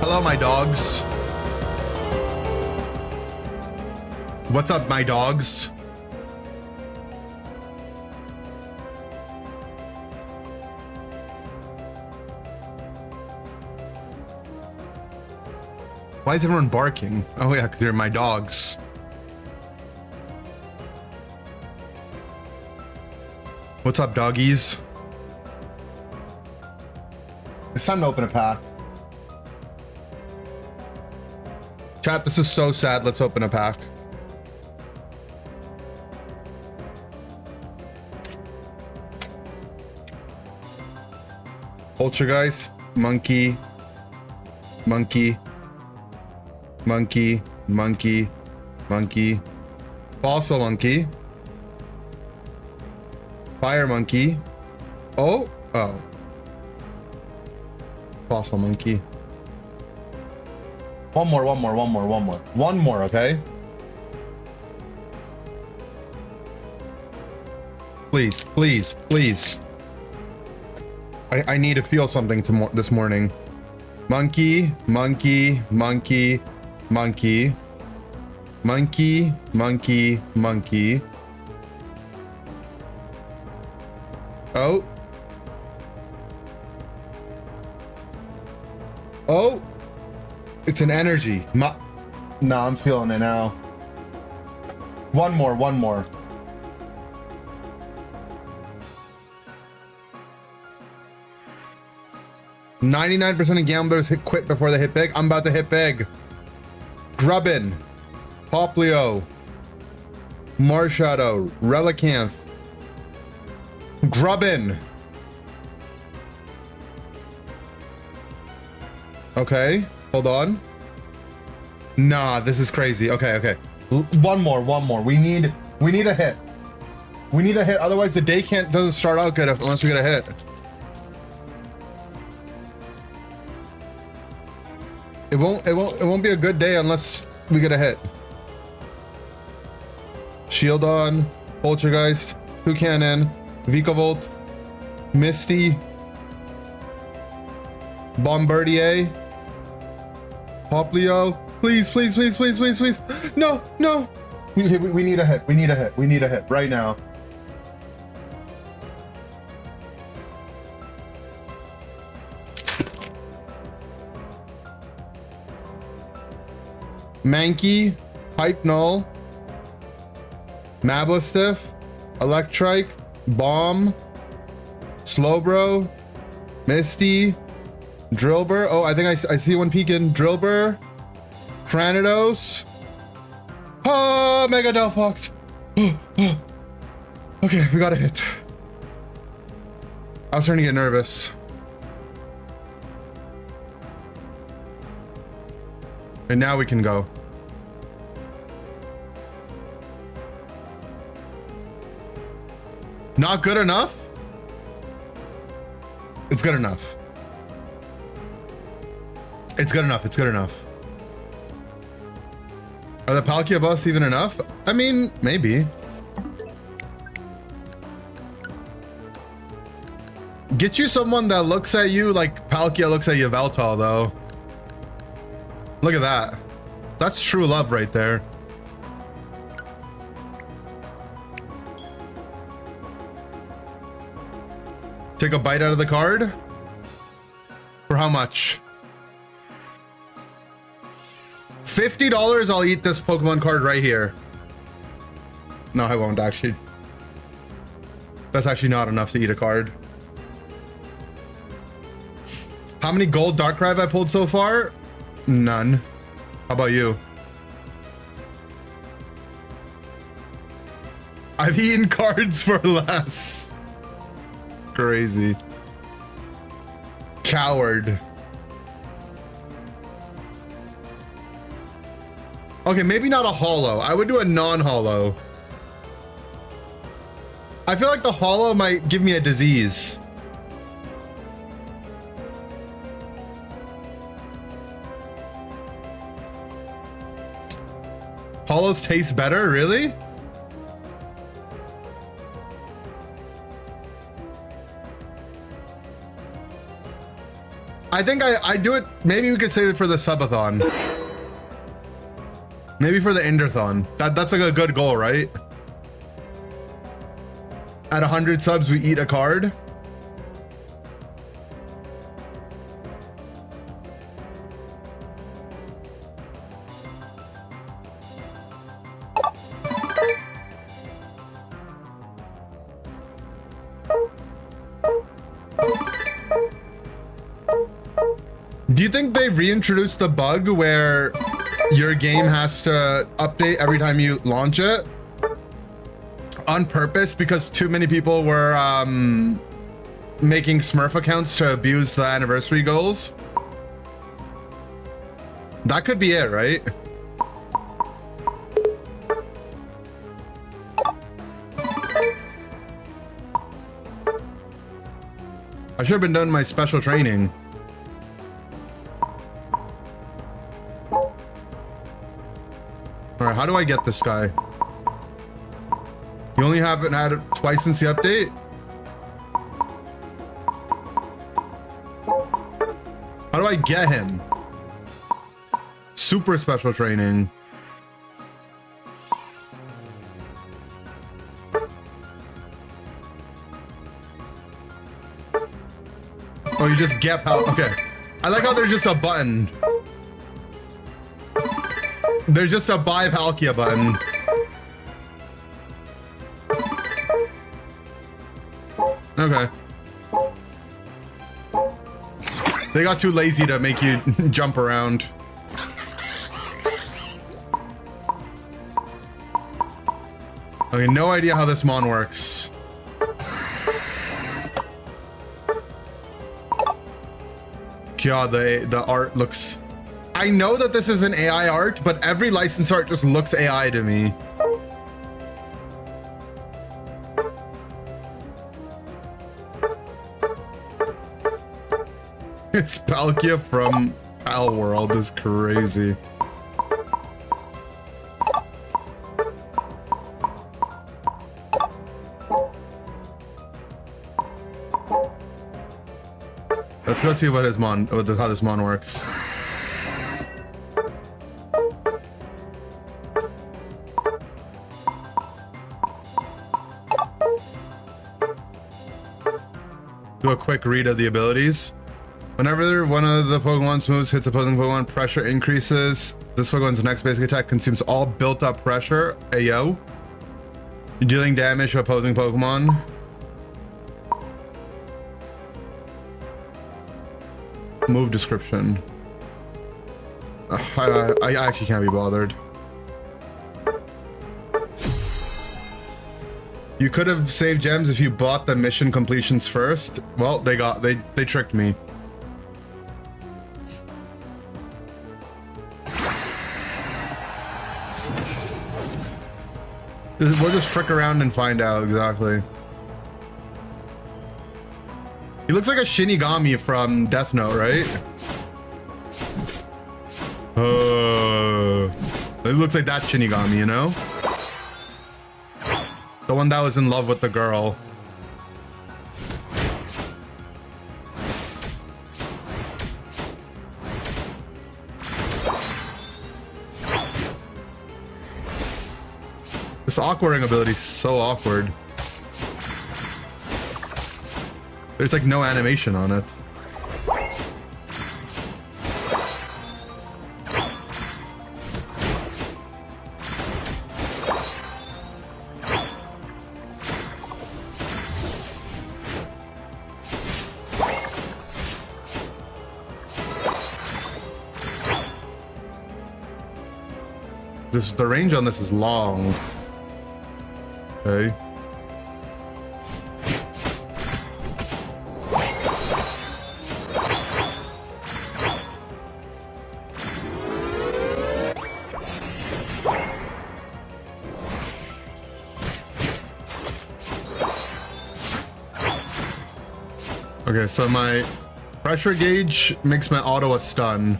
Hello, my dogs. What's up, my dogs? Why is everyone barking? Oh yeah, because they're my dogs. What's up, doggies? It's time to open a pack. Chat, this is so sad. Let's open a pack. Poltergeist, monkey, monkey, monkey, monkey, monkey, fossil monkey, fire monkey. Oh, fossil monkey. One more, okay? Please, please, please. I need to feel something this morning. Monkey, monkey, monkey, monkey, monkey, monkey, monkey. Oh. Oh. It's an energy. No, I'm feeling it now. One more. 99% of gamblers quit before they hit big. I'm about to hit big. Grubbin, Poplio, Marshadow, Relicanth, Grubbin. Okay, hold on. Nah, this is crazy. Okay. One more. We need a hit. We need a hit. Otherwise, the day doesn't start out good unless we get a hit. It won't be a good day unless we get a hit. Shieldon, Poltergeist, Toucanon, Vikavolt, Misty, Bombardier, Poplio. Please. No. We need a hit. We need a hit right now. Mankey, Hypnol, Mabostiff, Electrike, Bomb, Slowbro, Misty, Drillbur. Oh, I think I see one peeking. Drillbur, Cranidos. Oh, Mega Delphox. Okay, we got a hit. I was starting to get nervous. And now we can go. Not good enough? It's good enough. It's good enough. Are the Palkia buffs even enough? I mean, maybe. Get you someone that looks at you like Palkia looks at Yveltal, though. Look at that. That's true love right there. Take a bite out of the card. For how much? $50, I'll eat this Pokemon card right here. No, I won't actually. That's actually not enough to eat a card. How many gold Darkrai have I pulled so far? None. How about you? I've eaten cards for less. Crazy. Coward. Okay, maybe not a holo. I would do a non-holo. I feel like the holo might give me a disease. Holos taste better, really? I think I do it. Maybe we could save it for the subathon. Maybe for the Enderthon. That's like a good goal, right? At 100 subs, we eat a card. Do you think they reintroduced the bug where your game has to update every time you launch it on purpose because too many people were making Smurf accounts to abuse the anniversary goals? That could be it, right? I should have been doing my special training. All right, how do I get this guy? You only haven't had it twice since the update? How do I get him? Super special training. Oh, you just get Pal. Okay. I like how there's just a button. There's just a buy Palkia button. Okay. They got too lazy to make you jump around. Okay, no idea how this mon works. God, the art looks... I know that this is an AI art, but every license art just looks AI to me. It's Palkia from Pal World is crazy. Let's go see what his mon, how this mon works. Do a quick read of the abilities. Whenever one of the Pokemon's moves hits opposing Pokemon, pressure increases. This Pokemon's next basic attack consumes all built-up pressure. Ayo. You're dealing damage to opposing Pokemon. Move description. I actually can't be bothered. You could have saved gems if you bought the mission completions first. Well, they tricked me. We'll just frick around and find out exactly. He looks like a Shinigami from Death Note, right? It looks like that Shinigami, you know? The one that was in love with the girl. This awkwarding ability is so awkward. There's like no animation on it. The range on this is long. Okay. Okay, so my pressure gauge makes my auto a stun.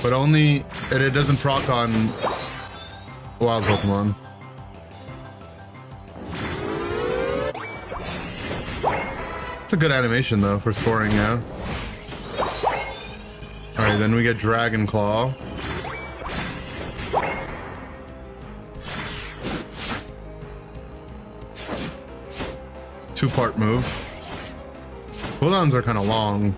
But only, it doesn't proc on wild Pokemon. It's a good animation though for scoring, yeah. All right, then we get Dragon Claw. Two-part move. Cooldowns are kind of long.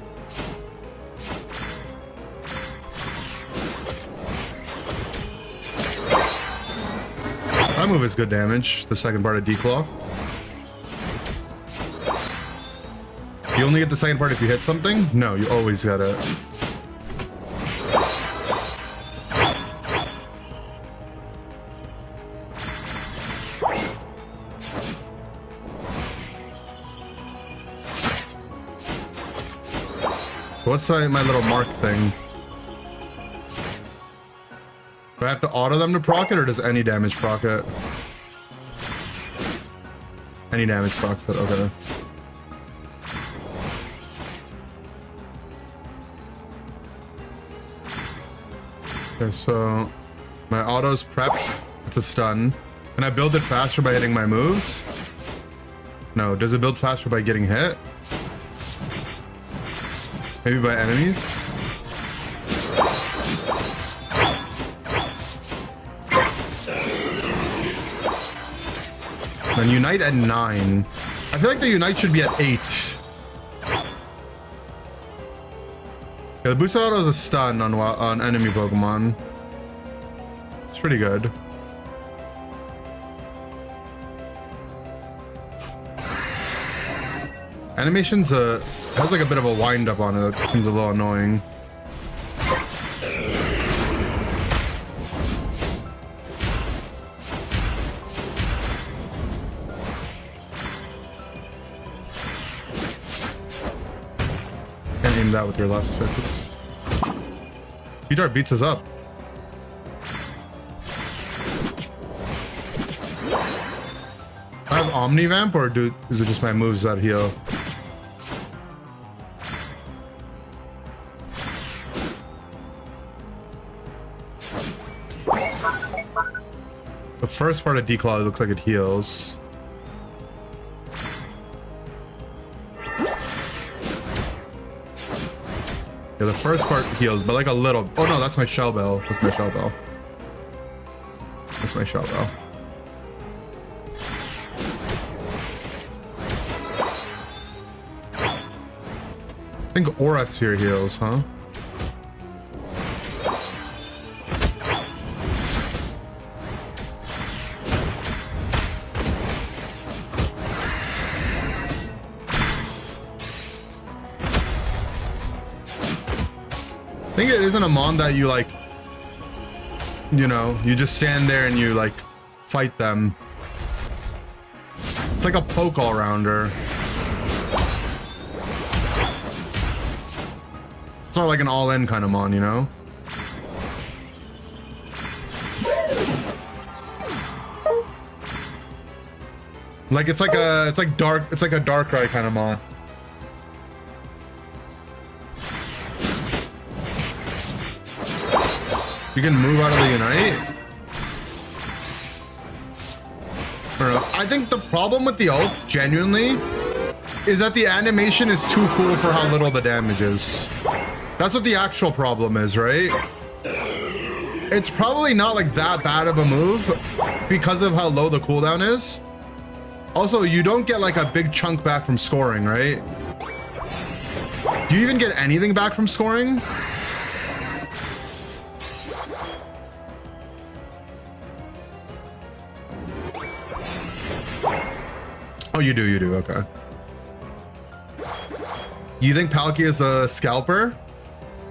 That move is good damage. The second part of D-Claw. You only get the second part if you hit something? No, you always gotta. What's my little mark thing? Do I have to auto them to proc it, or does any damage proc it? Any damage procs it, okay. Okay, so my auto's prep. It's a stun. Can I build it faster by hitting my moves? No. Does it build faster by getting hit? Maybe by enemies? Then Unite at 9. I feel like the Unite should be at 8. Yeah, the boost auto is a stun on enemy Pokemon. It's pretty good. Animation's has like a bit of a wind up on it. It seems a little annoying. Can't aim that with your left stick. Peter beats us up. I have Omnivamp, or is it just my moves that heal? The first part of D-Claw looks like it heals. Yeah, the first part heals, but like a little. Oh no, that's my Shell Bell. That's my Shell Bell. That's my Shell Bell. I think Aura Sphere heals, huh? I think it isn't a mon that you like, you know, you just stand there and you like fight them. It's like a poke all-rounder. It's not like an all-in kind of mon, you know? Like it's like a Darkrai kind of mon. You can move out of the Unite? I don't know. I think the problem with the ult, genuinely, is that the animation is too cool for how little the damage is. That's what the actual problem is, right? It's probably not like that bad of a move because of how low the cooldown is. Also, you don't get like a big chunk back from scoring, right? Do you even get anything back from scoring? Oh, you do, okay. You think Palkia is a scalper?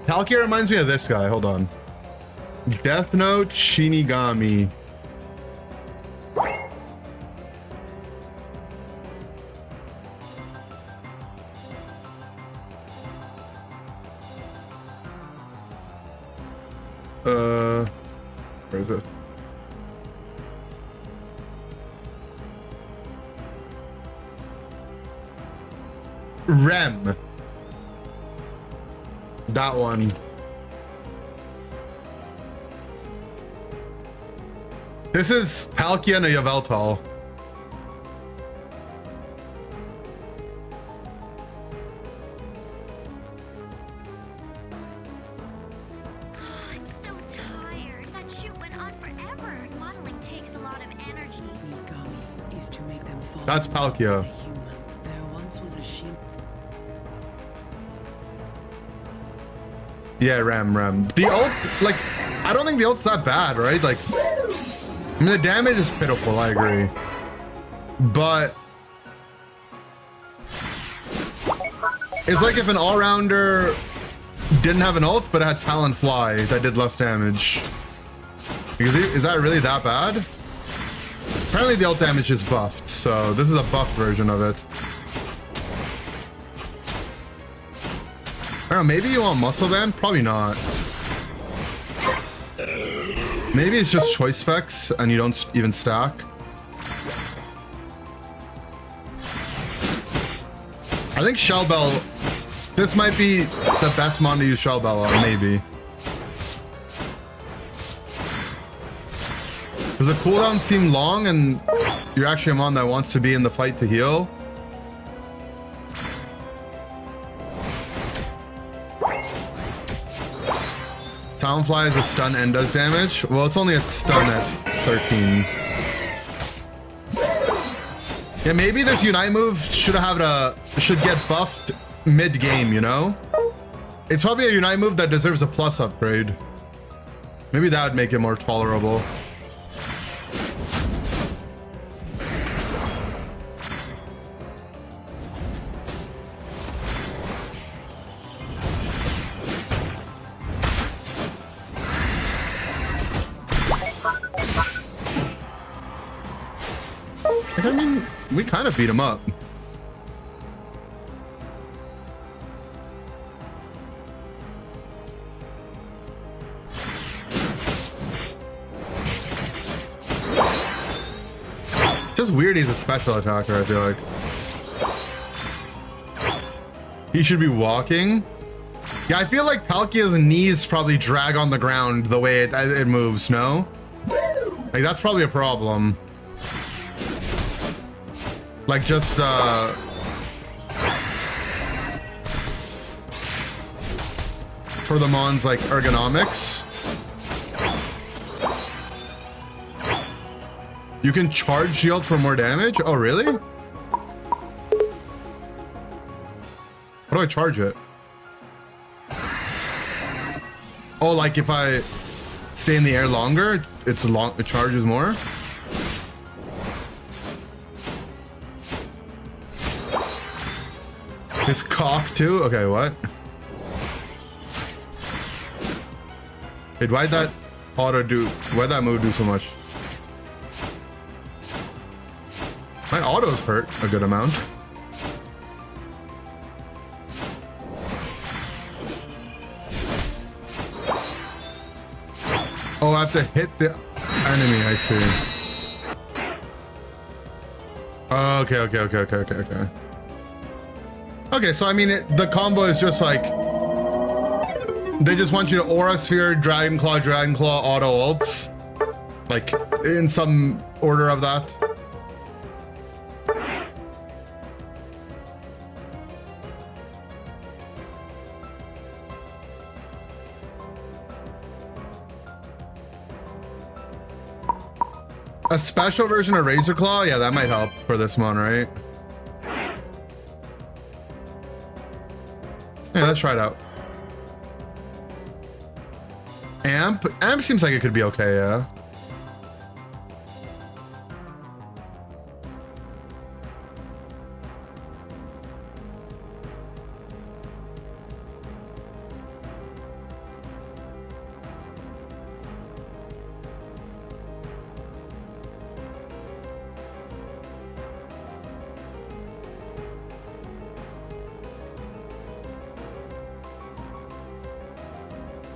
Palkia reminds me of this guy, hold on. Death Note Shinigami. Where is it? Rem. That one. This is Palkia and a Yveltal. That's Palkia. Yeah, Ram. The ult, like, I don't think the ult's that bad, right? Like, I mean, the damage is pitiful, I agree. But it's like if an all-rounder didn't have an ult, but had Talon Fly that did less damage. Because is that really that bad? Apparently the ult damage is buffed, so this is a buffed version of it. I don't know, maybe you want muscle band? Probably not. Maybe it's just choice specs and you don't even stack. I think Shell Bell, this might be the best mon to use Shell Bell on, maybe. Because the cooldowns seem long and you're actually a mon that wants to be in the fight to heal. Talonfly is a stun and does damage. Well, it's only a stun at 13. Yeah, maybe this Unite move should get buffed mid-game, you know? It's probably a Unite move that deserves a plus upgrade. Maybe that would make it more tolerable. I mean, we kind of beat him up. Just weird he's a special attacker, I feel like. He should be walking. Yeah, I feel like Palkia's knees probably drag on the ground the way it moves, no? Like, that's probably a problem. Like, just, for the mon's, like, ergonomics. You can charge shield for more damage? Oh, really? How do I charge it? Oh, like if I stay in the air longer, it charges more? It's cock too? Okay, what? Wait, why'd that move do so much? My autos hurt a good amount. Oh, I have to hit the enemy, I see. Okay. Okay, so I mean, the combo is just like, they just want you to Aura Sphere, Dragon Claw, auto ults. Like, in some order of that. A special version of Razor Claw? Yeah, that might help for this one, right? Yeah, let's try it out. Amp seems like it could be okay, yeah.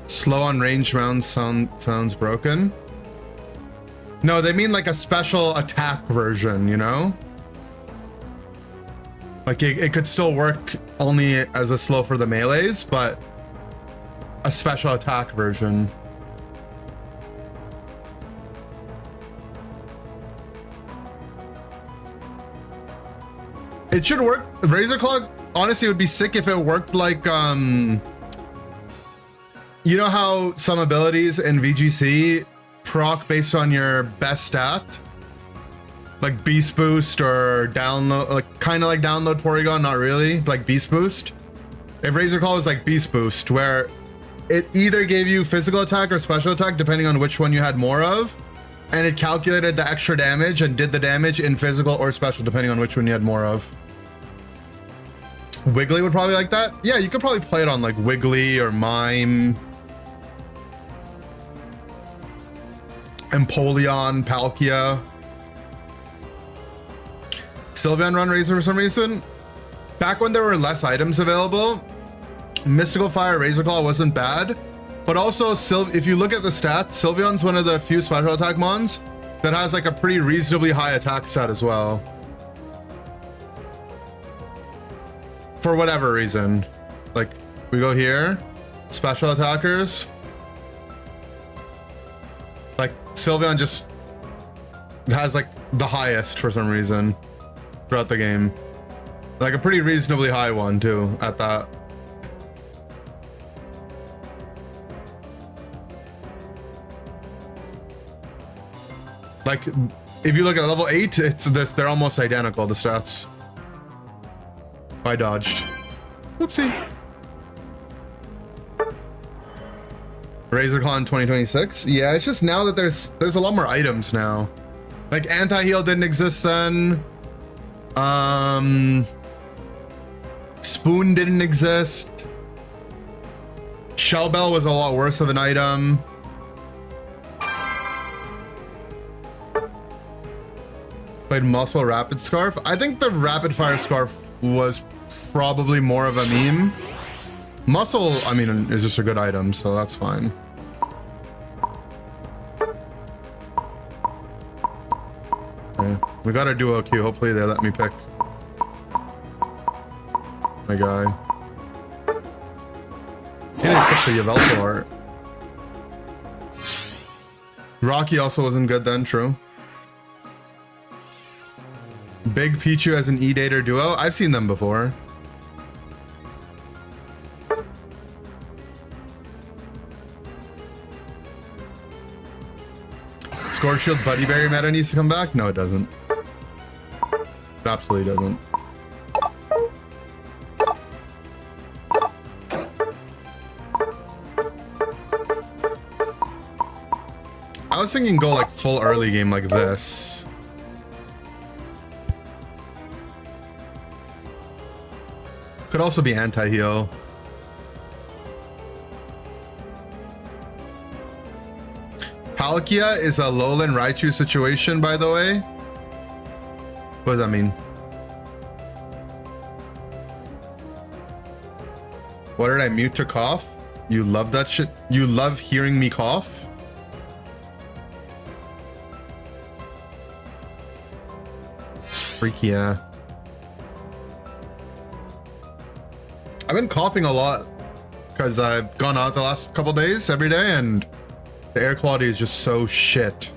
Slow on range rounds sounds broken. No, they mean like a special attack version, you know? Like it could still work only as a slow for the melees, but a special attack version. It should work. Razor Claw, honestly, would be sick if it worked like, you know how some abilities in VGC proc based on your best stat? like Beast Boost or download, like kind of like download Porygon, not really, like Beast Boost. If Razor Claw was like Beast Boost, where it either gave you physical attack or special attack, depending on which one you had more of, and it calculated the extra damage and did the damage in physical or special, depending on which one you had more of. Wiggly would probably like that. Yeah, you could probably play it on like Wiggly or Mime. Empoleon, Palkia. Sylveon run Razor for some reason. Back when there were less items available, Mystical Fire Razor Claw wasn't bad. But also, if you look at the stats, Sylveon's one of the few special attack mons that has like a pretty reasonably high attack stat as well. For whatever reason. Like, we go here, special attackers. Like, Sylveon just has like the highest for some reason throughout the game. Like a pretty reasonably high one too, at that. Like, if you look at level 8, it's this, they're almost identical, the stats. I dodged. Whoopsie. Razor Claw in 2026? Yeah, it's just now that there's a lot more items now. Like, anti-heal didn't exist then. Spoon didn't exist. Shell Bell was a lot worse of an item. Played Muscle Rapid Scarf. I think the Rapid Fire Scarf was probably more of a meme. Muscle, I mean, is just a good item, so that's fine. Okay. We got a duo queue. Hopefully they let me pick my guy. He didn't pick the Yveltal art. Rocky also wasn't good then, true. Big Pichu as an E-Dater duo. I've seen them before. Score Shield Buddy Berry meta needs to come back? No, it doesn't. It absolutely doesn't. I was thinking go like full early game like this. Could also be anti-heal. Palkia is a Lowland Raichu situation, by the way. What does that mean? What did I mute to cough? You love that shit? You love hearing me cough? Freak yeah. I've been coughing a lot because I've gone out the last couple days every day and the air quality is just so shit.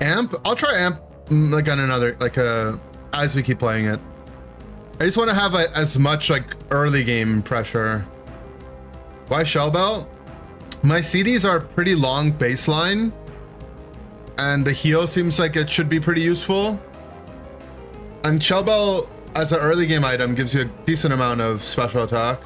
Amp? I'll try Amp like on another, like as we keep playing it. I just want to have as much like early game pressure. Why Shell Bell? My CDs are pretty long baseline. And the heal seems like it should be pretty useful. And Shell Bell as an early game item gives you a decent amount of special attack.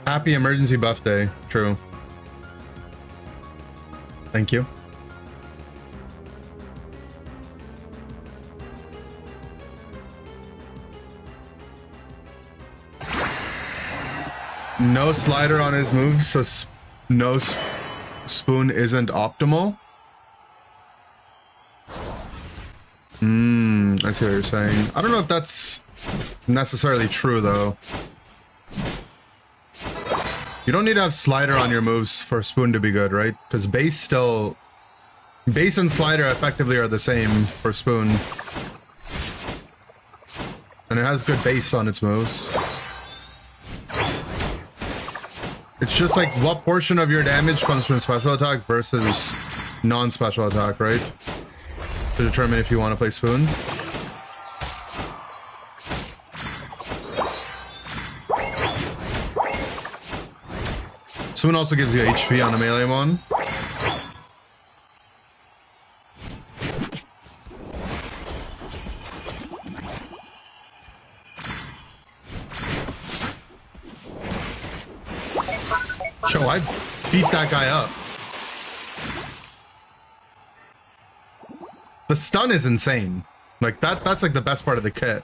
Happy emergency buff day. True. Thank you. No slider on his moves, so no spoon isn't optimal. I see what you're saying. I don't know if that's necessarily true though. You don't need to have slider on your moves for Spoon to be good, right? Because base and slider effectively are the same for Spoon. And it has good base on its moves. It's just like what portion of your damage comes from special attack versus non-special attack, right? To determine if you want to play Spoon. Spoon also gives you HP on a melee mon. Show, I beat that guy up. The stun is insane. Like that's like the best part of the kit.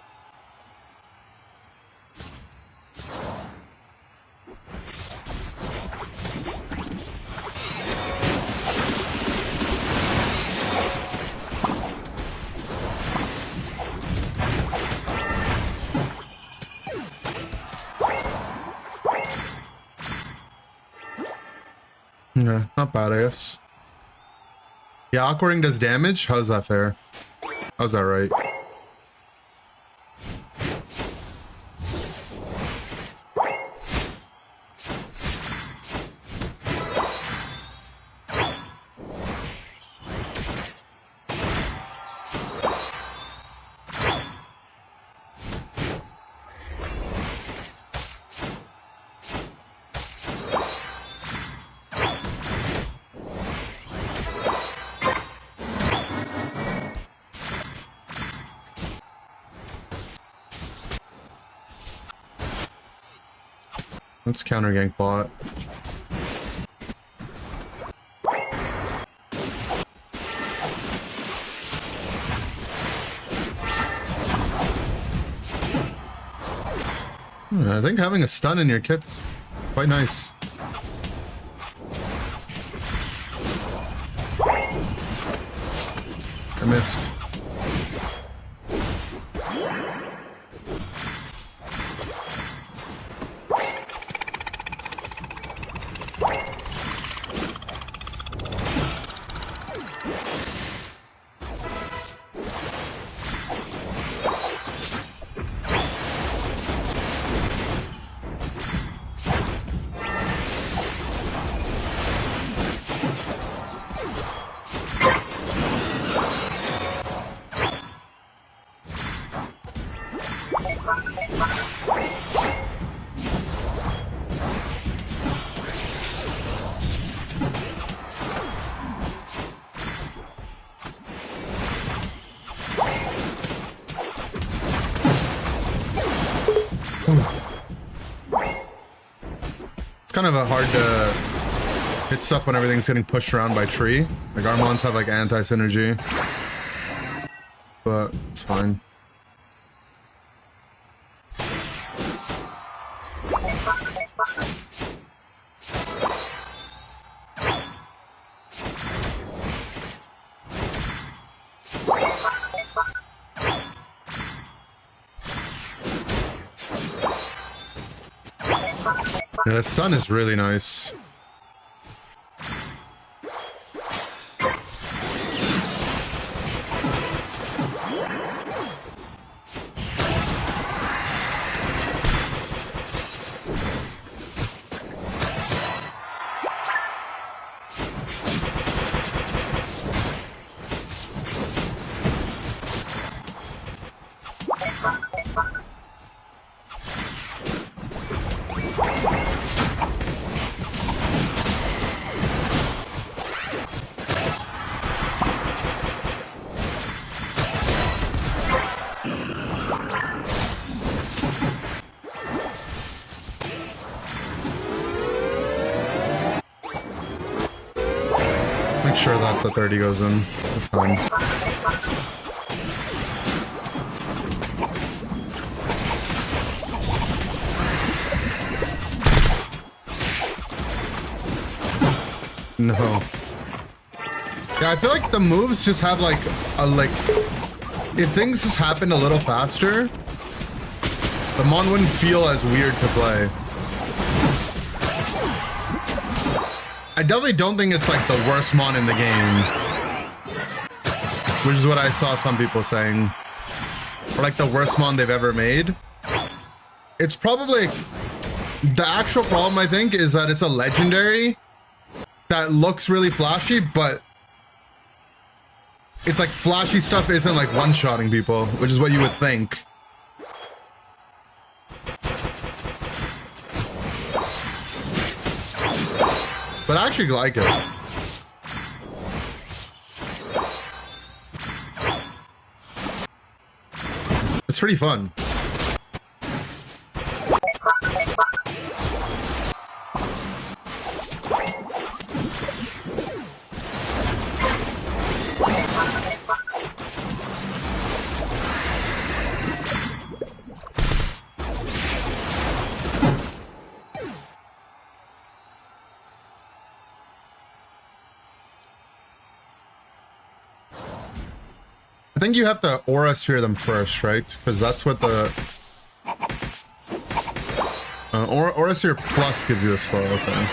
Yeah, not bad, I guess. Yeah, awkwarding does damage? How's that fair? How's that right? Let's counter gank bot. I think having a stun in your kit's quite nice. I missed. It's kind of a hard to hit stuff when everything's getting pushed around by tree. Like our mons have like anti-synergy, but it's fine. Yeah, that stun is really nice. Make sure that the 30 goes in. It's fine. No. Yeah, I feel like the moves just have like a if things just happened a little faster, The Mon wouldn't feel as weird to play. I definitely don't think it's like the worst Mon in the game. Which is what I saw some people saying. Or like the worst Mon they've ever made. It's probably... The actual problem, I think, is that it's a legendary that looks really flashy, but it's like flashy stuff isn't like one-shotting people, which is what you would think. But I actually like it. It's pretty fun. I think you have to aura sphere them first, right? Because that's what the aura sphere plus gives you a slow. Okay.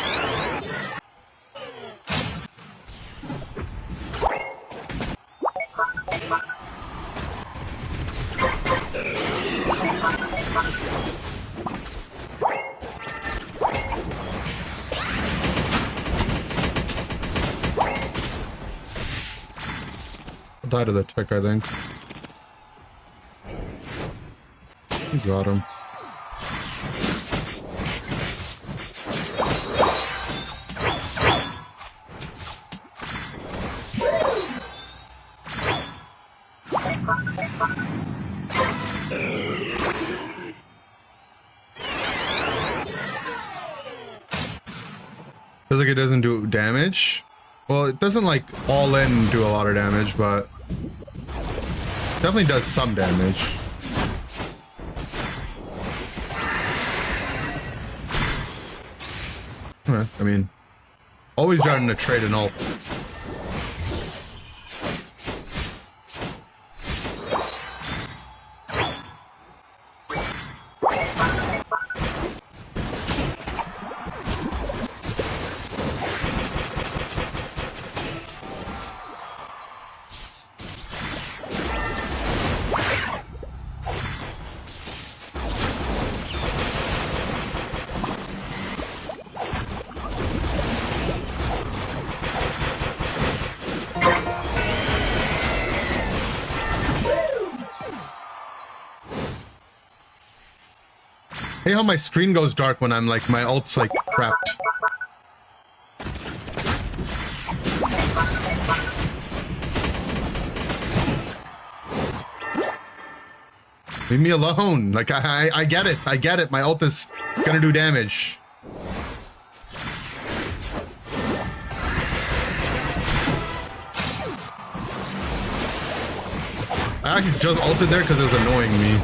Die to the tick, I think. He's got him. Feels like it doesn't do damage. Well, it doesn't like all in do a lot of damage, but definitely does some damage. I mean, always trying to trade an ult. Hey, how my screen goes dark when I'm like, my ult's like prepped. Leave me alone. Like, I get it. I get it. My ult is gonna do damage. I actually just ulted there because it was annoying me.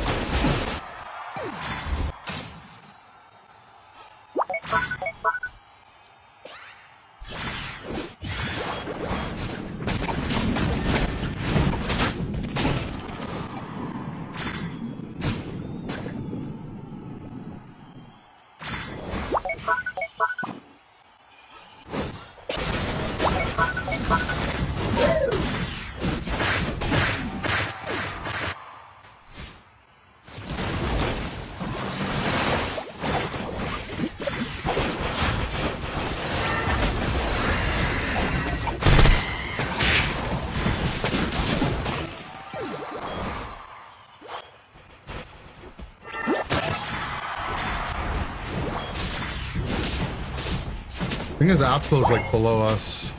I think his Absol's like below us.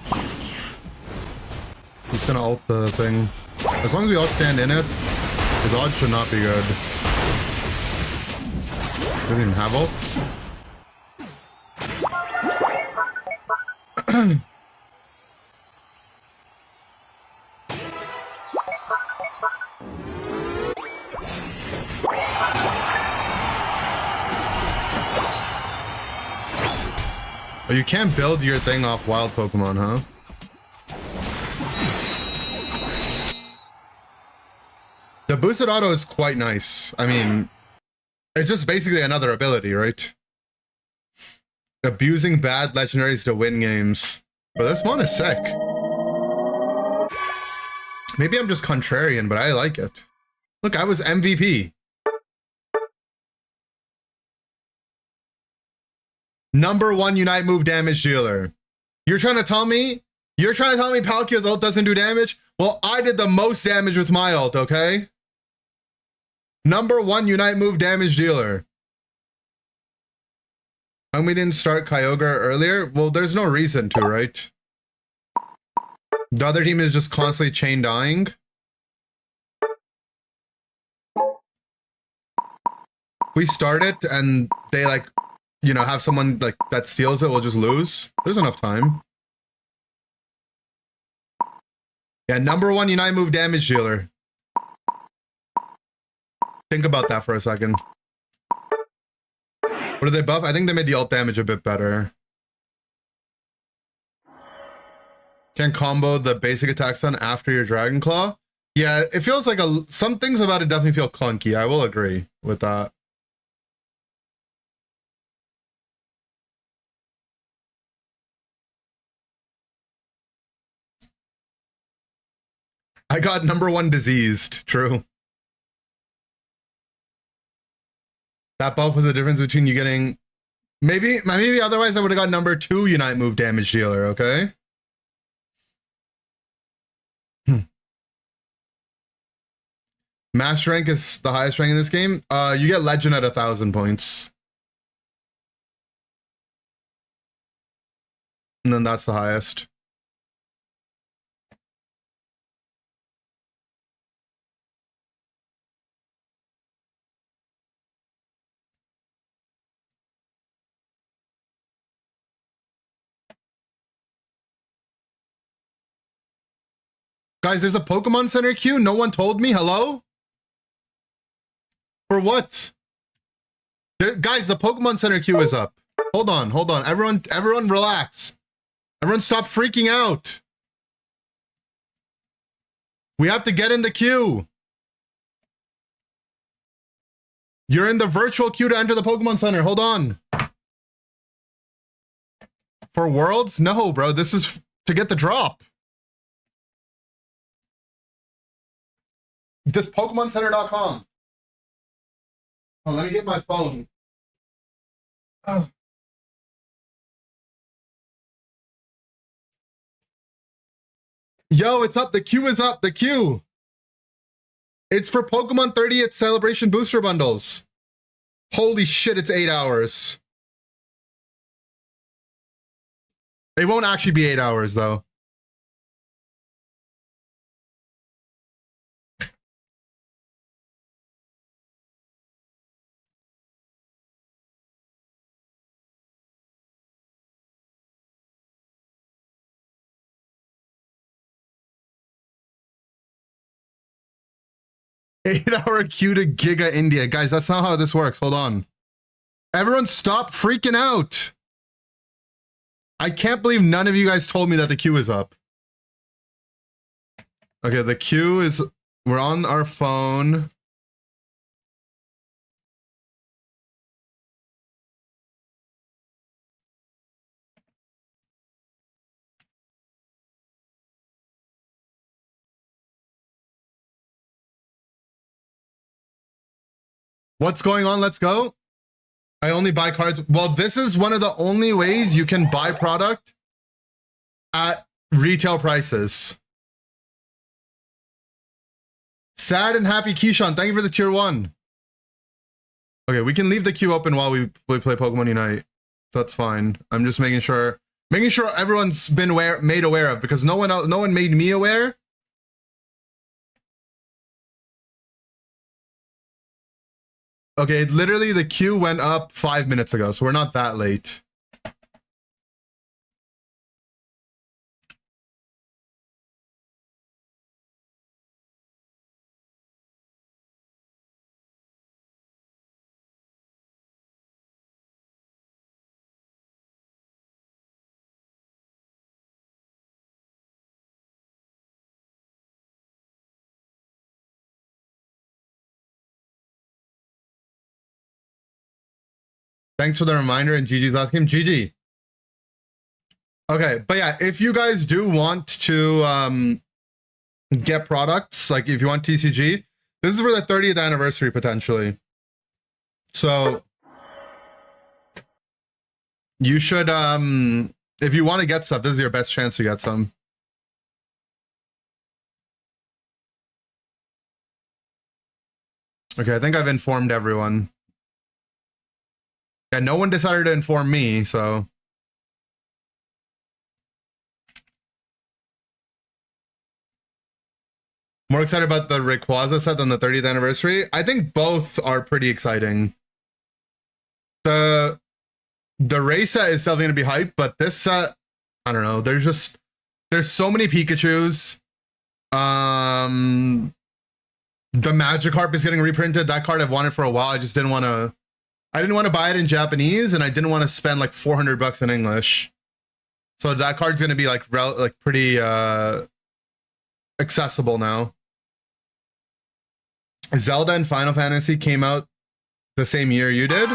He's gonna ult the thing. As long as we all stand in it, his odds should not be good. Doesn't even have ult. Oh, you can't build your thing off wild Pokemon, huh? The boosted auto is quite nice. I mean, It's just basically another ability, right? Abusing bad legendaries to win games. But this one is sick. Maybe I'm just contrarian, but I like it. Look, I was MVP. #1 Unite move damage dealer. You're trying to tell me Palkia's ult doesn't do damage? Well, I did the most damage with my ult, okay? #1 Unite move damage dealer. And we didn't start Kyogre earlier? Well, there's no reason to, right? The other team is just constantly chain dying. We start it and they like, you know, have someone like that steals it, we'll just lose. There's enough time. Yeah, #1 Unite move damage dealer. Think about that for a second. What did they buff? I think they made the ult damage a bit better. Can combo the basic attack stun after your Dragon Claw? Yeah, it feels like some things about it definitely feel clunky. I will agree with that. I got #1 diseased. True. That buff was the difference between you getting... Maybe otherwise I would have got #2 Unite move damage dealer, okay? Master rank is the highest rank in this game. You get legend at 1,000 points. And then that's the highest. Guys, there's a Pokemon Center queue. No one told me. Hello? For what? Guys, the Pokemon Center queue is up. Hold on. Everyone relax. Everyone stop freaking out. We have to get in the queue. You're in the virtual queue to enter the Pokemon Center. Hold on. For Worlds? No, bro. This is to get the drop. Just PokemonCenter.com. Oh, let me get my phone. Oh. Yo, it's up. The queue is up. The queue. It's for Pokemon 30th Celebration Booster Bundles. Holy shit, it's 8 hours. It won't actually be 8 hours, though. Eight-hour queue to Giga India. Guys, that's not how this works. Hold on. Everyone stop freaking out. I can't believe none of you guys told me that the queue is up. Okay, the queue is... We're on our phone. What's going on? Let's go. I only buy cards. Well, this is one of the only ways you can buy product at retail prices. Sad and happy Keyshawn, thank you for the tier 1. Okay, we can leave the queue open while we play Pokemon Unite. That's fine. I'm just making sure everyone's been made aware of, because no one made me aware. Okay, literally the queue went up 5 minutes ago, so we're not that late. Thanks for the reminder in GG's last game. GG. Okay, but yeah, if you guys do want to get products, like if you want TCG, this is for the 30th anniversary potentially. So you should, if you want to get stuff, this is your best chance to get some. Okay, I think I've informed everyone. Yeah, no one decided to inform me, so. More excited about the Rayquaza set than the 30th anniversary? I think both are pretty exciting. The Ray set is definitely going to be hype, but this set, I don't know. There's so many Pikachus. The Magikarp is getting reprinted. That card I've wanted for a while. I just didn't want to buy it in Japanese, and I didn't want to spend like $400 in English. So that card's going to be like pretty accessible now. Zelda and Final Fantasy came out the same year you did.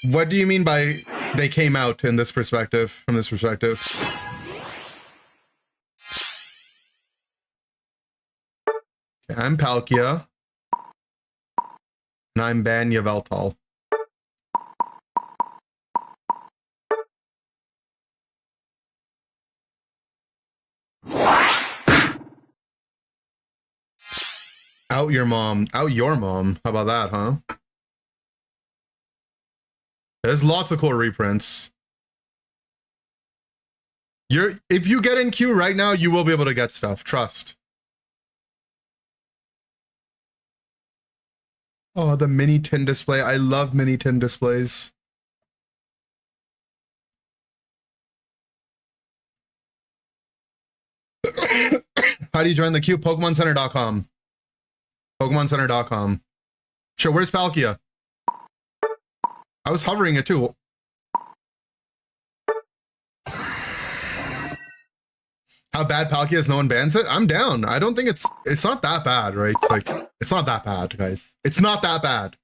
What do you mean by they came out in this perspective, from this perspective? Okay, I'm Palkia. And I'm Ban Yveltal. Out your mom. Out your mom. How about that, huh? There's lots of cool reprints. If you get in queue right now, you will be able to get stuff. Trust. Oh, the mini tin display. I love mini tin displays. How do you join the queue? PokemonCenter.com. PokemonCenter.com. Sure, where's Palkia? I was hovering it too. How bad Palkia is, no one bans it? I'm down. I don't think it's not that bad, right? Like, it's not that bad, guys. It's not that bad.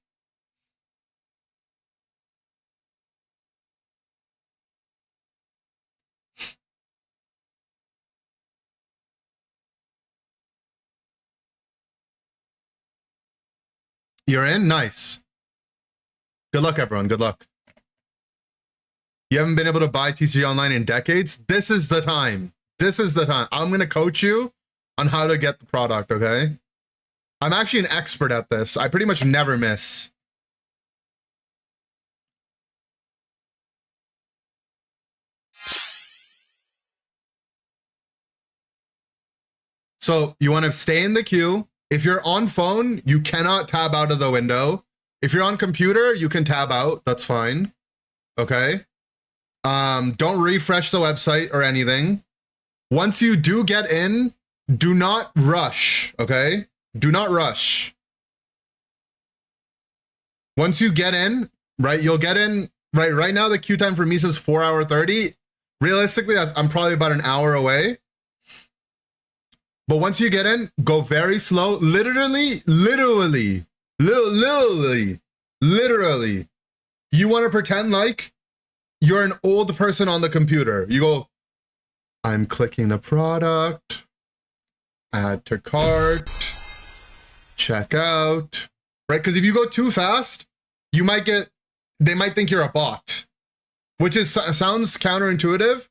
You're in? Nice. Good luck, everyone. Good luck. You haven't been able to buy TCG Online in decades? This is the time. This is the time. I'm going to coach you on how to get the product, okay? I'm actually an expert at this. I pretty much never miss. So you want to stay in the queue. If you're on phone, you cannot tab out of the window. If you're on computer, you can tab out. That's fine. Okay. Don't refresh the website or anything. Once you do get in, do not rush. Okay. Do not rush. Once you get in, right, you'll get in, right now the queue time for me says 4:30. Realistically, I'm probably about an hour away. But once you get in, go very slow. Literally. You want to pretend like you're an old person on the computer. You go, I'm clicking the product, add to cart, check out, right? Because if you go too fast, they might think you're a bot, which sounds counterintuitive,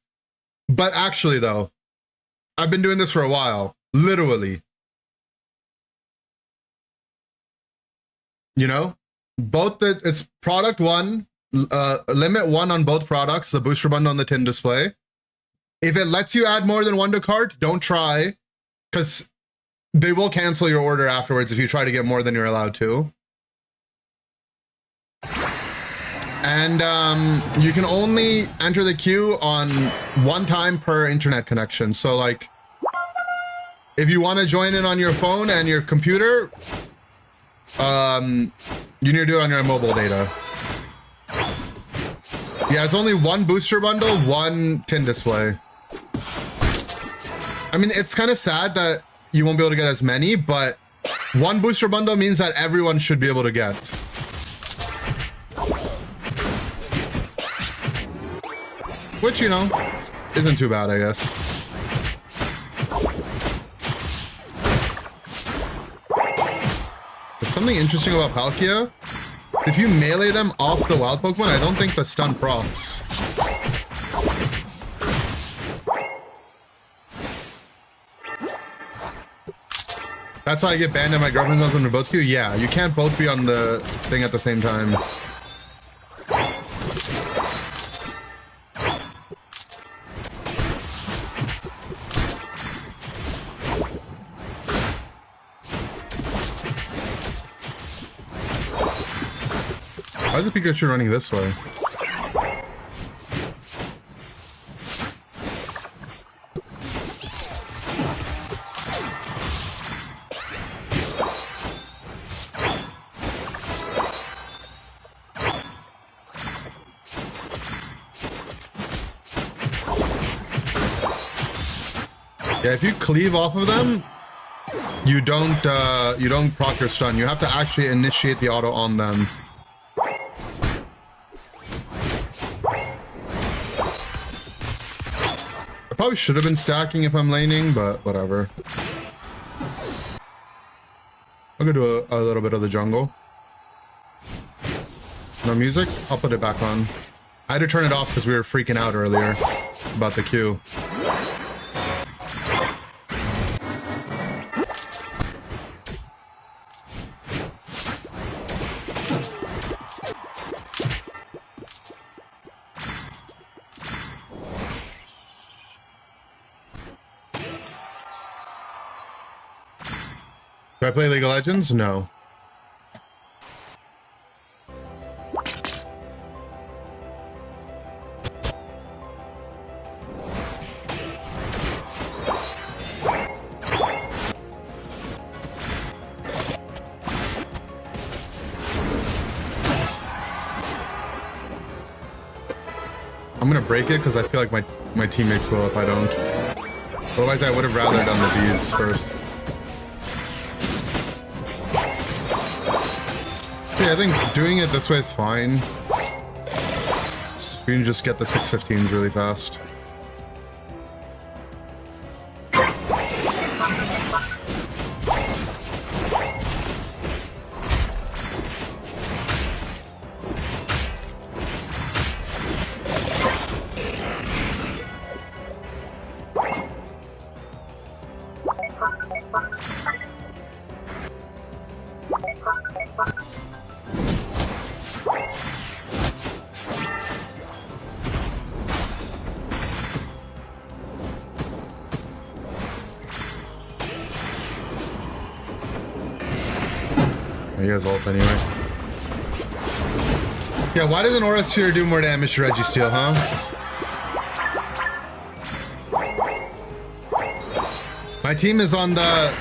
but actually though, I've been doing this for a while, literally. You know, it's product one, limit one on both products, the booster bundle on the tin display. If it lets you add more than one to cart, don't try, because they will cancel your order afterwards if you try to get more than you're allowed to. And you can only enter the queue on one time per internet connection. So like, if you want to join in on your phone and your computer, you need to do it on your mobile data. Yeah, it's only one booster bundle, one tin display. I mean, it's kind of sad that you won't be able to get as many, but One booster bundle means that everyone should be able to get. Which, you know, isn't too bad, I guess. There's something interesting about Palkia. If you melee them off the wild Pokemon, I don't think the stun procs. That's how I get banned at my girlfriend's house when we're both queue? Yeah, you can't both be on the thing at the same time. Why is the Pikachu running this way? Yeah, if you cleave off of them, you don't proc your stun. You have to actually initiate the auto on them. I probably should have been stacking if I'm laning, but whatever. I'll go do a little bit of the jungle. No music? I'll put it back on. I had to turn it off because we were freaking out earlier about the queue. Do I play League of Legends? No. I'm gonna break it because I feel like my teammates will if I don't. Otherwise, I would have rather done the bees first. Yeah, I think doing it this way is fine. You can just get the 615s really fast. He has ult anyway. Yeah, why doesn't Aura Sphere do more damage to Registeel, huh? My team is on the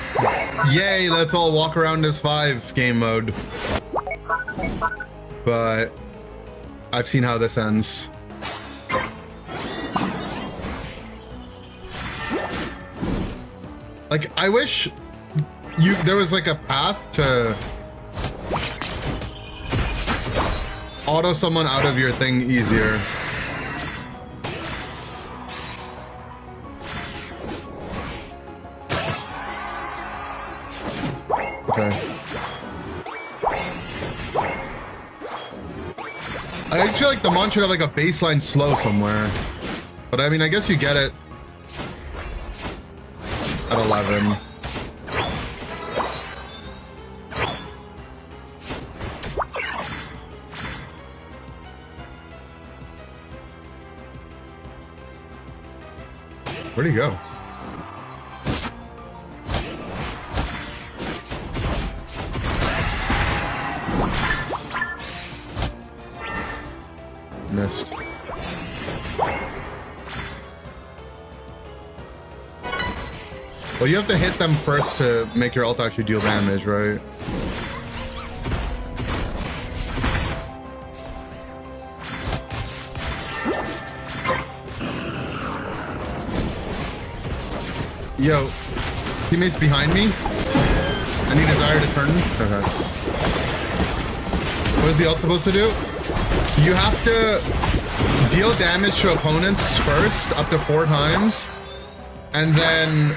yay, let's all walk around as 5 game mode. But I've seen how this ends. Like, I wish there was like a path to auto someone out of your thing easier. Okay. I just feel like the Mon should have like a baseline slow somewhere. But I mean, I guess you get it at 11. Where'd he go? Missed. Well, you have to hit them first to make your ult actually deal damage, right? Yo, teammates behind me. Any desire to turn? Okay. What is the ult supposed to do? You have to deal damage to opponents first, up to 4 times, and then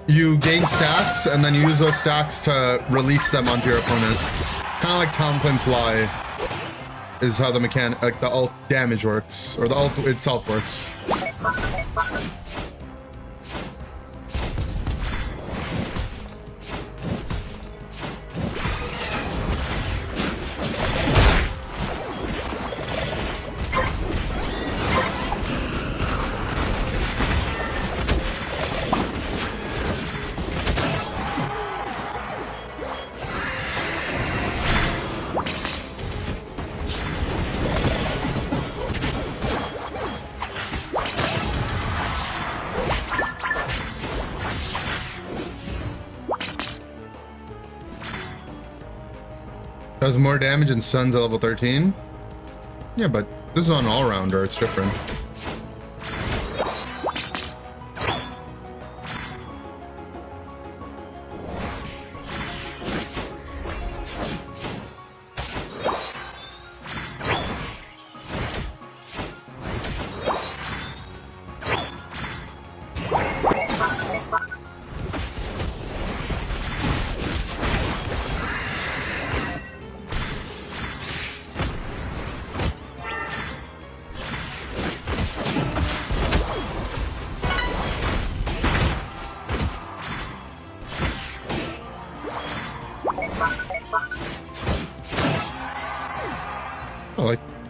you gain stacks, and then you use those stacks to release them onto your opponent. Kind of like Talonflame Fly is how the mechanic, like the ult damage works, or the ult itself works. Does more damage and Sun's at level 13? Yeah, but this is on all-rounder, it's different.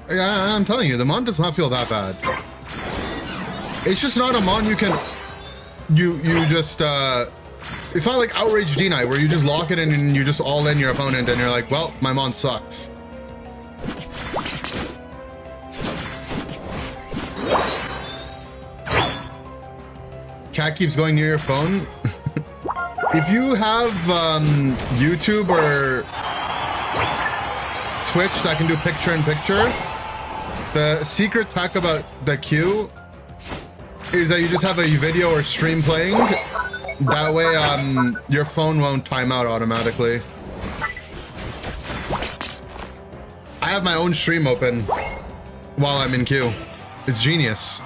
Yeah, I'm telling you, the Mon does not feel that bad. It's just not a Mon you can... You just, it's not like Outrage D-Knight, where you just lock it in and you just all in your opponent and you're like, well, my Mon sucks. Cat keeps going near your phone. If you have YouTube or Twitch that can do picture-in-picture, the secret tech about the queue is that you just have a video or stream playing. That way, your phone won't time out automatically. I have my own stream open while I'm in queue. It's genius.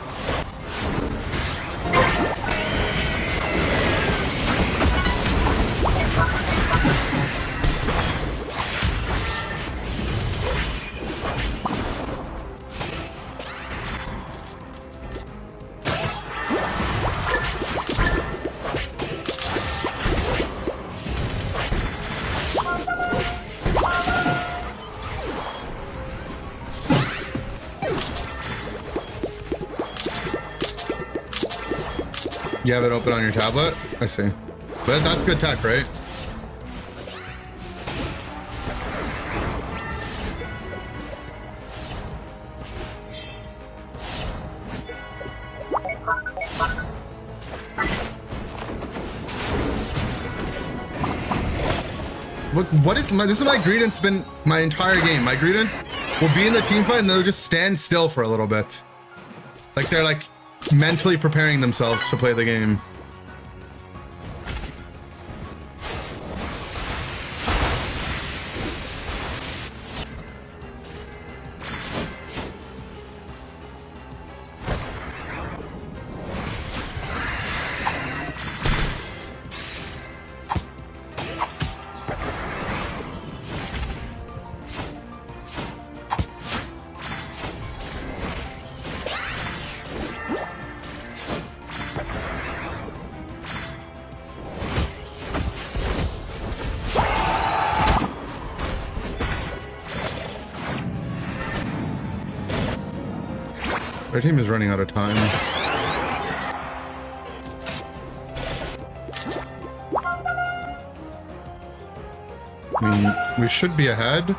You have it open on your tablet? I see. But that's good tech, right? What is my... This is my Greedent spin my entire game. My Greedent will be in the team fight and they'll just stand still for a little bit. Like they're like mentally preparing themselves to play the game. Our team is running out of time. I mean, we should be ahead.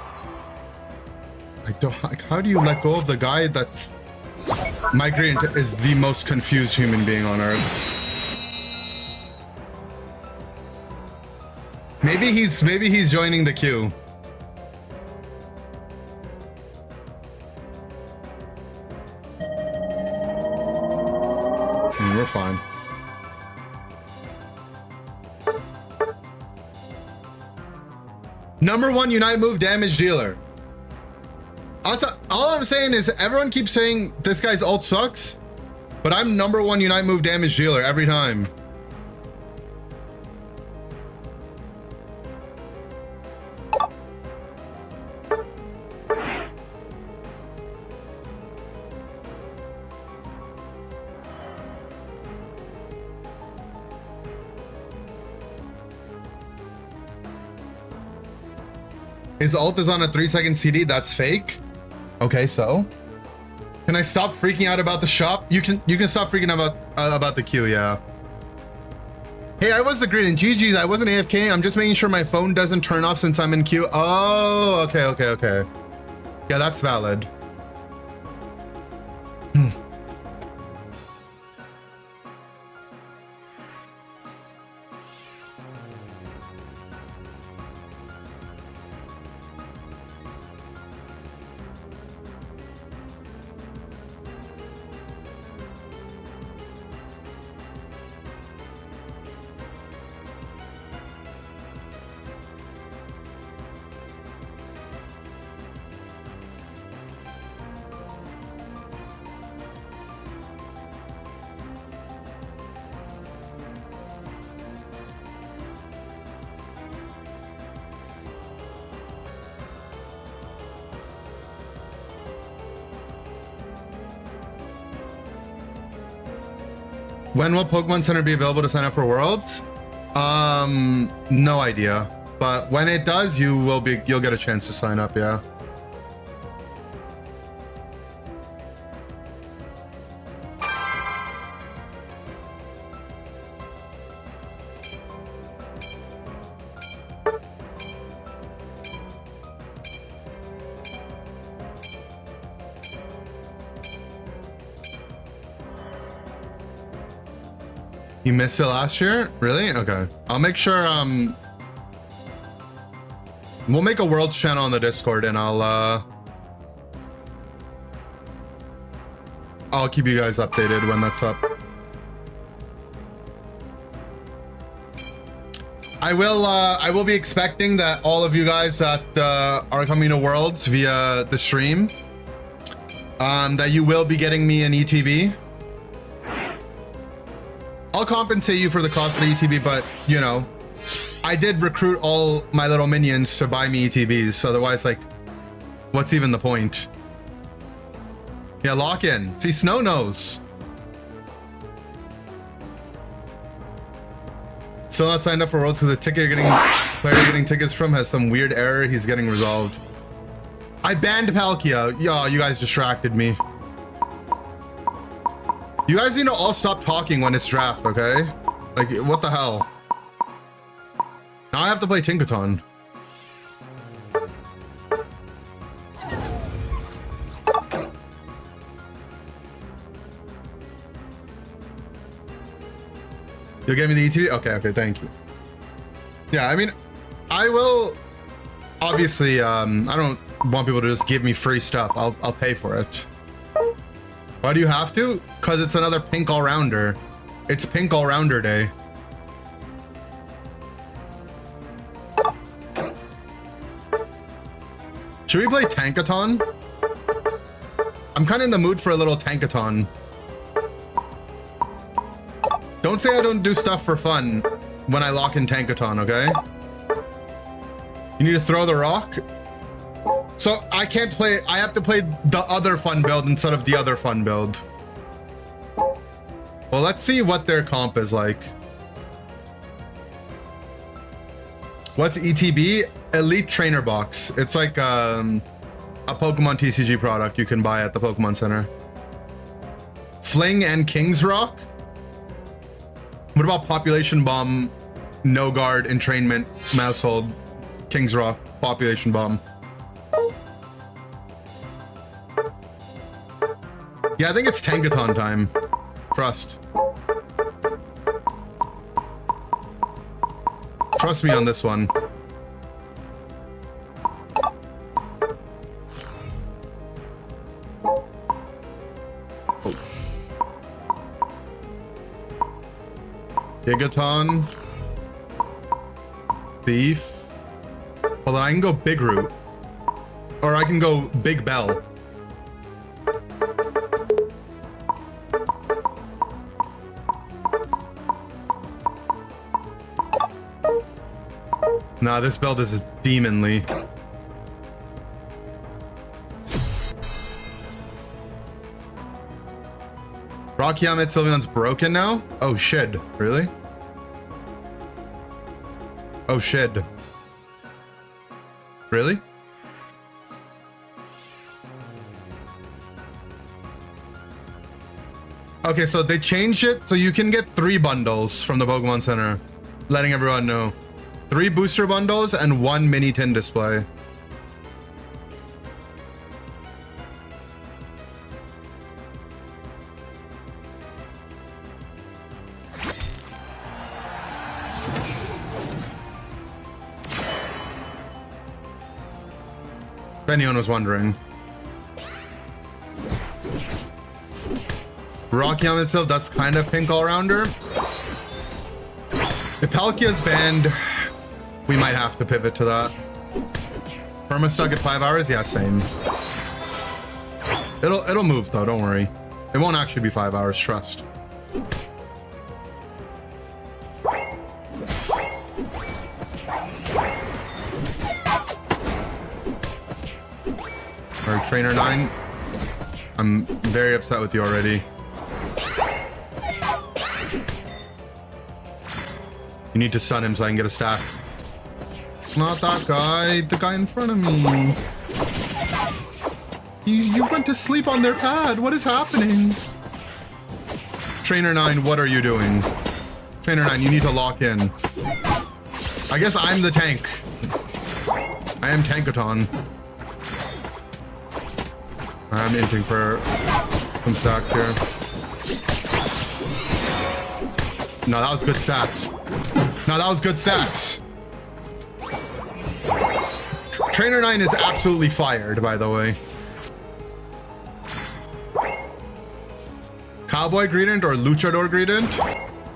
I don't... Like, how do you let go of the guy that's... Migrant is the most confused human being on Earth. Maybe he's joining the queue. We're fine. #1 Unite move damage dealer. Also, all I'm saying is everyone keeps saying this guy's ult sucks, but I'm #1 Unite move damage dealer every time. His ult is on a 3-second CD. That's fake. Okay, so can I stop freaking out about the shop? You can stop freaking out about the queue. Yeah. Hey, I was the grid and GG's. I wasn't AFK. I'm just making sure my phone doesn't turn off since I'm in queue. Oh, okay. Yeah, that's valid. When will Pokemon Center be available to sign up for Worlds? No idea. But when it does, you'll get a chance to sign up, yeah. You missed it last year? Really? Okay. I'll make sure, we'll make a Worlds channel on the Discord and I'll keep you guys updated when that's up. I will be expecting that all of you guys that are coming to Worlds via the stream, that you will be getting me an ETB. I'll compensate you for the cost of the ETB, but you know, I did recruit all my little minions to buy me ETBs, so otherwise, like, what's even the point? Yeah, lock in. See, Snow knows. Still not signed up for Worlds because the player you're getting tickets from has some weird error he's getting resolved. I banned Palkia. Yo, you guys distracted me. You guys need to all stop talking when it's draft, okay? Like, what the hell? Now I have to play Tinkaton. You'll give me the ETV? Okay, thank you. Yeah, I mean, I will... Obviously, I don't want people to just give me free stuff. I'll pay for it. Why do you have to? Because it's another pink all-rounder. It's pink all-rounder day. Should we play Tankathon? I'm kind of in the mood for a little Tankathon. Don't say I don't do stuff for fun when I lock in Tankathon, okay? You need to throw the rock? So I can't play, I have to play the other fun build instead of the other fun build. Well, let's see what their comp is like. What's ETB? Elite Trainer Box. It's like a Pokemon TCG product you can buy at the Pokemon Center. Fling and King's Rock? What about Population Bomb, No Guard, Entrainment, Mousehold, King's Rock, Population Bomb? Yeah, I think it's Tankathon time. Trust. Trust me on this one. Oh. Gigaton. Thief. Hold on, I can go Big Root. Or I can go Big Bell. Nah, this build is demonly. Rocky Helmet Sylveon's broken now? Oh shit, really? Oh shit. Really? Okay, so they changed it so you can get 3 bundles from the Pokemon Center. Letting everyone know. 3 booster bundles and 1 mini tin display. If anyone was wondering. Rocky Helmet itself, that's kind of pink all-rounder. If Palkia's banned, we might have to pivot to that. Perma stuck at 5 hours? Yeah, same. It'll move though, don't worry. It won't actually be 5 hours, trust. Alright, Trainer 9. I'm very upset with you already. You need to stun him so I can get a stack. Not that guy, the guy in front of me. You went to sleep on their pad. What is happening? Trainer 9, what are you doing? Trainer 9, you need to lock in. I guess I'm the tank. I am Tankaton. I'm inting for some stacks here. No, that was good stats. No, that was good stats. Trainer 9 is absolutely fired, by the way. Cowboy Greedent or Luchador Greedent?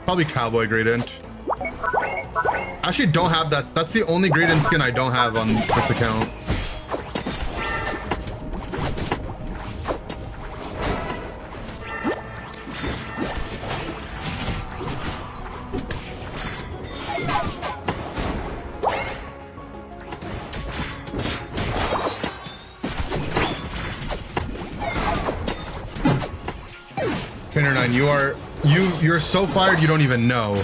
Probably Cowboy Greedent. I actually don't have that. That's the only Greedent skin I don't have on this account. Trainer 9, you're so fired you don't even know.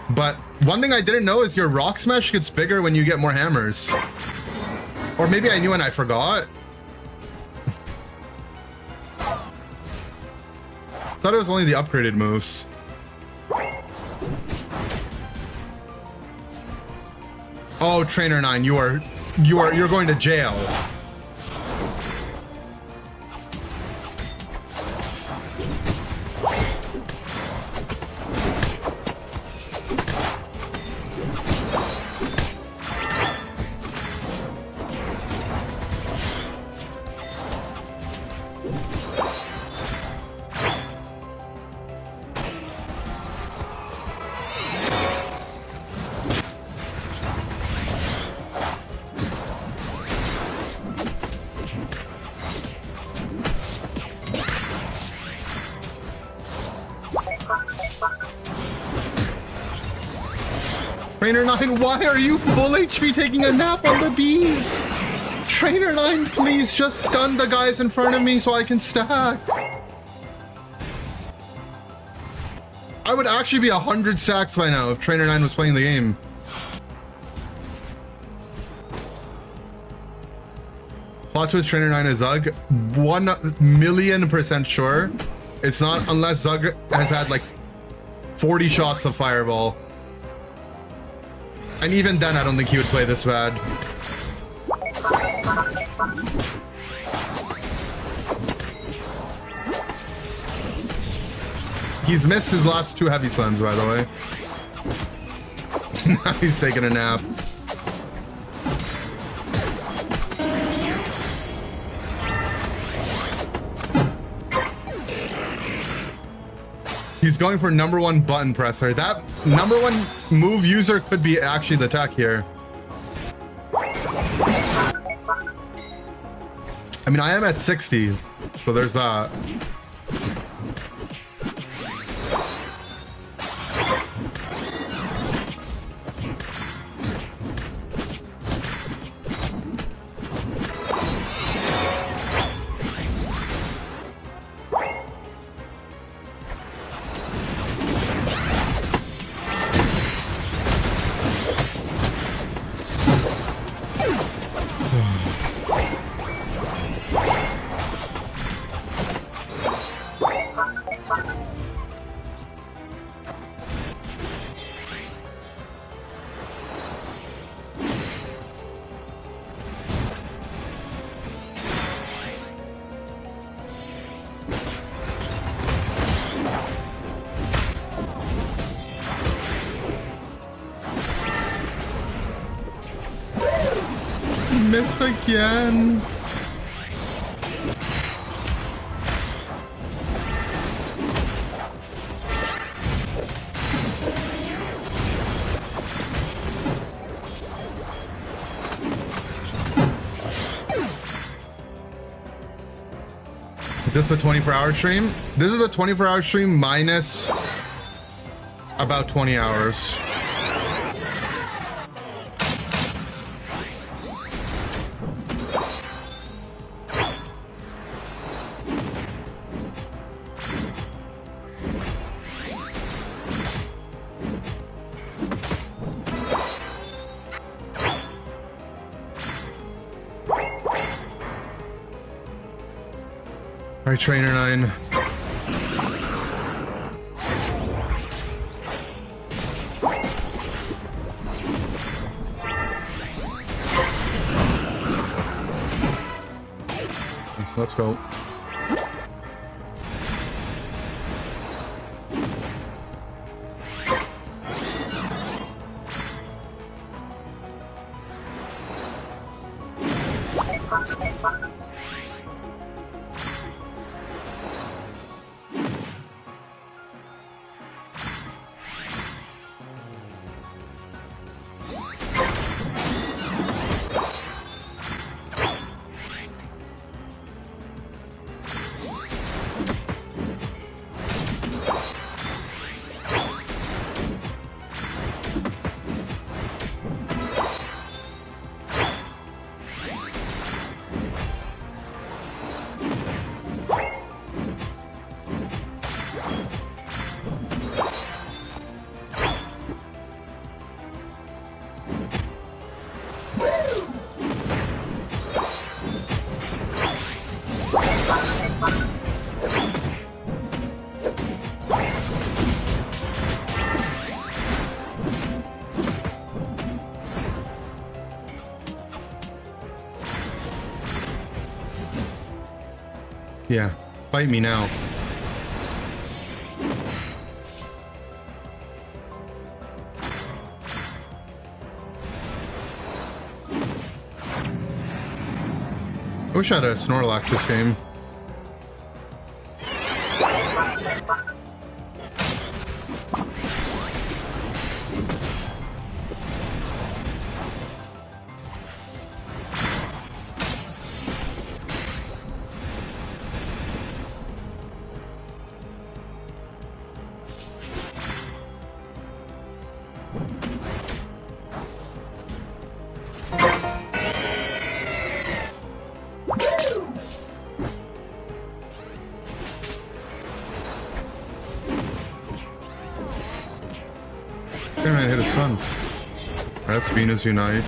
But one thing I didn't know is your rock smash gets bigger when you get more hammers. Or maybe I knew and I forgot. Thought it was only the upgraded moves. Oh, Trainer 9, you're going to jail. Trainer 9, why are you full HP taking a nap on the bees? Trainer 9, please just stun the guys in front of me so I can stack. I would actually be 100 stacks by now if Trainer 9 was playing the game. Plot twist, Trainer 9 is Zug. 1,000,000% sure. It's not unless Zug has had like 40 shots of Fireball. And even then, I don't think he would play this bad. He's missed his last 2 heavy slams, by the way. Now he's taking a nap. He's going for #1 button presser. That #1 move user could be actually the tech here. I mean, I am at 60, so there's that. Missed again. Is this a 24-hour stream? This is a 24-hour stream minus about 20 hours. All right, Trainer 9. Let's go. Yeah, fight me now. I wish I had a Snorlax this game. Damn, I hit a sun. That's Venus Unite.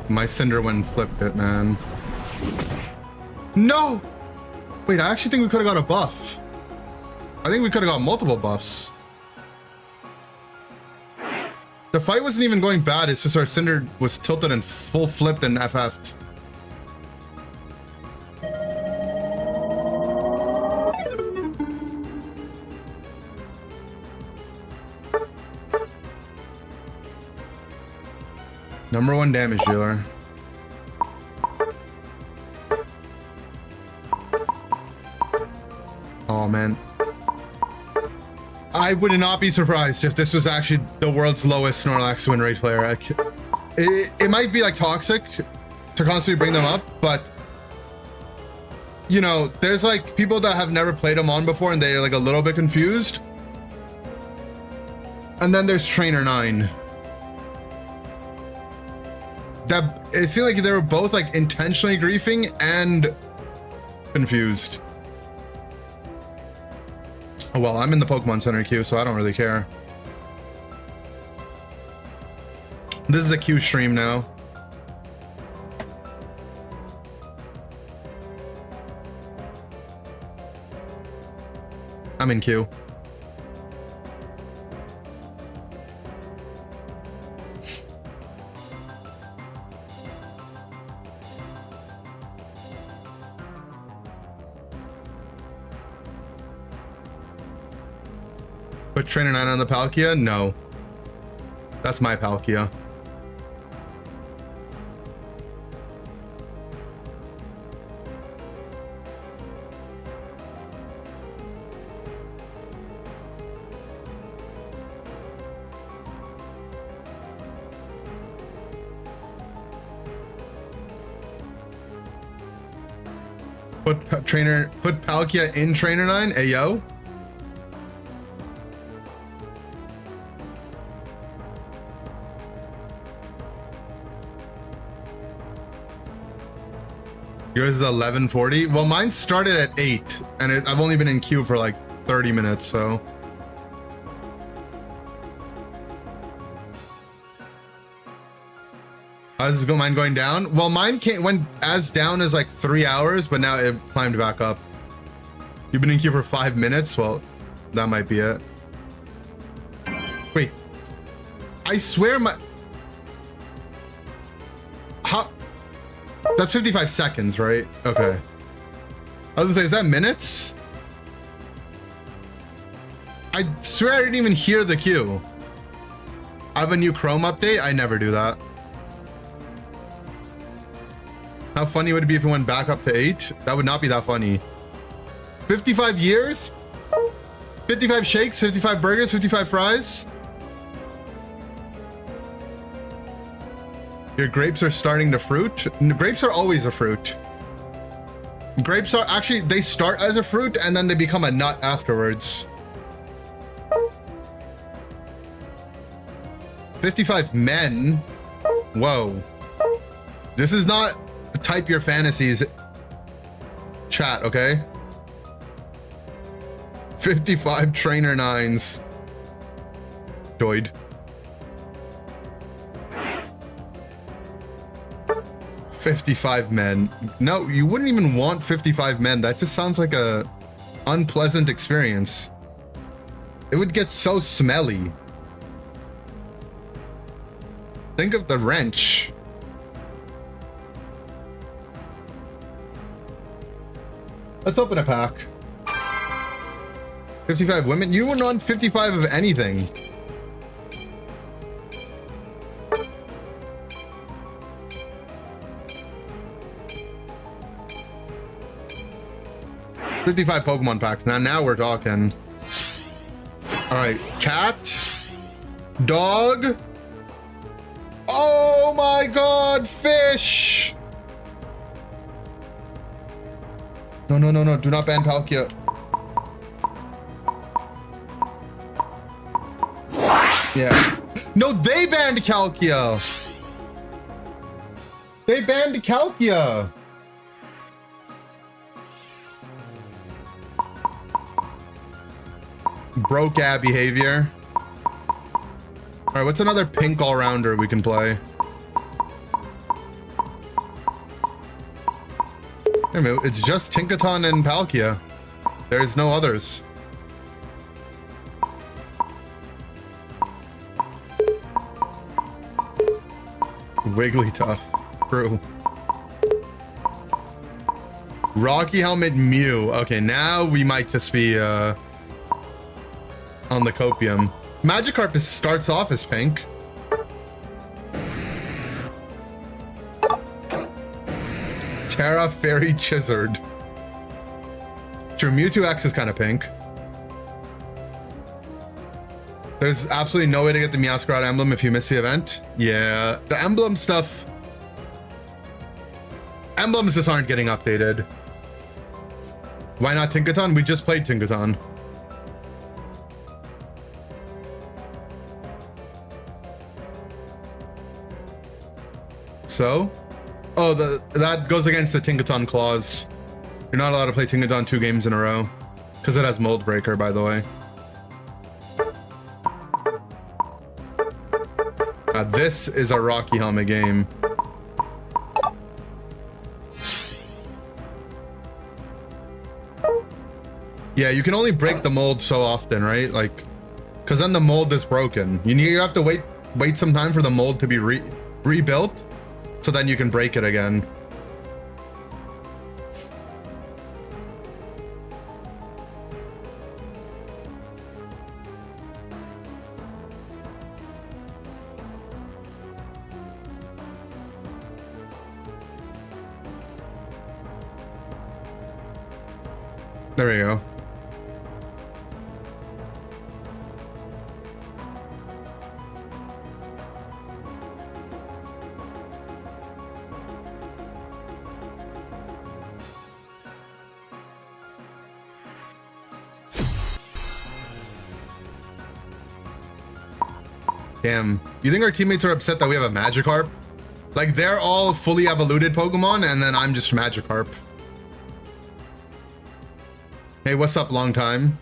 My Cinder went and flipped it, man. No! Wait, I actually think we could have got a buff. I think we could have got multiple buffs. The fight wasn't even going bad, it's just our Cinder was tilted and full flipped and FF'd. Number 1 damage dealer. Oh man. I would not be surprised if this was actually the world's lowest Snorlax win rate player. It might be like toxic to constantly bring them up, but you know, there's like people that have never played him on before and they're like a little bit confused. And then there's Trainer 9. That it seemed like they were both like intentionally griefing and confused. Oh well, I'm in the Pokemon Center queue, so I don't really care. This is a queue stream now. I'm in queue. Put Trainer 9 on the Palkia? No. That's my Palkia. Put Palkia in Trainer 9? Ayo. Yours is 11:40. Well, mine started at 8, and I've only been in queue for like 30 minutes, so. How's mine going down? Well, mine went as down as like 3 hours, but now it climbed back up. You've been in queue for 5 minutes? Well, that might be it. Wait. I swear my... How... That's 55 seconds, right? Okay. I was gonna say, is that minutes? I swear I didn't even hear the queue. I have a new Chrome update? I never do that. How funny would it be if it went back up to 8? That would not be that funny. 55 years? 55 shakes, 55 burgers, 55 fries? Your grapes are starting to fruit? Grapes are always a fruit. Grapes are actually, they start as a fruit and then they become a nut afterwards. 55 men? Whoa. This is not type your fantasies chat, okay? 55 Trainer 9s. Doid. 55 men. No, you wouldn't even want 55 men. That just sounds like a unpleasant experience. It would get so smelly. Think of the wrench. Let's open a pack. 55 women? You wouldn't want 55 of anything. $55 Pokemon packs. Now we're talking. All right, cat, dog. Oh my God, fish. No, no, no, no. Do not ban Palkia. Yeah. No, they banned Palkia. They banned Palkia. Broke behavior. All right, what's another pink all-rounder we can play? Wait a minute, it's just Tinkaton and Palkia. There's no others. Wigglytuff. True. Rocky Helmet Mew. Okay, now we might just be on the copium. Magikarp starts off as pink. Terra Fairy Chizzard. True, Mewtwo X is kind of pink. There's absolutely no way to get the Meowscarada emblem if you miss the event. Yeah, the emblem stuff. Emblems just aren't getting updated. Why not Tinkaton? We just played Tinkaton. So? Oh, that goes against the Tinkaton clause. You're not allowed to play Tinkaton 2 games in a row. Because it has Mold Breaker, by the way. This is a Rocky Helmet game. Yeah, you can only break the mold so often, right? Like, because then the mold is broken. You have to wait some time for the mold to be rebuilt, so then you can break it again. There we go. Damn. You think our teammates are upset that we have a Magikarp? Like, they're all fully evoluted Pokemon, and then I'm just Magikarp. Hey, what's up, long time?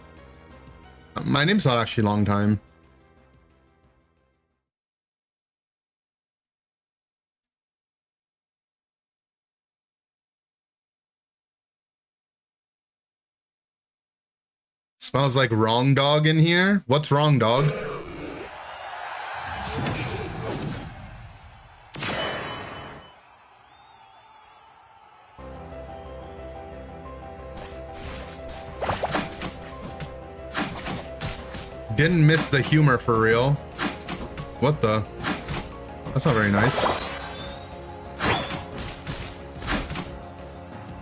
My name's not actually long time. Smells like wrong dog in here. What's wrong dog? Didn't miss the humor for real. What the? That's not very nice.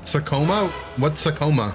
Sakoma? What's Sakoma?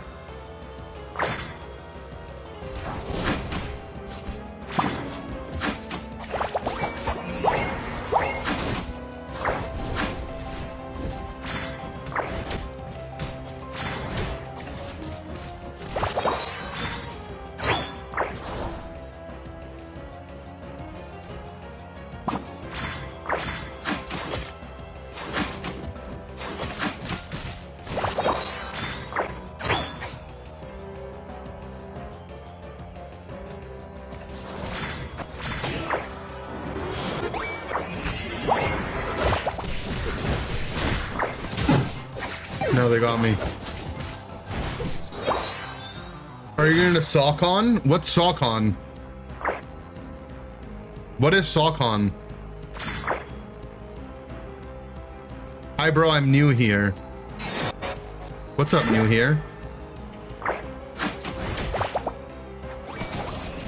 No, they got me. Are you gonna Sawcon? What's Sawcon? What is Sawcon? Hi bro, I'm new here. What's up, new here?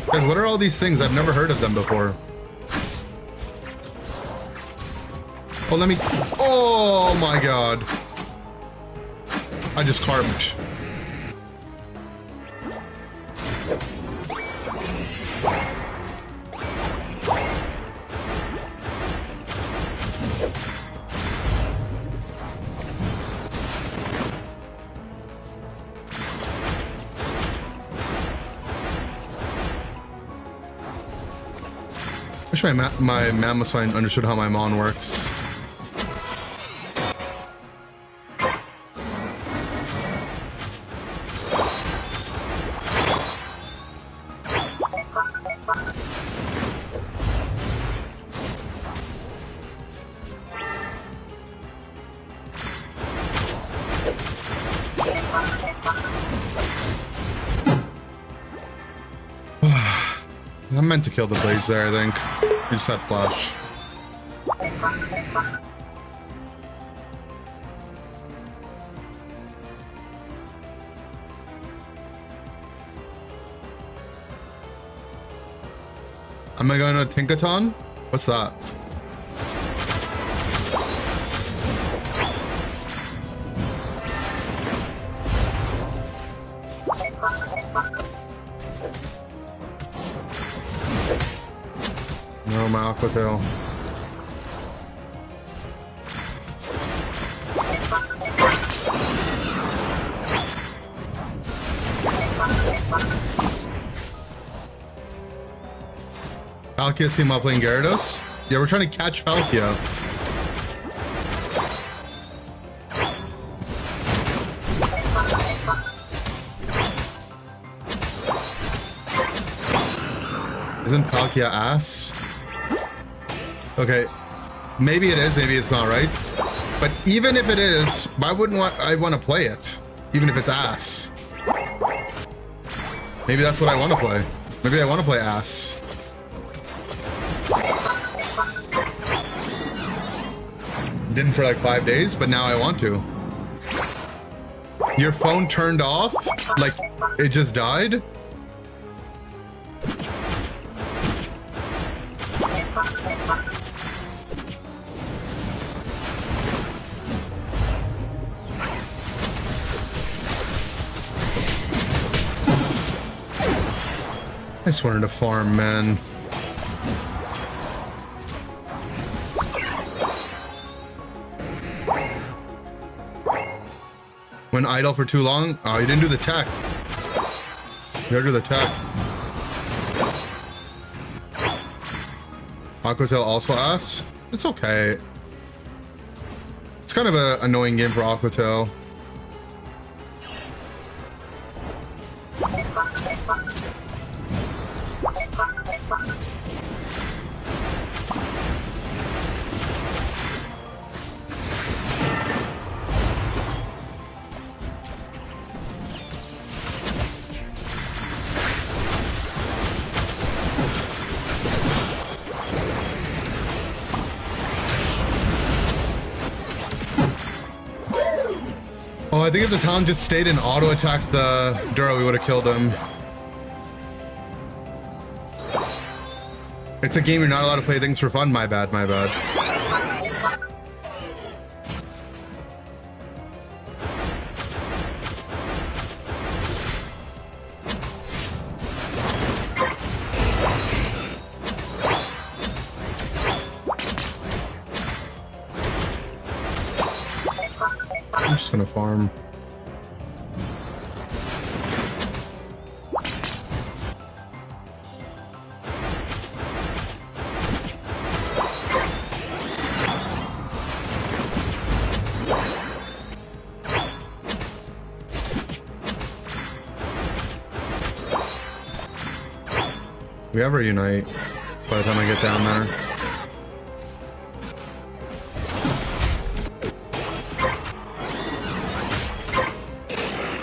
Guys, what are all these things? I've never heard of them before. Oh, let me... Oh my god. I just carved. Wish my Mammoth understood how my Mon works. I meant to kill the Blaze there, I think. We just had Flash. Am I going to Tinkaton? What's that? No, my Aqua Tail. Palkia see while playing Gyarados? Yeah, we're trying to catch Palkia. Isn't Palkia ass? Okay, maybe it is, maybe it's not, right? But even if it is, why wouldn't I want to play it? Even if it's ass. Maybe that's what I want to play. Maybe I want to play ass. Didn't for like 5 days, but now I want to. Your phone turned off? Like, it just died? I just wanted to farm, man. When idle for too long? Oh, you didn't do the tech. You gotta do the tech. Aqua Tail also ass? It's okay. It's kind of an annoying game for Aqua Tail. Oh, I think if the Talon just stayed and auto-attacked the Duro, we would have killed him. It's a game you're not allowed to play things for fun. My bad, my bad. I'm just gonna farm. We ever unite by the time I get down there.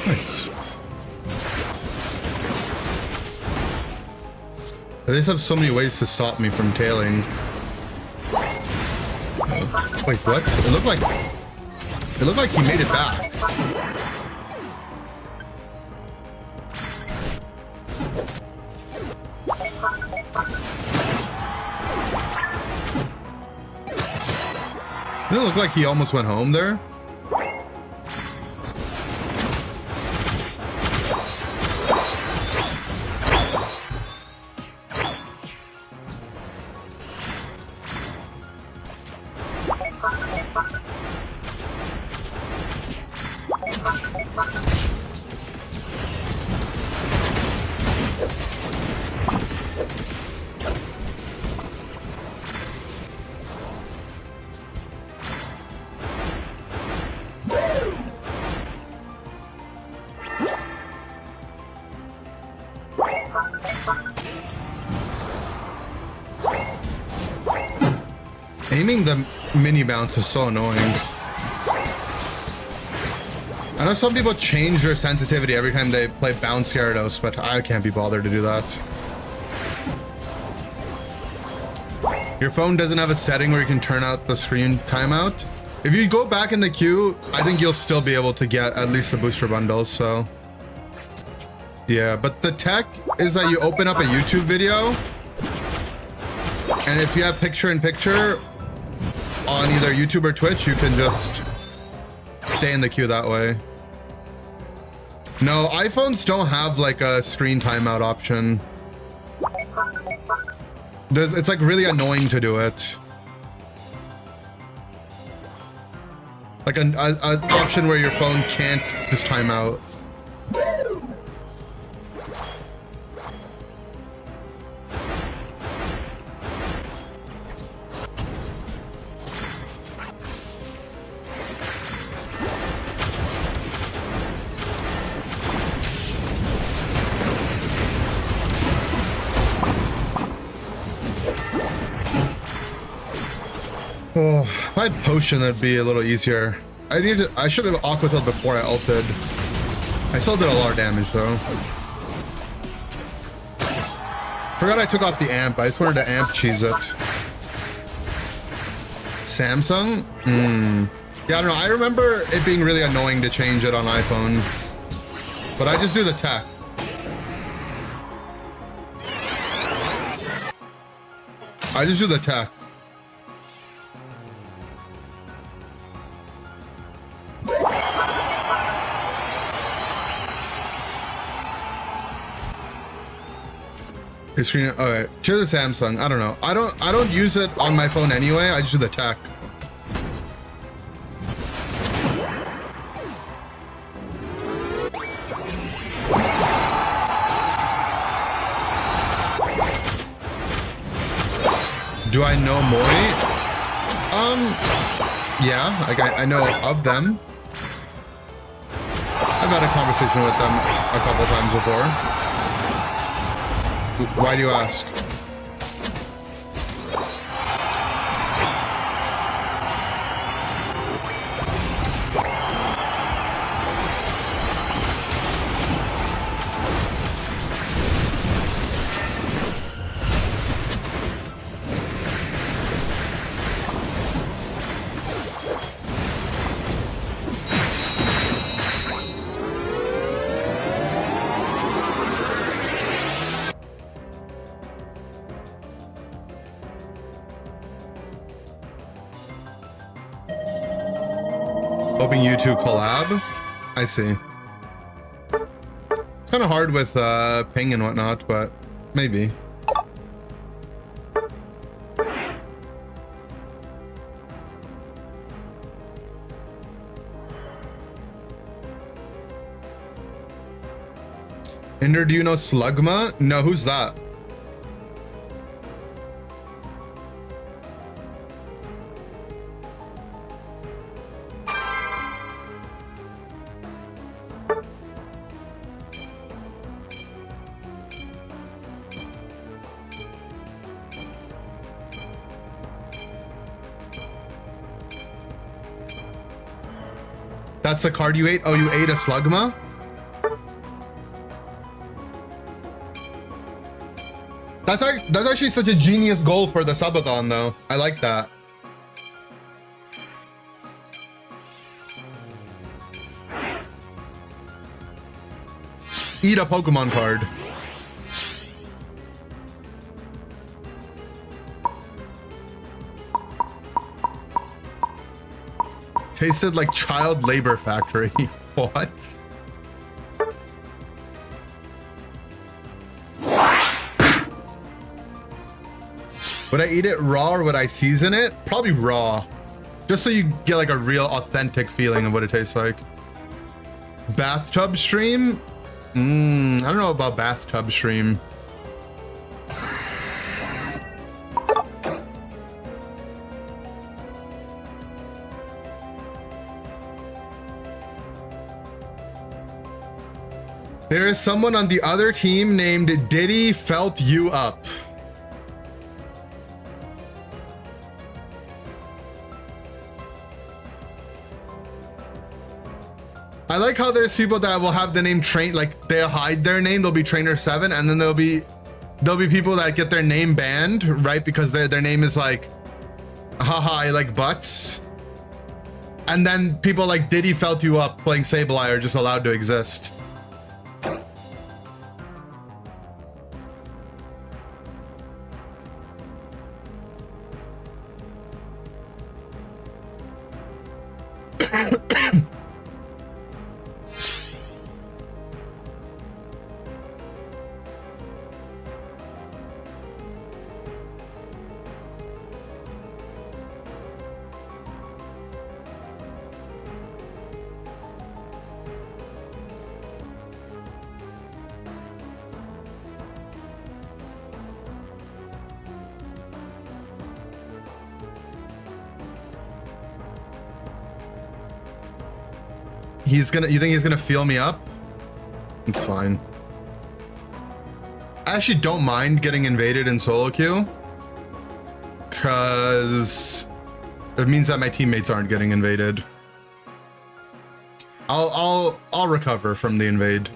Nice. They just have so many ways to stop me from tailing. Wait, what? It looked like he made it back. Didn't it look like he almost went home there? Aiming the mini bounce is so annoying. I know some people change their sensitivity every time they play bounce Gyarados, but I can't be bothered to do that. Your phone doesn't have a setting where you can turn out the screen timeout. If you go back in the queue, I think you'll still be able to get at least the booster bundles, so. Yeah, but the tech is that you open up a YouTube video, and if you have picture-in-picture on either YouTube or Twitch, you can just stay in the queue that way. No, iPhones don't have like a screen timeout option. It's like really annoying to do it. Like an option where your phone can't just time out. Oh, if I had potion, that'd be a little easier. I should have aquatailed before I ulted. I still did a lot of damage though. Forgot I took off the amp. I just wanted to amp cheese it. Samsung? Yeah, I don't know. I remember it being really annoying to change it on iPhone. But I just do the tech. I just do the tech. Your screen. Okay, choose the Samsung. I don't know. I don't use it on my phone anyway. I just do the tech. Do I know Mori? Yeah, like I know of them. I've had a conversation with them a couple times before. Why do you ask? Hoping you two collab? I see. It's kind of hard with ping and whatnot, but maybe. Inder, do you know Slugma? No, who's that? That's the card you ate? Oh, you ate a Slugma? That's actually such a genius goal for the subathon, though. I like that. Eat a Pokemon card. Tasted like child labor factory. What? Would I eat it raw or would I season it? Probably raw. Just so you get like a real authentic feeling of what it tastes like. Bathtub stream? I don't know about bathtub stream. There is someone on the other team named Diddy Felt You Up. I like how there's people that will have the name train, like they'll hide their name, they'll be Trainer 7, and then there'll be people that get their name banned, right? Because their name is like, haha, I like butts. And then people like Diddy Felt You Up playing Sableye are just allowed to exist. You think he's gonna feel me up? It's fine. I actually don't mind getting invaded in solo queue, cause it means that my teammates aren't getting invaded. I'll recover from the invade.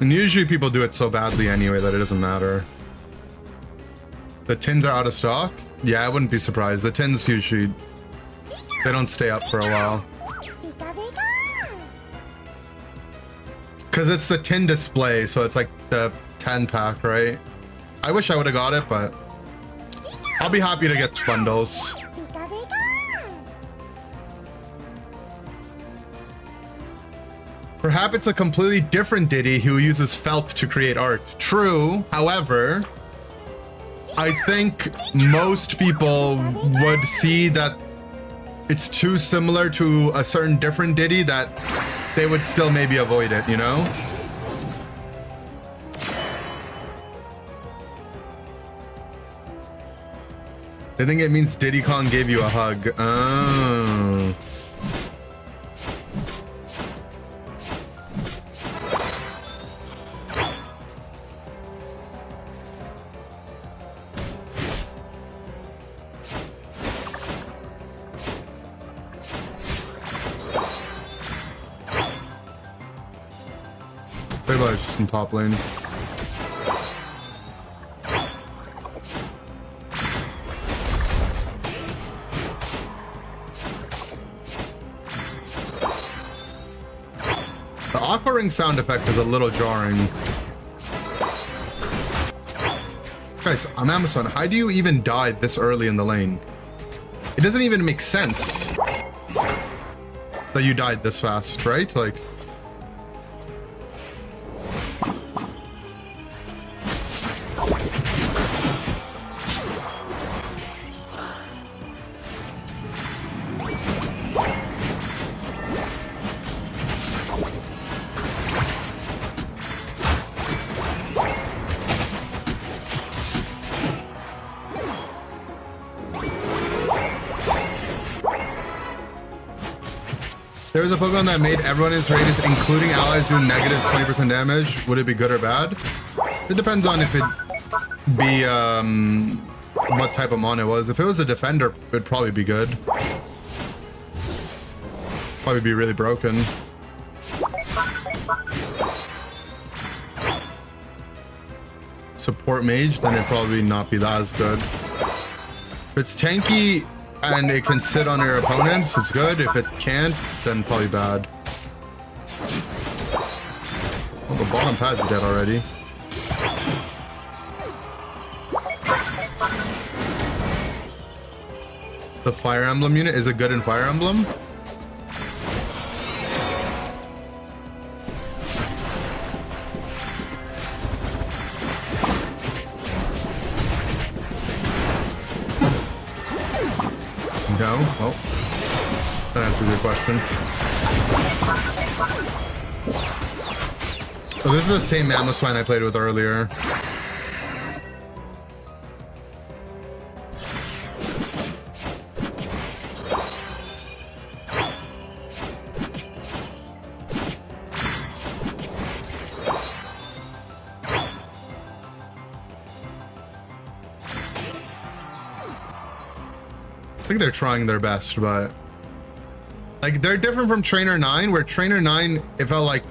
And usually people do it so badly anyway that it doesn't matter. The tins are out of stock? Yeah, I wouldn't be surprised. The tins usually, they don't stay up for a while. Cause it's the tin display, so it's like the 10 pack, right? I wish I would have got it, but I'll be happy to get bundles. Perhaps it's a completely different Diddy who uses felt to create art. True, however, I think most people would see that it's too similar to a certain different Diddy that they would still maybe avoid it, you know? I think it means Diddy Kong gave you a hug. Oh. Just in top lane. The aqua ring sound effect is a little jarring. Guys, I'm Amazon. How do you even die this early in the lane? It doesn't even make sense that you died this fast, right? Like, there was a Pokemon that made everyone in its radius, including allies, do negative 20% damage. Would it be good or bad? It depends on if it be, what type of mon it was. If it was a defender, it'd probably be good. Probably be really broken. Support mage, then it'd probably not be that as good. If it's tanky and it can sit on your opponents, it's good. If it can't, then probably bad. Oh, the bottom pad's dead already. The Fire Emblem unit, is it good in Fire Emblem? No? Well, that answers your question. Oh, this is the same Mamoswine I played with earlier. I think they're trying their best, but like they're different from Trainer 9, where Trainer 9, it felt like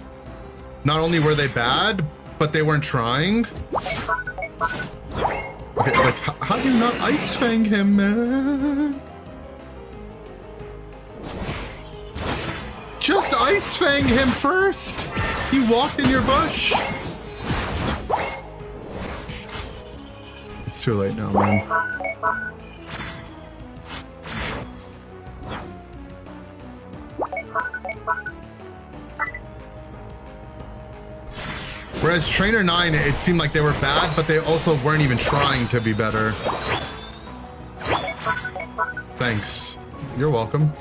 not only were they bad, but they weren't trying. Okay, like how do you not Ice Fang him, man? Just Ice Fang him first. He walked in your bush. It's too late now, man. Whereas Trainer 9, it seemed like they were bad, but they also weren't even trying to be better. Thanks. You're welcome.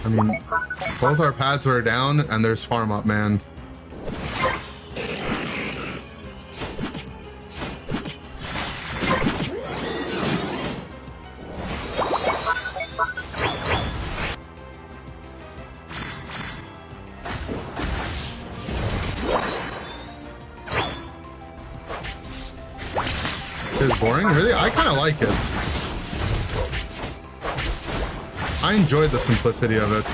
I mean, Both our pads are down, and there's farm up, man. It's boring, really? I kind of like it. I enjoyed the simplicity of it.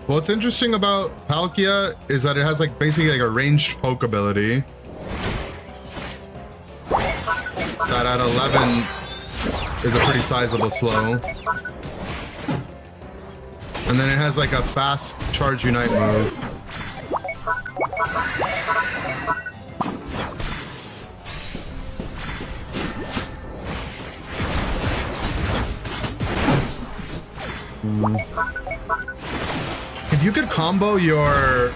What's interesting about Palkia is that it has like basically like a ranged poke ability that at 11 is a pretty sizable slow. And then it has like a fast charge unite move. If you could combo your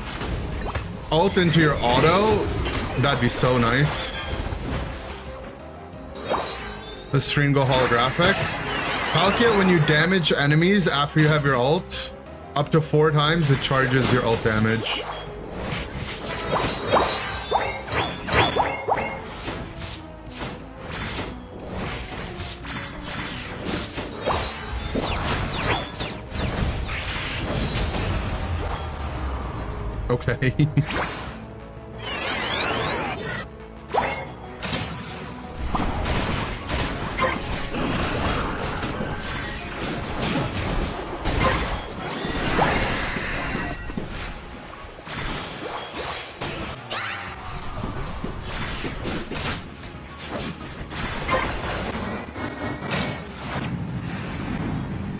ult into your auto, that'd be so nice. The stream go holographic. Palkia, when you damage enemies after you have your ult, up to 4 times it charges your ult damage. Okay.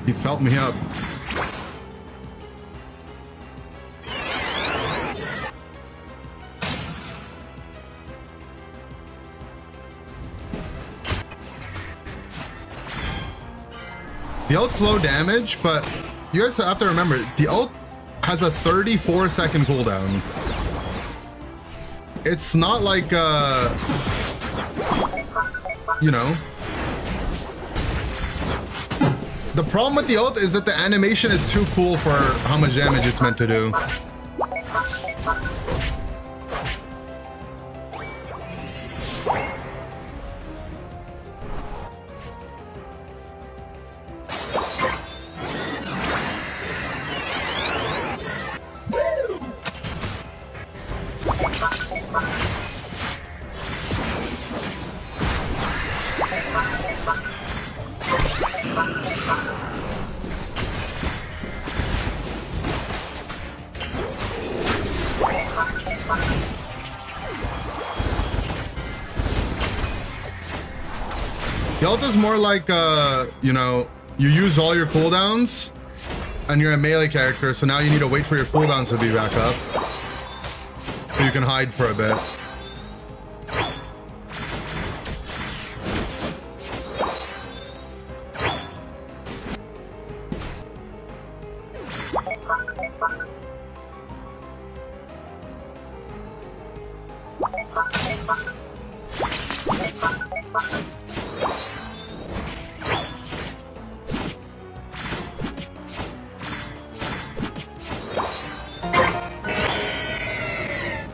He felt me up. The ult's low damage, but you guys have to remember, the ult has a 34-second cooldown. It's not like, you know. The problem with the ult is that the animation is too cool for how much damage it's meant to do. The ult is more like, you know, you use all your cooldowns and you're a melee character, so now you need to wait for your cooldowns to be back up so you can hide for a bit.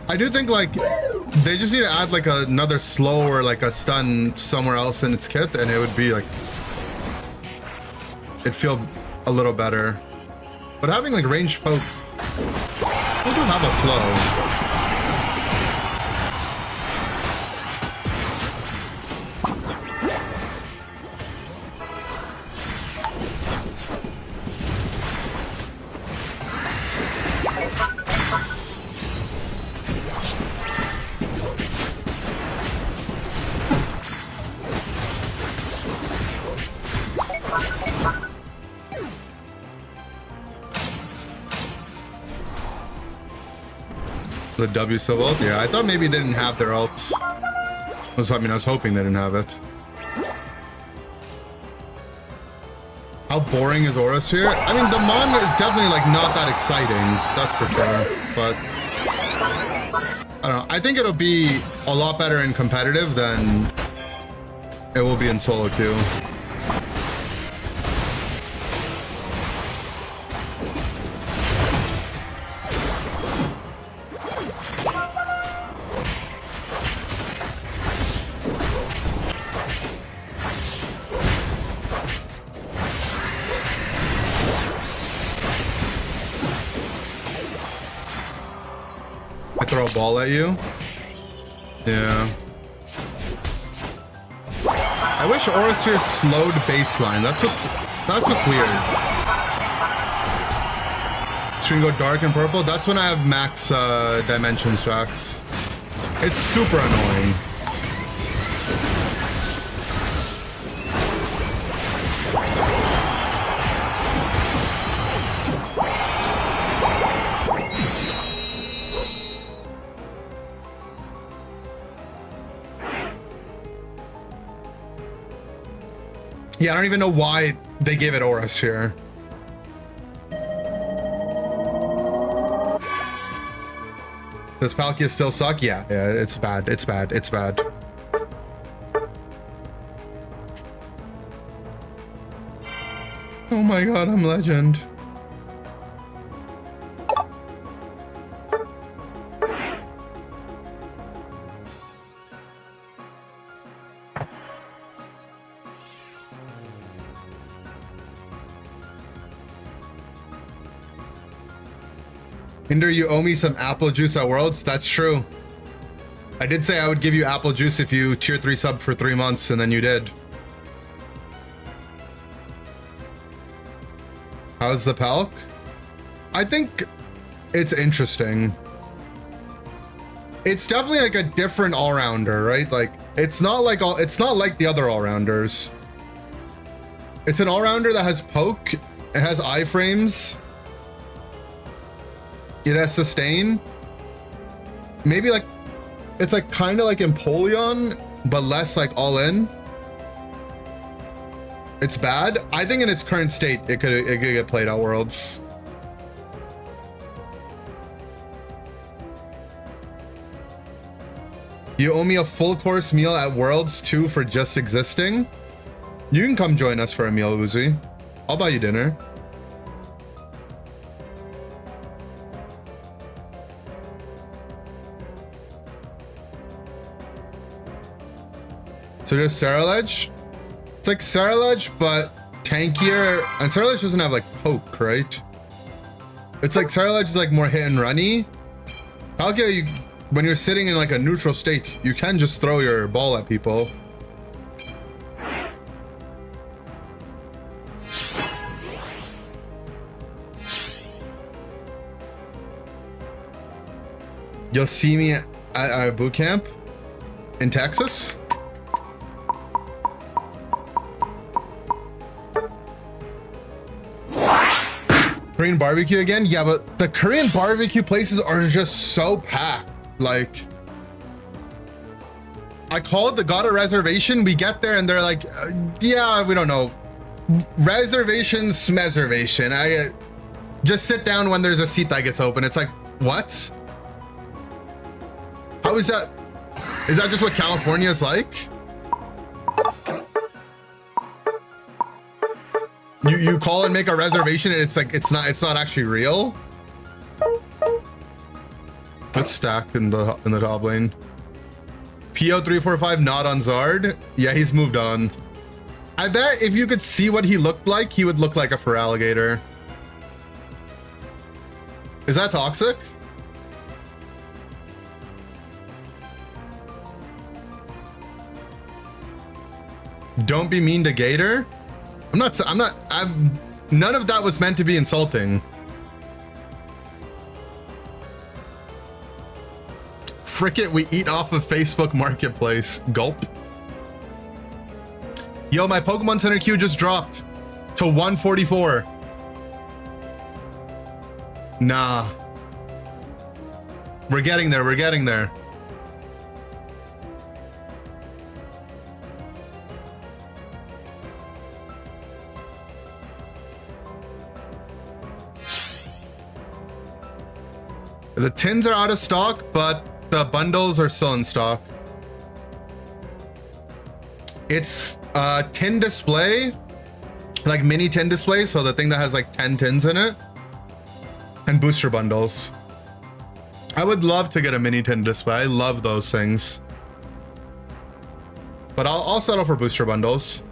I do think like they just need to add like another slow or like a stun somewhere else in its kit, and it would be like, it'd feel a little better. But having like ranged poke, we do have a slow. The W sub ult? Yeah, I thought maybe they didn't have their ult. I was hoping they didn't have it. How boring is Aura Sphere? I mean, the Mon is definitely like not that exciting. That's for sure. But I don't know. I think it'll be a lot better in competitive than it will be in solo queue. I throw a ball at you. Yeah. I wish Aura Sphere slowed baseline. That's what's weird. Should we go dark and purple? That's when I have max dimension tracks. It's super annoying. Yeah, I don't even know why they gave it Aura Sphere. Does Palkia still suck? Yeah, it's bad. It's bad. It's bad. Oh my god, I'm legend. Hinder, you owe me some apple juice at Worlds. That's true. I did say I would give you apple juice if you tier 3 sub for 3 months, and then you did. How's the Palk? I think it's interesting. It's definitely like a different all-rounder, right? Like it's not like the other all-rounders. It's an all-rounder that has poke, it has iframes. It has sustain. Maybe like it's like kind of like Empoleon, but less like all in. It's bad. I think in its current state, it could get played at Worlds. You owe me a full course meal at Worlds too for just existing. You can come join us for a meal, Uzi. I'll buy you dinner. So just Cerulege? It's like Cerulege, but tankier. And Cerulege doesn't have like poke, right? It's like Cerulege is like more hit and runny. Palkia, when you're sitting in like a neutral state, you can just throw your ball at people. You'll see me at a boot camp in Texas. Korean barbecue again? Yeah, but the Korean barbecue places are just so packed. Like, I called, got a reservation. We get there and they're like, yeah, we don't know. Reservation, smeservation. I just sit down when there's a seat that gets open. It's like, what? How is that? Is that just what California is like? You call and make a reservation and it's like it's not actually real. Let's stack in the top lane. PO345 not on Zard. Yeah, he's moved on. I bet if you could see what he looked like, he would look like a Feraligatr. Is that toxic? Don't be mean to Gator. None of that was meant to be insulting. Frick it, we eat off of Facebook Marketplace. Gulp. Yo, my Pokemon Center queue just dropped to 144. Nah. We're getting there. We're getting there. The tins are out of stock, but the bundles are still in stock. It's a tin display, like mini tin display, so the thing that has like 10 tins in it, and booster bundles. I would love to get a mini tin display. I love those things. But I'll settle for booster bundles.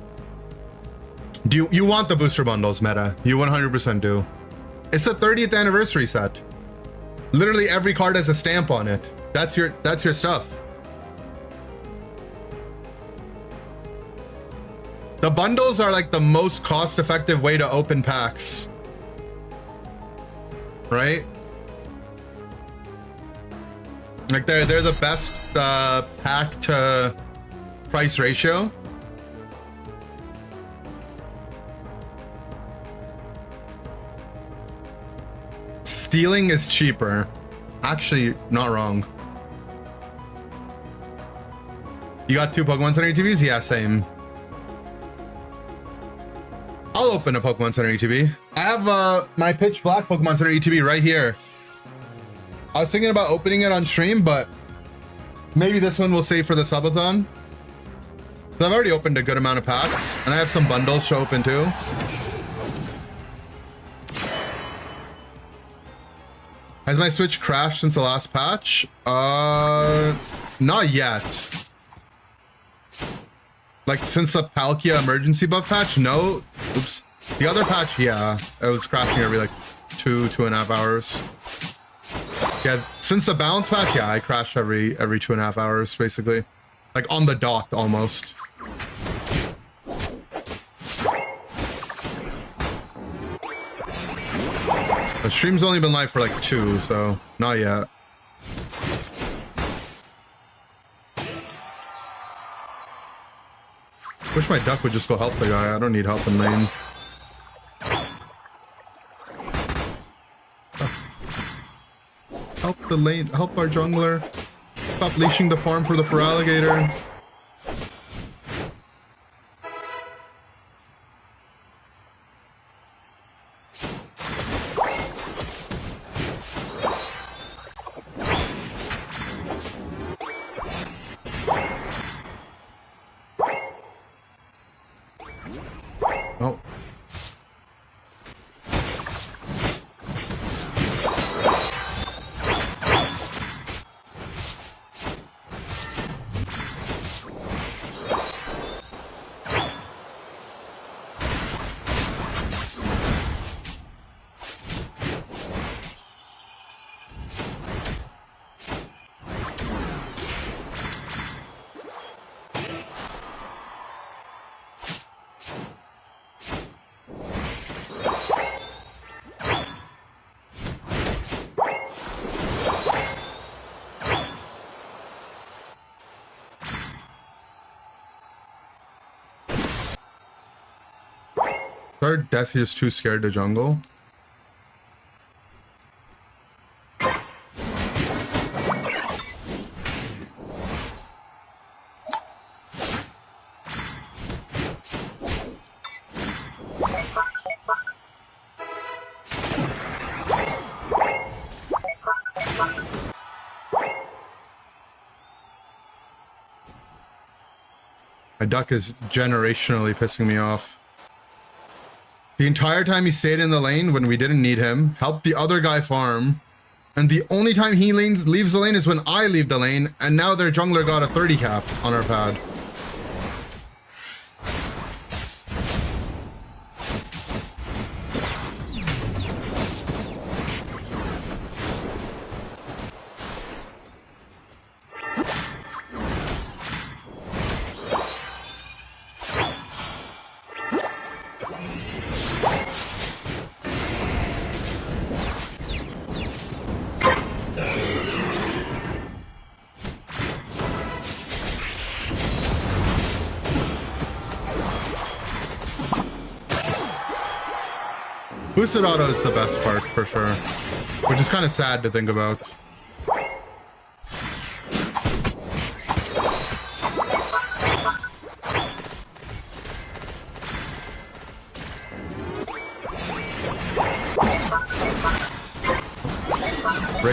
Do you want the booster bundles, Meta? You 100% do. It's the 30th anniversary set. Literally every card has a stamp on it. That's your stuff. The bundles are like the most cost-effective way to open packs. Right? Like they're the best pack to price ratio. Stealing is cheaper. Actually, not wrong. You got 2 Pokemon Center ETBs? Yeah, same. I'll open a Pokemon Center ETB. I have my Pitch Black Pokemon Center ETB right here. I was thinking about opening it on stream, but maybe this one we'll save for the subathon. So I've already opened a good amount of packs, and I have some bundles to open too. Has my Switch crashed since the last patch? Not yet. Like since the Palkia emergency buff patch? No. Oops. The other patch, yeah. It was crashing every like 2.5 hours. Yeah, since the balance patch, yeah, I crash every 2.5 hours, basically. Like on the dot, almost. The stream's only been live for like 2, so not yet. Wish my duck would just go help the guy. I don't need help in lane. Help the lane, help our jungler. Stop leashing the farm for the Feraligatr. Oh. Are Desi just too scared to jungle? My duck is generationally pissing me off. The entire time he stayed in the lane when we didn't need him, helped the other guy farm, and the only time he leaves the lane is when I leave the lane, and now their jungler got a 30 cap on our pad. Boosted auto is the best part for sure, which is kind of sad to think about.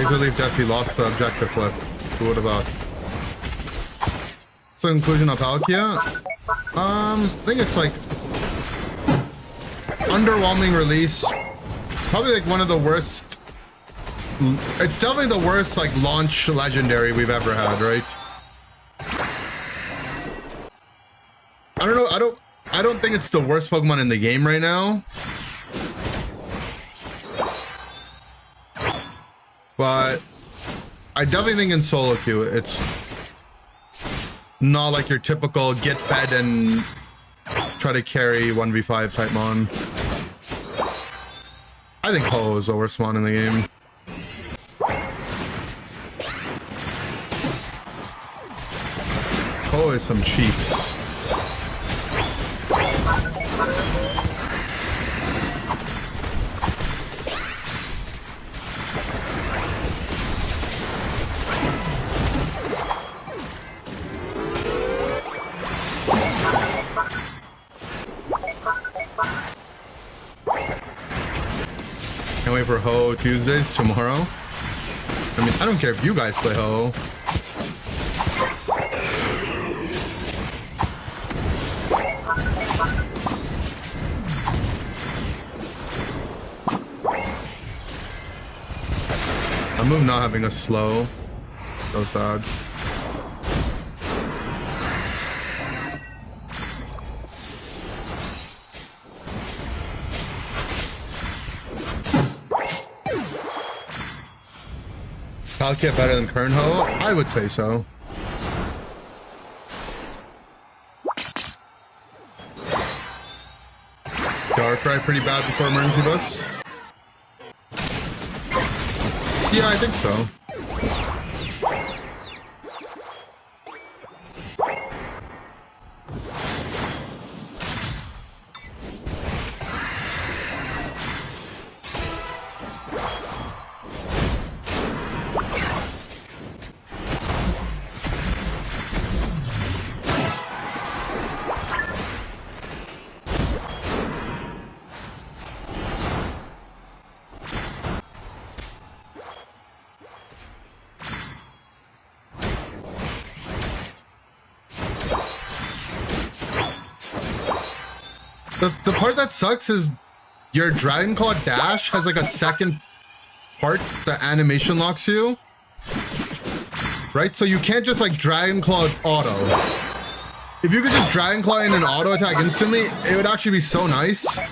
Laser Leaf Desi lost the objective flip. Who would have thought? So inclusion of Palkia? I think it's like underwhelming release. Probably like one of the worst. It's definitely the worst like launch legendary we've ever had, right? I don't know. I don't think it's the worst Pokemon in the game right now. But I definitely think in solo queue, it's not like your typical get fed and try to carry 1v5 type mon. I think Ho is the worst mon in the game. Ho is some cheeks. Can't wait for Ho Tuesdays tomorrow. I mean, I don't care if you guys play Ho. A move not having a slow. So sad. Palkia better than current Ho? I would say so. Darkrai pretty bad before emergency bus? Yeah, I think so. The part that sucks is your Dragon Claw dash has like a second part that animation locks you. Right? So you can't just like Dragon Claw auto. If you could just Dragon Claw in an auto attack instantly, it would actually be so nice. So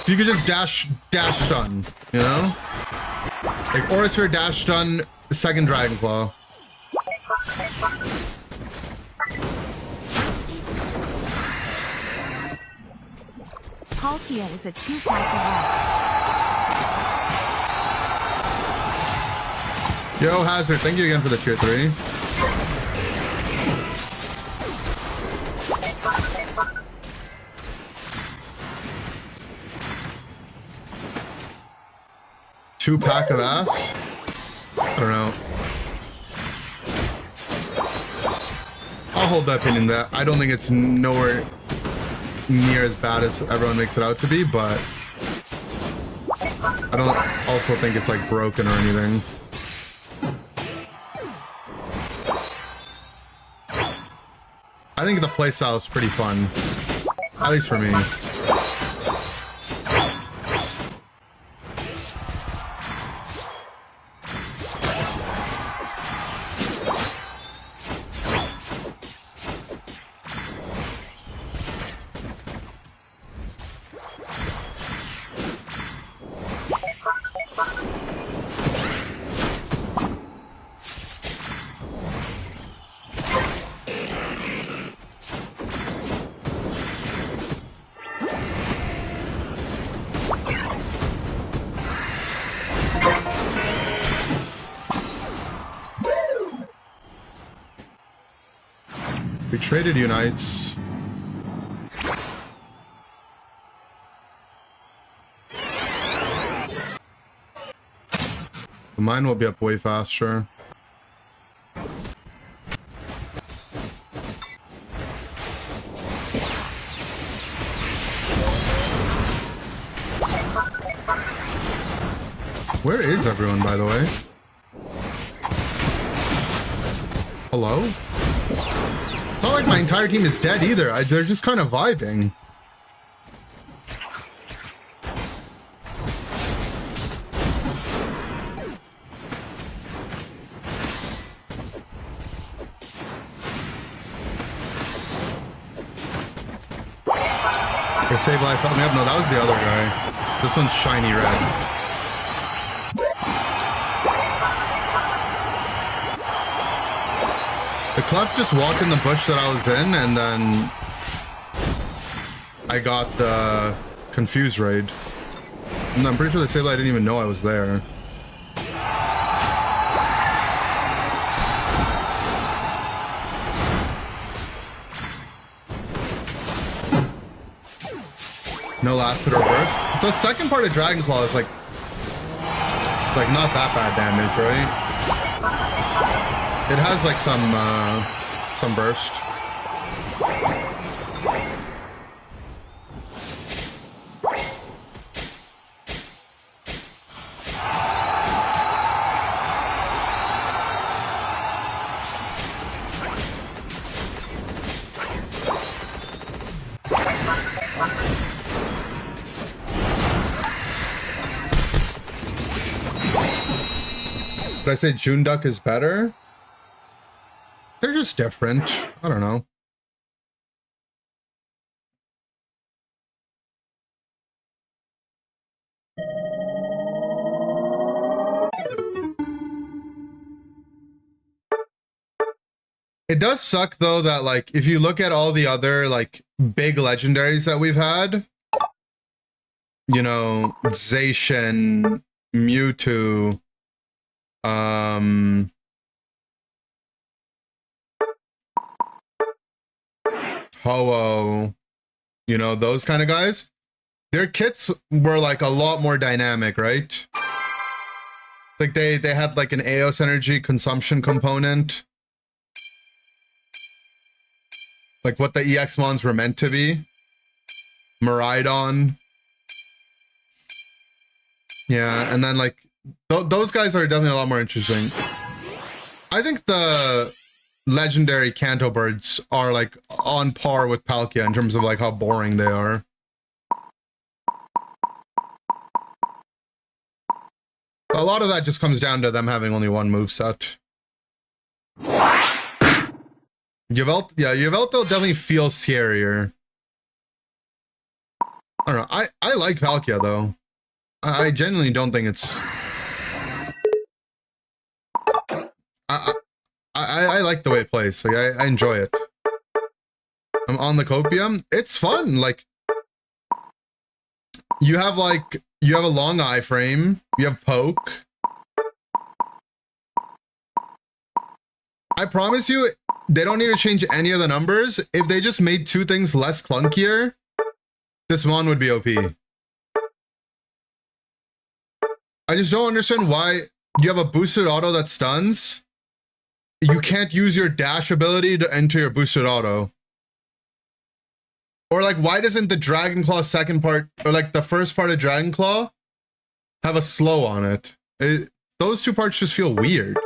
you could just dash stun, you know? Like Aurasphere dash stun, second Dragon Claw. Palkia is a 2-pack of Yo, Hazard, thank you again for the tier 3. Two pack of ass? I don't know. I'll hold that opinion that I don't think it's nowhere near as bad as everyone makes it out to be, but I don't also think it's like broken or anything. I think the playstyle is pretty fun, at least for me. We traded Unites. Mine will be up way faster. Where Where's everyone, by the way? Hello? It's not like my entire team is dead either. They're just kind of vibing. Your save life helped me up. No, that was the other guy. This one's shiny red. The Clef just walked in the bush that I was in, and then I got the confused raid. And I'm pretty sure the save light didn't even know I was there. No last hit or burst. The second part of Dragon Claw is like not that bad damage, right? It has like some burst. Did I say June Duck is better? They're just different. I don't know. It does suck though that like if you look at all the other like big legendaries that we've had, you know, Zacian, Mewtwo, Ho-Oh, you know, those kind of guys, their kits were like a lot more dynamic, right? Like they had like an Eos energy consumption component, like what the EX mons were meant to be. Miraidon, yeah, and then like those guys are definitely a lot more interesting. I think the legendary Kanto birds are like on par with Palkia in terms of like how boring they are. A lot of that just comes down to them having only one moveset. Yveltal definitely feels scarier. I don't know. I like Palkia though. I genuinely don't think it's. I like the way it plays. Like I enjoy it. I'm on the copium. It's fun. Like you have a long eye frame. You have poke. I promise you, they don't need to change any of the numbers. If they just made two things less clunkier, this one would be OP. I just don't understand why you have a boosted auto that stuns. You can't use your dash ability to enter your boosted auto. Or like, why doesn't the Dragon Claw second part, or like the first part of Dragon Claw, have a slow on it? Those two parts just feel weird.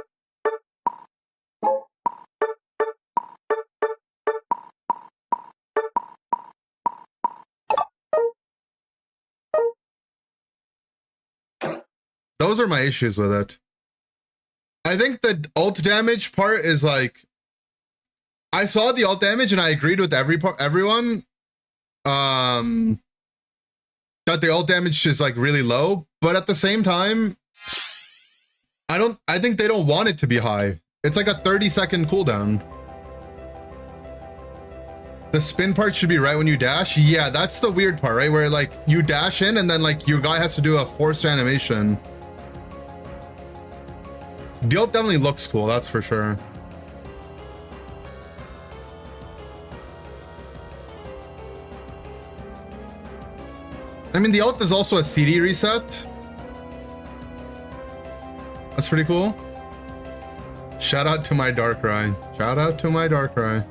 Those are my issues with it. I think the ult damage part is like, I saw the ult damage and I agreed with everyone that the ult damage is like really low, but at the same time, I think they don't want it to be high. It's like a 30-second cooldown. The spin part should be right when you dash. Yeah, that's the weird part, right? Where like you dash in and then like your guy has to do a forced animation. The ult definitely looks cool, that's for sure. I mean, the ult is also a CD reset. That's pretty cool. Shout out to my Darkrai. Shout out to my Darkrai.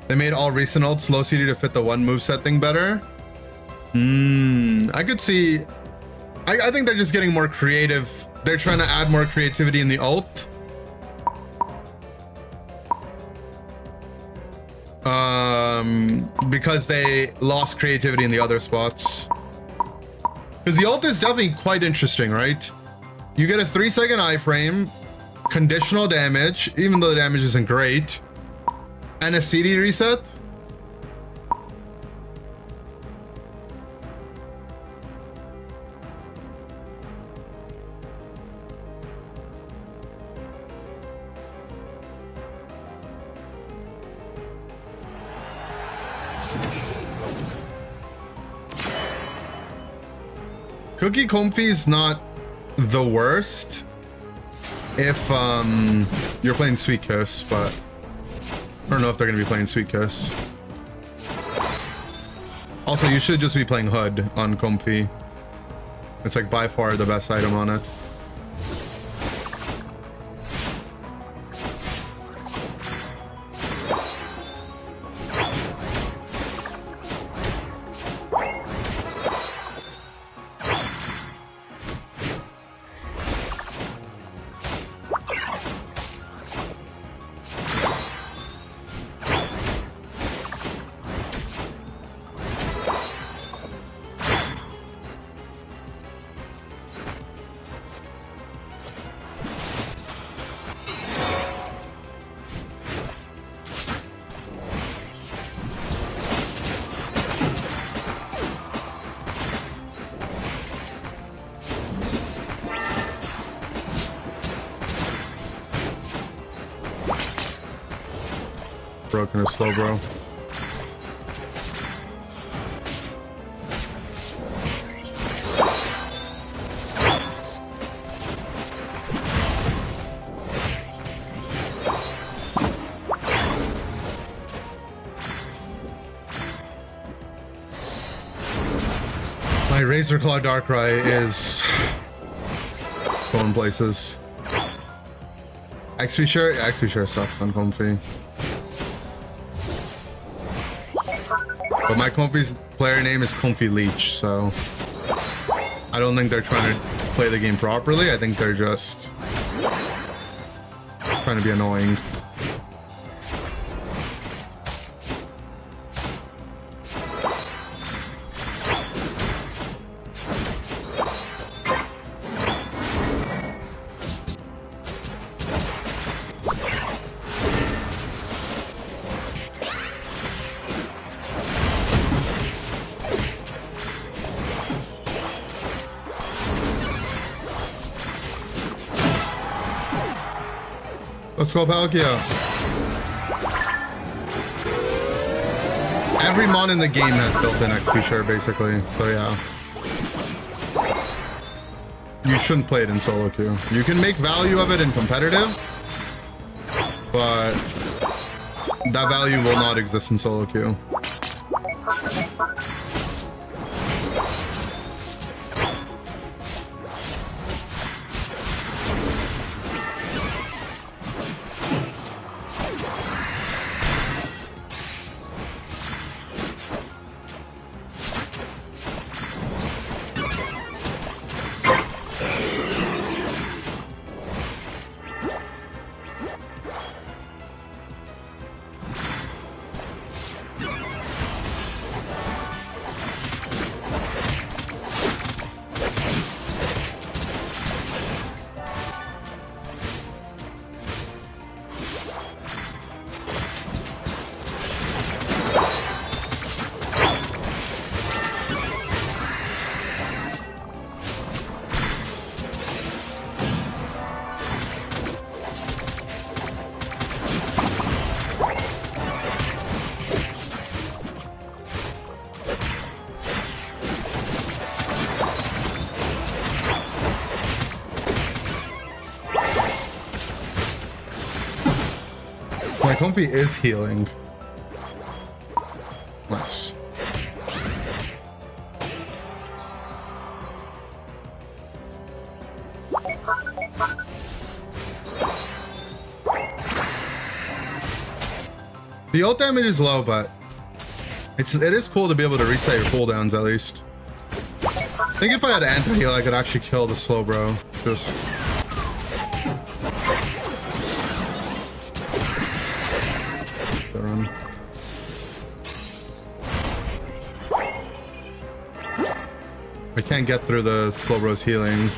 They made all recent ults low CD to fit the one moveset thing better. I could see. I think they're just getting more creative. They're trying to add more creativity in the ult. Because they lost creativity in the other spots. Because the ult is definitely quite interesting, right? You get a 3-second iframe, conditional damage, even though the damage isn't great, and a CD reset. Cookie Comfy's not the worst if you're playing Sweet Kiss, but I don't know if they're gonna be playing Sweet Kiss. Also, you should just be playing Hood on Comfy. It's like by far the best item on it. Broken is slow, bro. My Razor Claw Darkrai is going places. XP share sucks on Comfy. But my Comfy's player name is Comfy Leech, so I don't think they're trying to play the game properly. I think they're just trying to be annoying. Let's go, Palkia. Every mon in the game has built-in XP share, basically. So yeah. You shouldn't play it in solo queue. You can make value of it in competitive, but that value will not exist in solo queue. My Comfy is healing. Nice. The ult damage is low, but It is cool to be able to reset your cooldowns at least. I think if I had anti-heal, I could actually kill the slow bro. Just... run. I can't get through the slow bro's healing.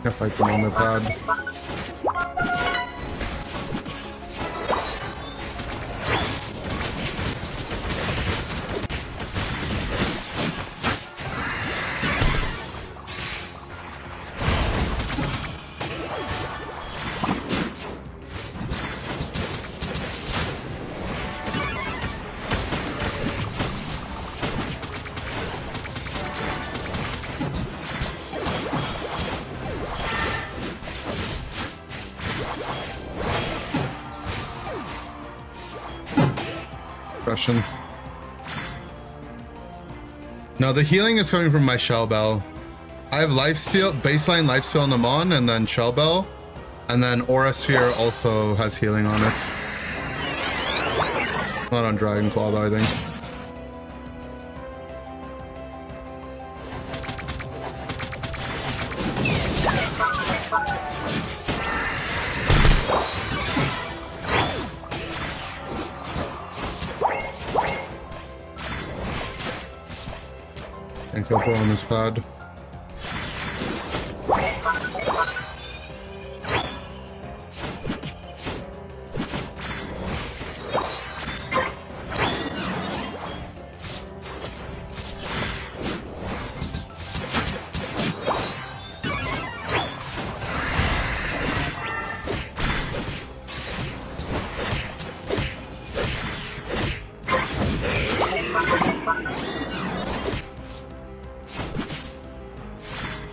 If I can on the pad. No, the healing is coming from my Shell Bell. I have lifesteal, baseline lifesteal on the Mon, and then Shell Bell, and then Aura Sphere also has healing on it. Not on Dragon Claw though, I think. Can't kill on this pad.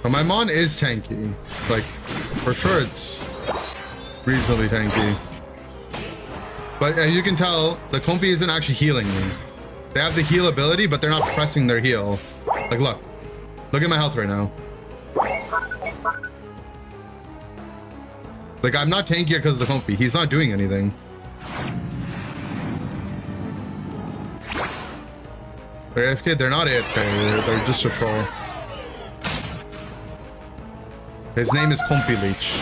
But my Mon is tanky. Like, for sure it's reasonably tanky. But as you can tell, the Comfy isn't actually healing me. They have the heal ability, but they're not pressing their heal. Like, look. Look at my health right now. Like, I'm not tankier because of the Comfy. He's not doing anything. They're AFK? They're not AFK. They're just a troll. His name is Comfy Leech.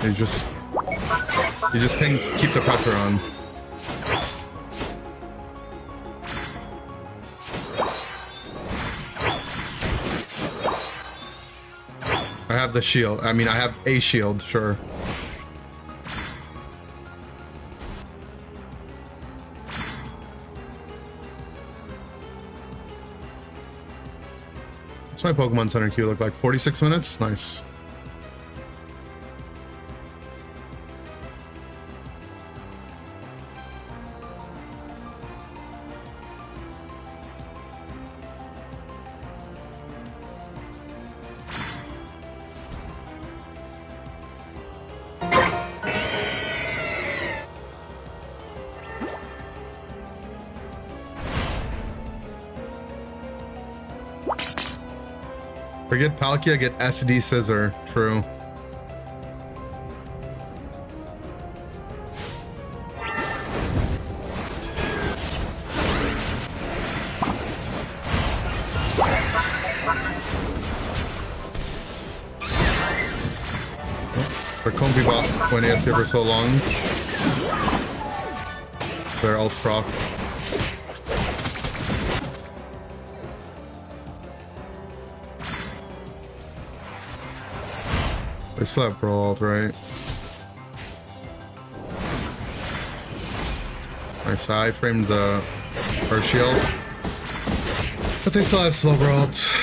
You just keep the pressure on. I have the shield. I mean, I have a shield, sure. What's my Pokemon Center queue look like? 46 minutes? Nice. Forget Palkia, get SD Scissor. True. Their Comfy bot went AFK for so long. Their ult proc. They still have Brawl ult, right? Nice, I framed the Earth Shield. But they still have slow Brawl ult.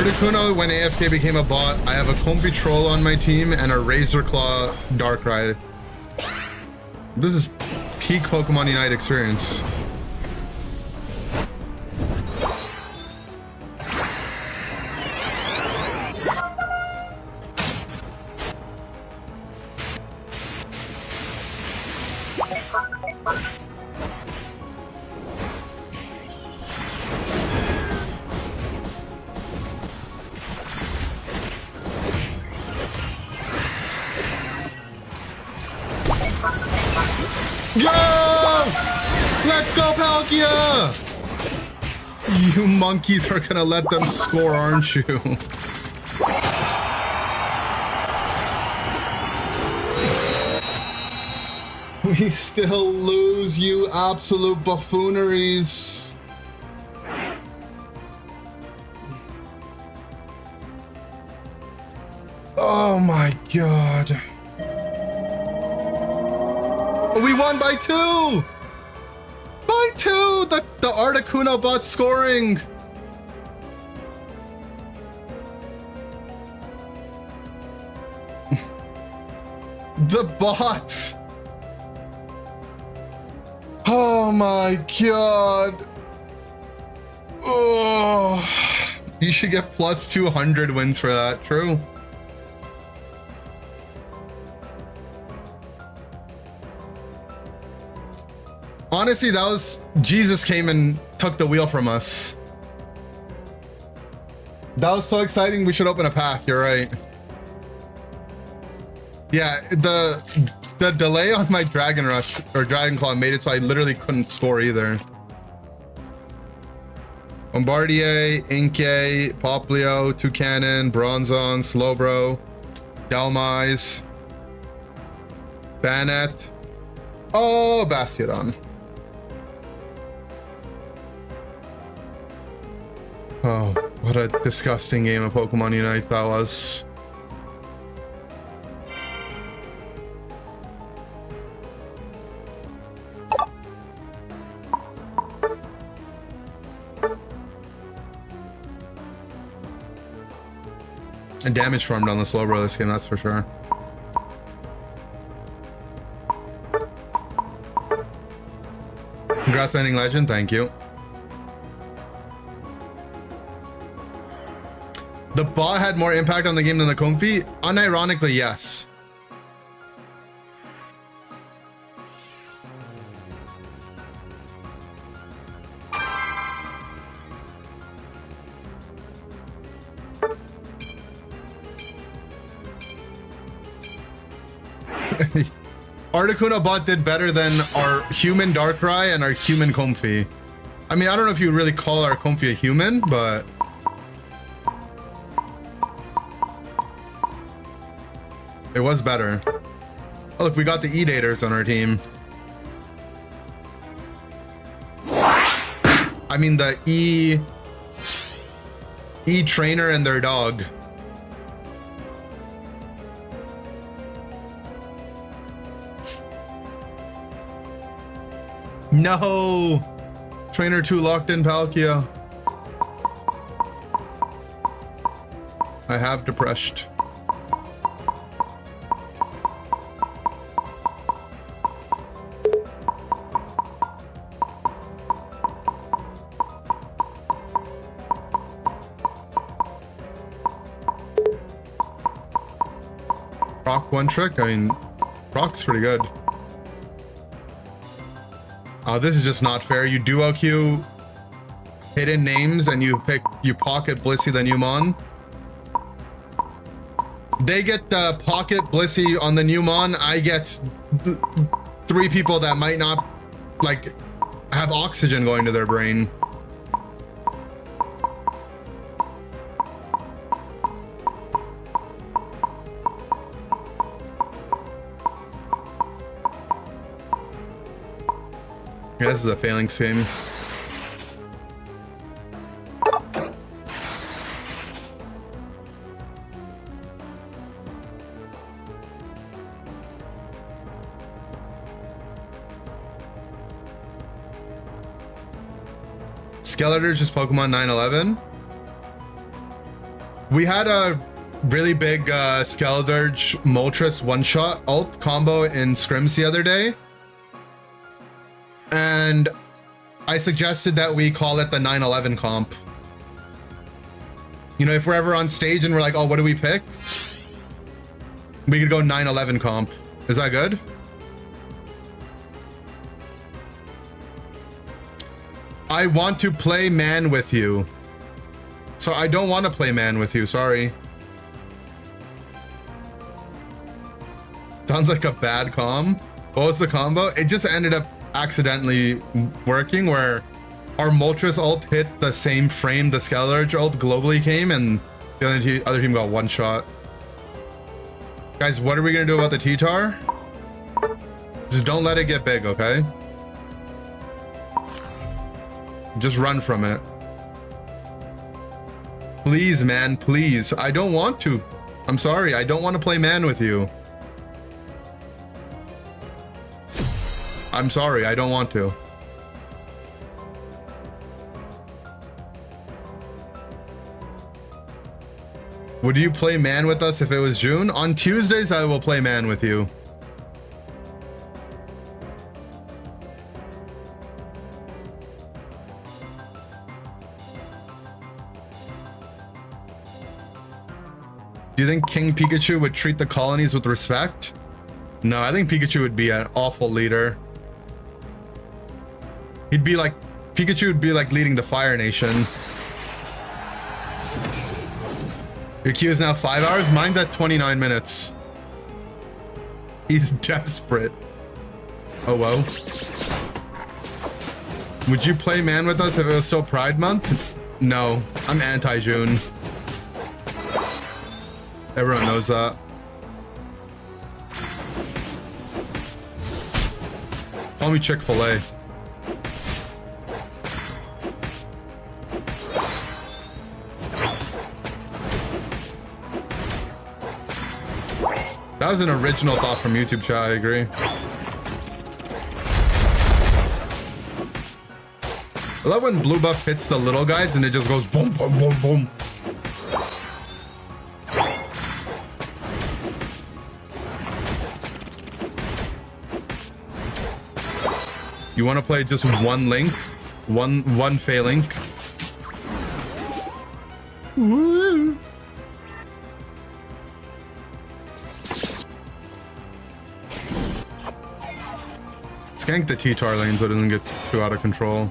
Articuno, when AFK became a bot, I have a Comfy Troll on my team and a Razor Claw Darkrai. This is peak Pokemon Unite experience. Yo! Let's go, Palkia! You monkeys are gonna let them score, aren't you? We still lose, you absolute buffooneries. Oh my god. We won by 2! By 2! The Articuno bot scoring! The bot! Oh my god! Oh, you should get plus 200 wins for that, true? Honestly, that was... Jesus came and took the wheel from us. That was so exciting, we should open a pack, you're right. Yeah, the delay on my Dragon Rush, or Dragon Claw, made it so I literally couldn't score either. Bombardier, Inkay, Poplio, Toucanon, Bronzong, Slowbro, Delmise, Banette. Oh, Bastiodon. Oh, what a disgusting game of Pokemon Unite that was. And damage farmed on the Slowbro this game, that's for sure. Congrats on ending Legend, thank you. The bot had more impact on the game than the Comfy? Unironically, yes. Articuno bot did better than our human Darkrai and our human Comfy. I mean, I don't know if you really call our Comfy a human, but... it was better. Oh, look, we got the E-Daters on our team. I mean, the E-Trainer and their dog. No! Trainer 2 locked in Palkia. I have depressed. Rock one trick? I mean, Rock's pretty good. Oh, this is just not fair. You duo queue hidden names and you pocket Blissey the Newmon. They get the pocket Blissey on the Newmon. I get 3 people that might not like have oxygen going to their brain. Yeah, this is a failing sim. Skeletor's just Pokemon 911. We had a really big Skeledirge Moltres one-shot ult combo in scrims the other day. And I suggested that we call it the 9/11 comp. You know, if we're ever on stage and we're like, oh, what do we pick? We could go 9/11 comp. Is that good? I want to play man with you. So I don't want to play man with you, sorry. Sounds like a bad comp. What was the combo? It just ended up accidentally working where our Moltres ult hit the same frame the Skeledirge ult globally came and the other team got one shot. Guys, what are we gonna do about the T-Tar? Just don't let it get big, okay? Just run from it. Please, man, please. I don't want to. I'm sorry, I don't want to play man with you. I'm sorry, I don't want to. Would you play man with us if it was June? On Tuesdays, I will play man with you. Do you think King Pikachu would treat the colonies with respect? No, I think Pikachu would be an awful leader. He'd be like, Pikachu would be like leading the Fire Nation. Your queue is now 5 hours. Mine's at 29 minutes. He's desperate. Oh, well. Would you play man with us if it was still Pride Month? No, I'm anti-June. Everyone knows that. Call me Chick-fil-A. That was an original thought from YouTube chat, I agree. I love when blue buff hits the little guys and it just goes boom, boom, boom, boom. You want to play just one link? One Fey link? Woo. Skank the T-Tar lane so it doesn't get too out of control.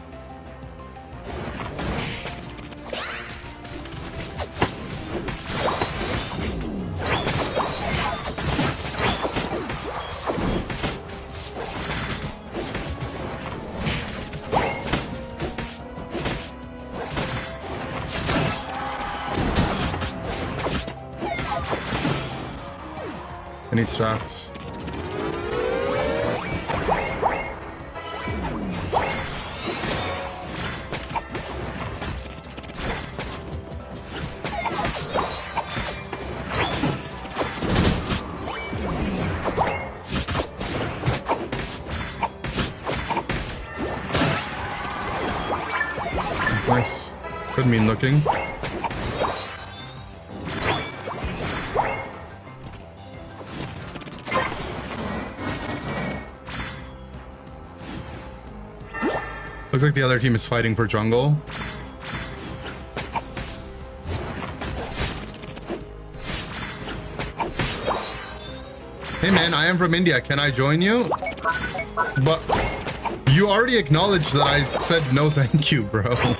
I need stacks. Nice. Good mean looking. Looks like the other team is fighting for jungle. Hey man, I am from India. Can I join you? But you already acknowledged that I said no thank you, bro.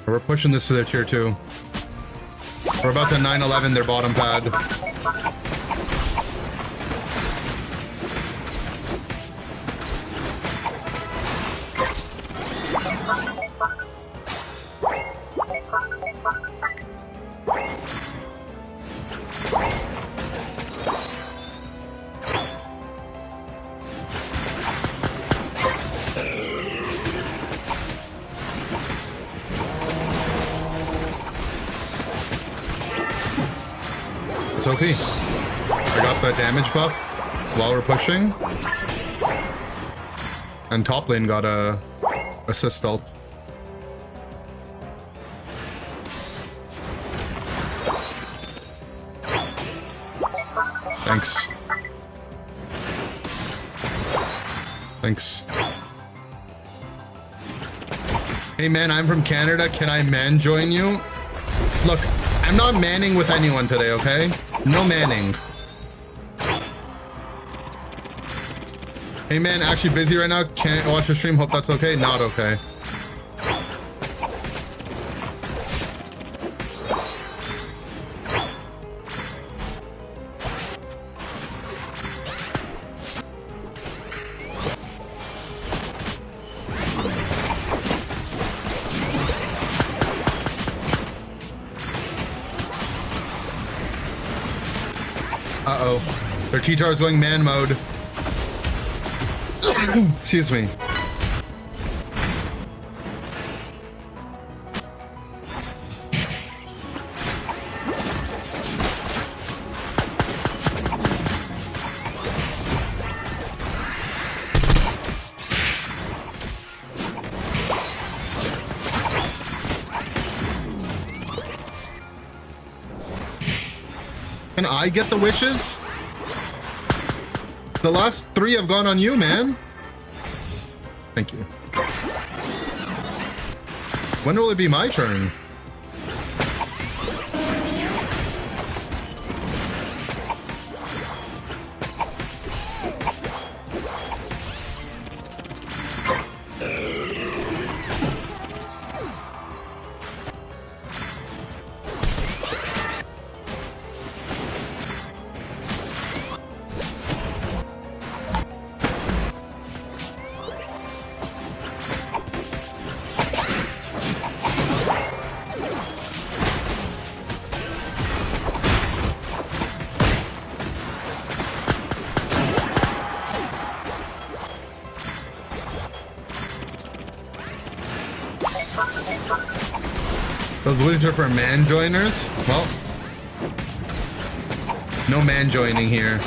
We're pushing this to their tier 2. We're about to 9-11 their bottom pad. It's OP. I got the damage buff while we're pushing. And top lane got a assist ult. Thanks. Thanks. Hey man, I'm from Canada. Can I man join you? Look, I'm not manning with anyone today, okay? No manning. Hey man, actually busy right now. Can't watch the stream. Hope that's okay. Not okay. Uh-oh. Their T-Tar is going man mode. Excuse me. Can I get the wishes? The last 3 have gone on you, man. Thank you. When will it be my turn? Those wizards are for man joiners? Well, no man joining here.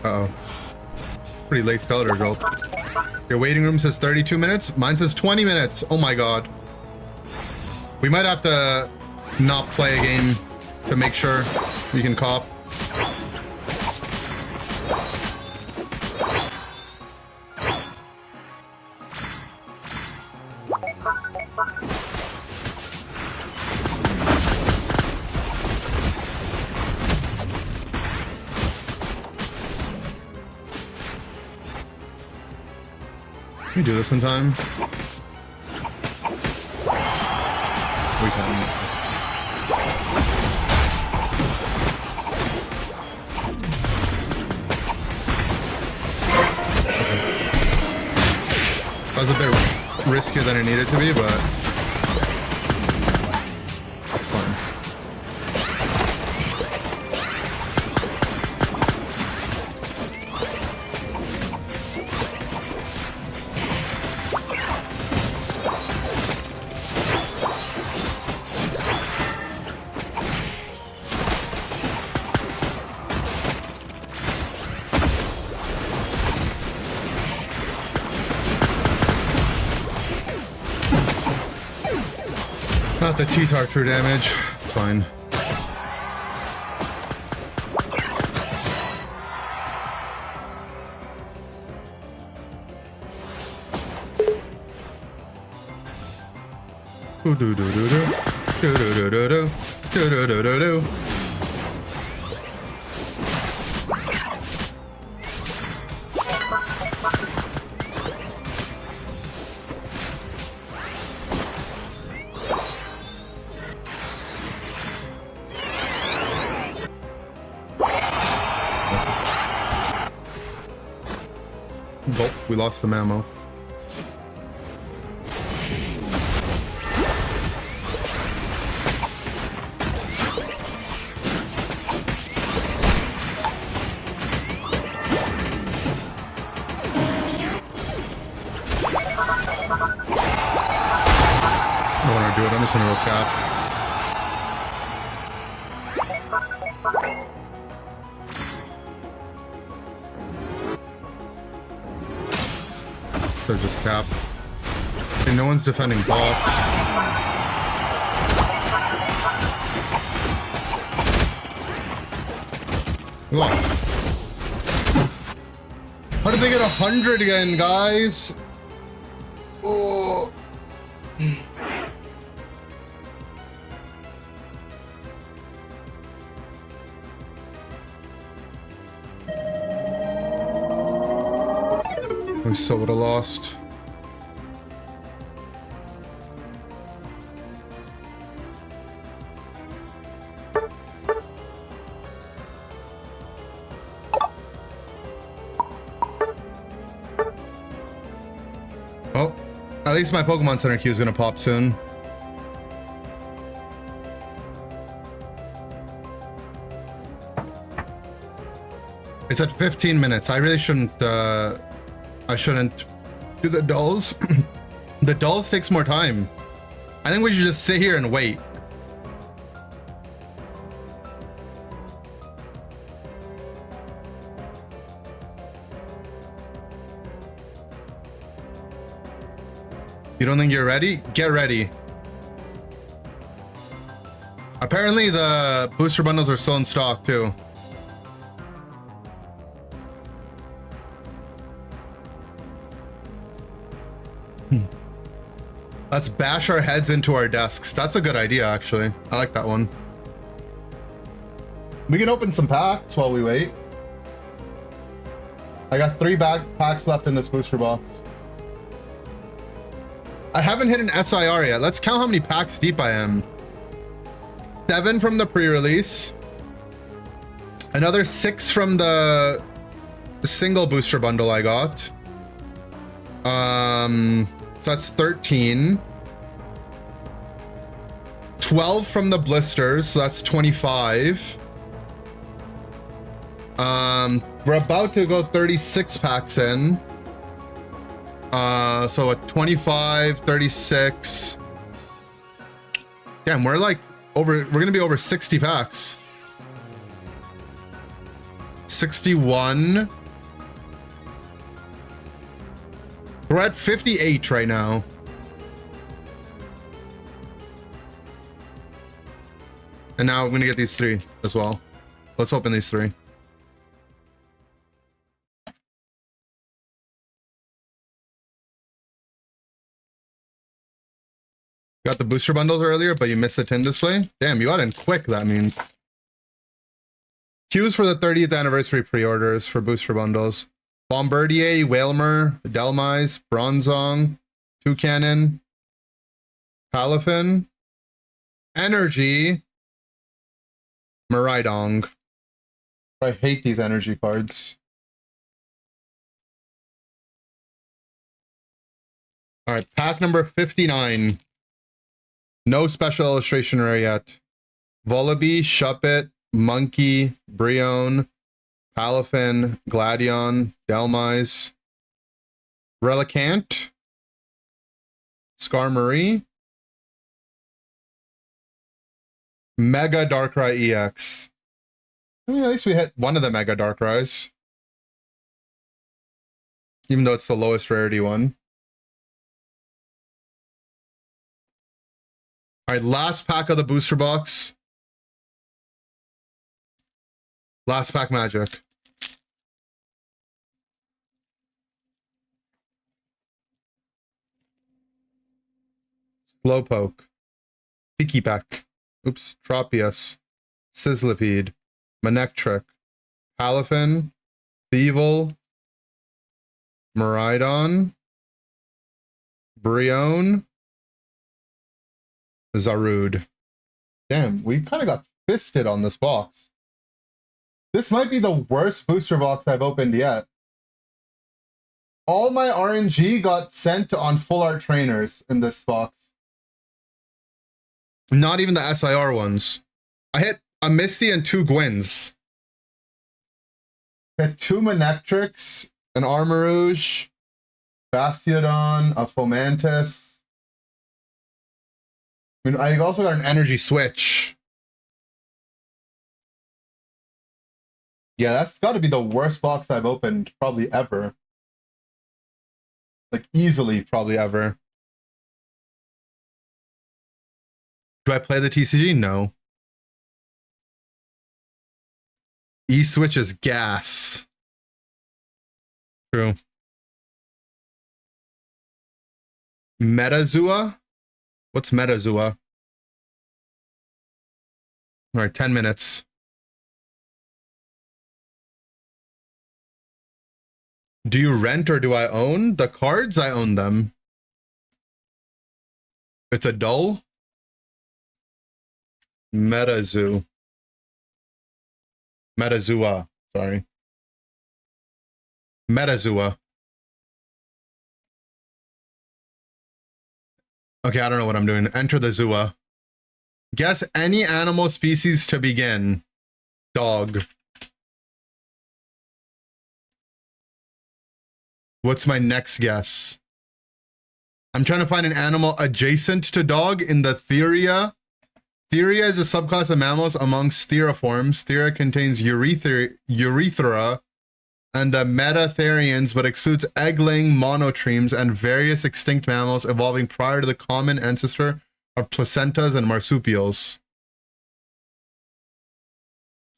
Uh-oh. Pretty late stellar result. Your waiting room says 32 minutes. Mine says 20 minutes. Oh my god. We might have to not play a game to make sure we can cop. Can we do this in time? We can. That was a bit riskier than it needed to be, but that's fine. got the T-Tar true damage. It's fine. Do do do do do do do do do do do do do. Oh, we lost some ammo. I don't want to do it. I'm just gonna go cap. So just cap. Okay, no one's defending box. Lost. How did they get 100 again, guys? Oh. We still would have lost. Well, at least my Pokemon Center queue is gonna pop soon. It's at 15 minutes. I really shouldn't do the dolls. The dolls takes more time. I think we should just sit here and wait. You don't think you're ready? Get ready. Apparently the booster bundles are still in stock too. Let's bash our heads into our desks. That's a good idea, actually. I like that one. We can open some packs while we wait. I got 3 packs left in this booster box. I haven't hit an SIR yet. Let's count how many packs deep I am. 7 from the pre-release. Another 6 from the single booster bundle I got. So that's 13. 12 from the blisters, so that's 25. We're about to go 36 packs in. So at 25, 36. Damn, we're like we're gonna be over 60 packs. 61. We're at 58 right now. And now I'm gonna get these 3 as well. Let's open these 3. Got the booster bundles earlier, but you missed the tin display. Damn, you got in quick, that means. Queues for the 30th anniversary pre-orders for booster bundles. Bombardier, Wailmer, Delmise, Bronzong, Toucanon, Palafin, Energy, Miraidon. I hate these energy cards. All right, pack number 59. No special illustration rare yet. Volibee, Shuppet, Monkey, Brion, Palafin, Gladion, Delmise, Relicanth, Skarmory, Mega Darkrai EX. I mean, at least we hit one of the Mega Darkrai's. Even though it's the lowest rarity one. All right, last pack of the booster box. Last pack magic. Slowpoke. Pikipek. Oops. Tropius. Sizzlipede. Manectric. Palafin. Thievul. Miraidon. Brion. Zarude. Damn, we kind of got fisted on this box. This might be the worst booster box I've opened yet. All my RNG got sent on full art trainers in this box. Not even the SIR ones. I hit a Misty and 2 Gwins. Hit 2 Manectrics, an Armarouge, Bastiodon, a Fomantis. I mean, I also got an Energy Switch. Yeah, that's got to be the worst box I've opened probably ever. Like, easily probably ever. Do I play the TCG? No. E-Switch is gas. True. Metazua? What's Metazua? All right, 10 minutes. Do you rent or do I own? The cards, I own them. It's a dull. Metazoo. Metazua, sorry. Metazua. Okay, I don't know what I'm doing. Enter the Zua. Guess any animal species to begin. Dog. What's my next guess? I'm trying to find an animal adjacent to dog in the Theria. Theria is a subclass of mammals amongst Theriforms. Theria contains urethra and the metatherians, but excludes egg-laying monotremes and various extinct mammals evolving prior to the common ancestor of placentas and marsupials.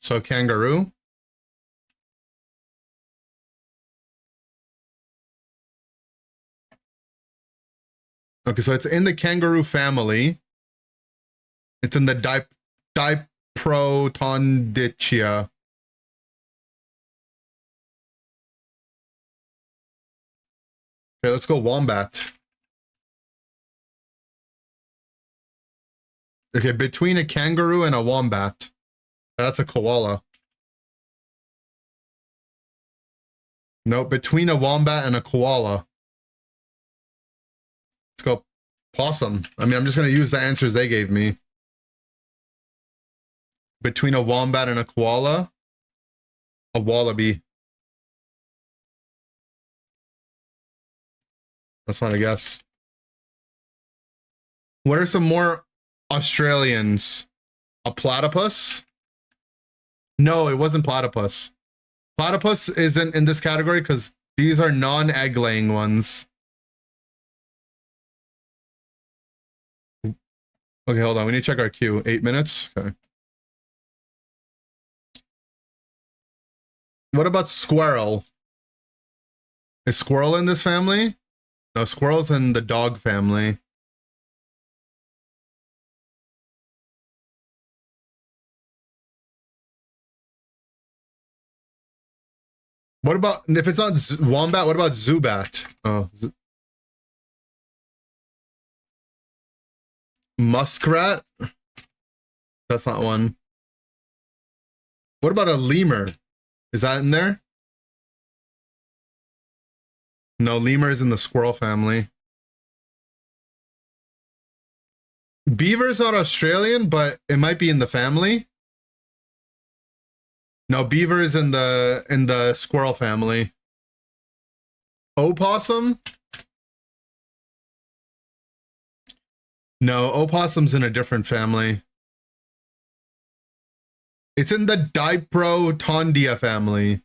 So kangaroo. Okay, so it's in the kangaroo family. It's in the Diprotondicea. Okay, let's go wombat. Okay, between a kangaroo and a wombat. That's a koala. No, between a wombat and a koala. Let's go possum. I mean, I'm just going to use the answers they gave me. Between a wombat and a koala, a wallaby. That's not a guess. What are some more Australians? A platypus? No, it wasn't platypus. Platypus isn't in this category because these are non-egg laying ones. Okay, hold on. We need to check our queue. 8 minutes. Okay. What about squirrel? Is squirrel in this family? No, squirrel's in the dog family. What about, if it's not wombat, what about Zubat? Oh, muskrat? That's not one. What about a lemur? Is that in there? No, lemur is in the squirrel family. Beaver's not Australian, but it might be in the family. No, beaver is in the squirrel family. Opossum? No, opossum's in a different family. It's in the Diprotondicea family.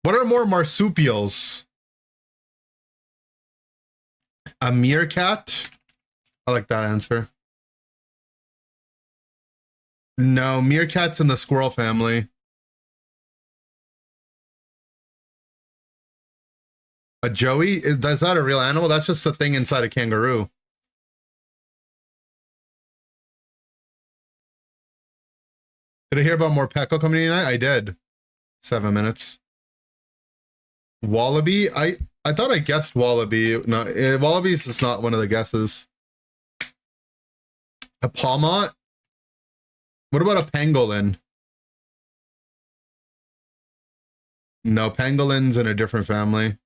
What are more marsupials? A meerkat? I like that answer. No, meerkats in the squirrel family. A joey? Is that a real animal? That's just a thing inside a kangaroo. Did I hear about Morpeko coming tonight? I did. 7 minutes. Wallaby? I thought I guessed wallaby. No, wallabies is not one of the guesses. A palmot? What about a pangolin? No, pangolin's in a different family.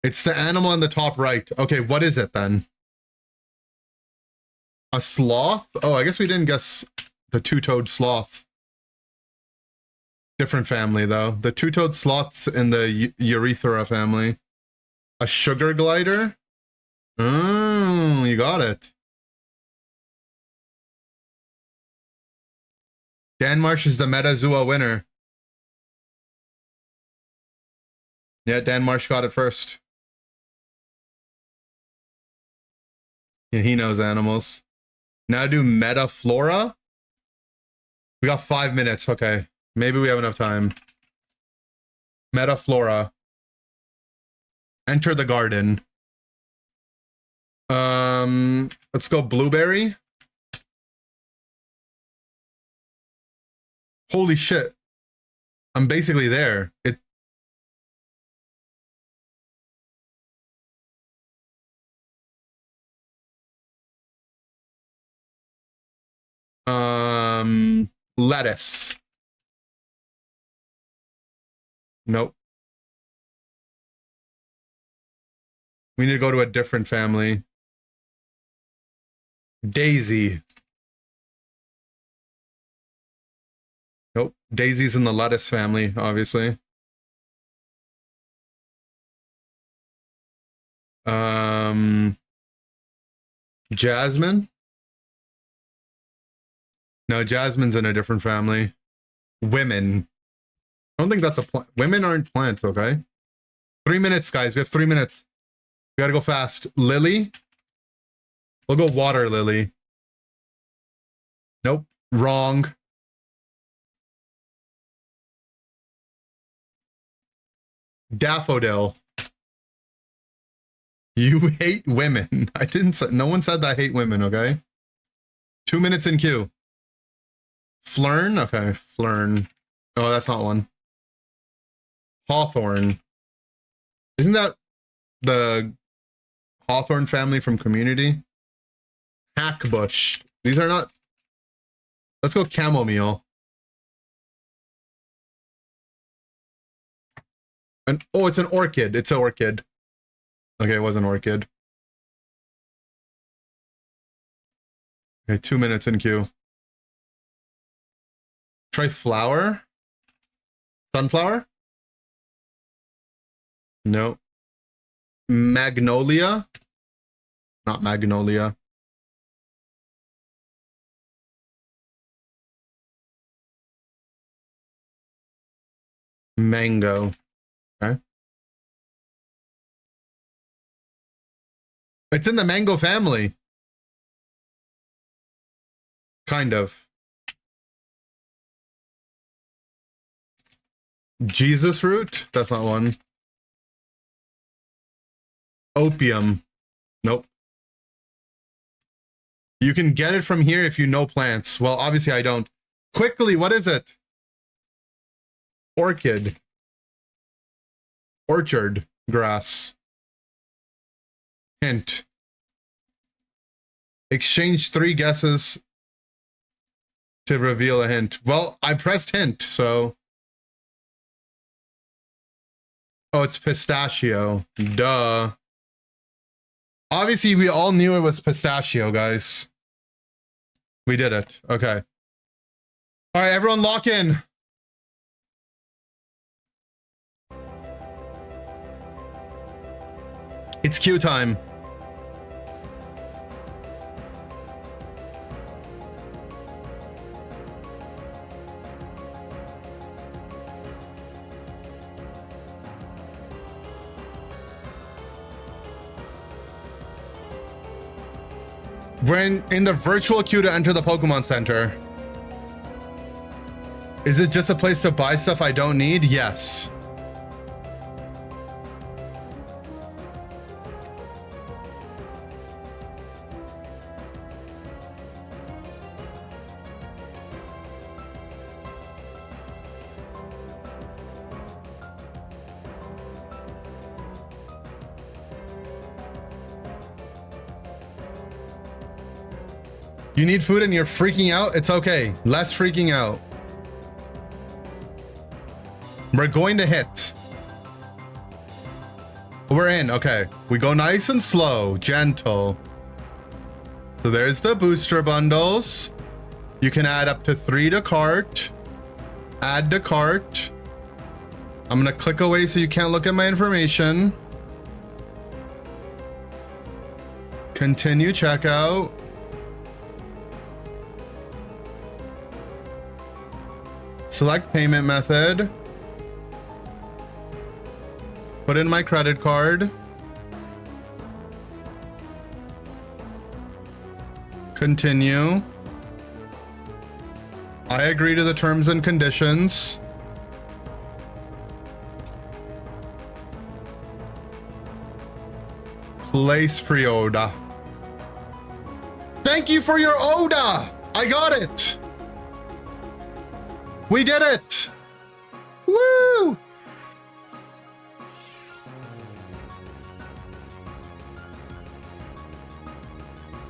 It's the animal in the top right. Okay, what is it then? A sloth? Oh, I guess we didn't guess the two-toed sloth. Different family, though. The two-toed sloth's in the Urethra family. A sugar glider? Oh, you got it. Dan Marsh is the Metazua winner. Yeah, Dan Marsh got it first. Yeah, he knows animals. Now do Metaflora. We got 5 minutes. Okay. Maybe we have enough time. Metaflora. Enter the garden. Let's go blueberry. Holy shit. I'm basically there. Lettuce. Nope. We need to go to a different family. Daisy. Nope. Daisy's in the lettuce family, obviously. Jasmine? No, Jasmine's in a different family. Women. I don't think that's a plant. Women aren't plants, okay? 3 minutes, guys. We have 3 minutes. We gotta go fast. Lily? We'll go water lily. Nope. Wrong. Daffodil. You hate women. I didn't say, no one said that I hate women, okay? 2 minutes in queue. Flern? Okay, Flern. Oh, that's not one. Hawthorn. Isn't that the Hawthorn family from Community? Hackbush. These are not... Let's go chamomile. Oh, it's an orchid. It's an orchid. Okay, it was an orchid. Okay, 2 minutes in queue. Try flower. Sunflower? No. Magnolia? Not magnolia. Mango. Okay. It's in the mango family. Kind of. Jesus root? That's not one. Opium. Nope. You can get it from here if you know plants. Well, obviously I don't. Quickly, what is it? Orchid. Orchard grass. Hint. Exchange 3 guesses to reveal a hint. Well, I pressed hint, so... Oh, it's pistachio. Duh. Obviously, we all knew it was pistachio, guys. We did it. Okay. All right, everyone lock in. It's queue time. We're in the virtual queue to enter the Pokemon Center. Is it just a place to buy stuff I don't need? Yes. You need food and you're freaking out? It's okay. Less freaking out. We're going to hit. We're in. Okay. We go nice and slow. Gentle. So there's the booster bundles. You can add up to 3 to cart. Add to cart. I'm going to click away so you can't look at my information. Continue checkout. Select payment method. Put in my credit card. Continue. I agree to the terms and conditions. Place pre-order. Thank you for your order. I got it. We did it! Woo!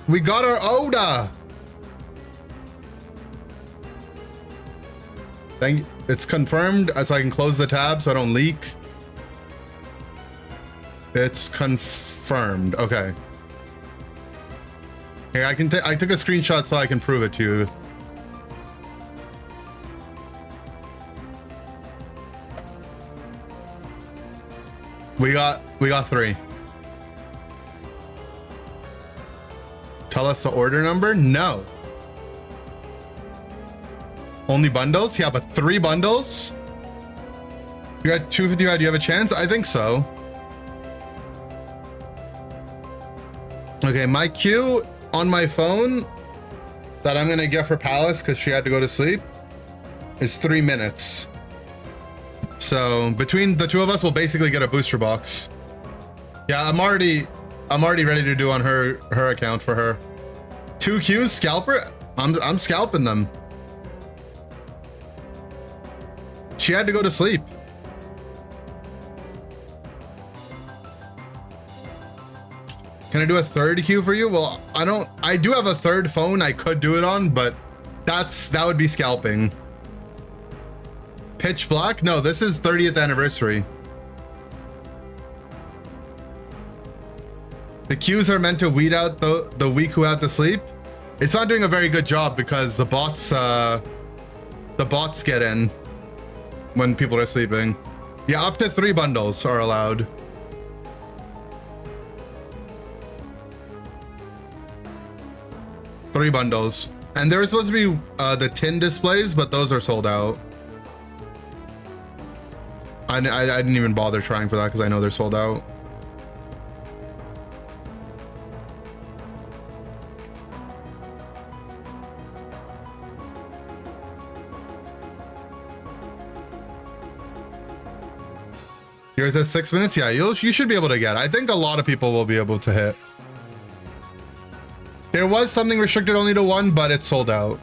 We got our order. It's confirmed, as I can close the tab so I don't leak. It's confirmed. Okay. Here, I took a screenshot so I can prove it to you. We got 3. Tell us the order number? No. Only bundles? Yeah, but 3 bundles? You're at 255. Do you have a chance? I think so. Okay, my queue on my phone that I'm gonna get for Palace because she had to go to sleep is 3 minutes. So between the 2 of us, we'll basically get a booster box. Yeah, I'm already ready to do on her account for her. 2 queues, scalper. I'm scalping them. She had to go to sleep. Can I do a 3rd queue for you? Well, I do have a 3rd phone I could do it on, but that would be scalping. Pitch Black? No, this is 30th anniversary. The queues are meant to weed out the weak who have to sleep. It's not doing a very good job because the bots get in when people are sleeping. Yeah, up to 3 bundles are allowed. Three bundles. And there was supposed to be the tin displays, but those are sold out. I didn't even bother trying for that because I know they're sold out. Yours at 6 minutes? Yeah, you should be able to get. I think a lot of people will be able to hit. There was something restricted only to 1, but it's sold out.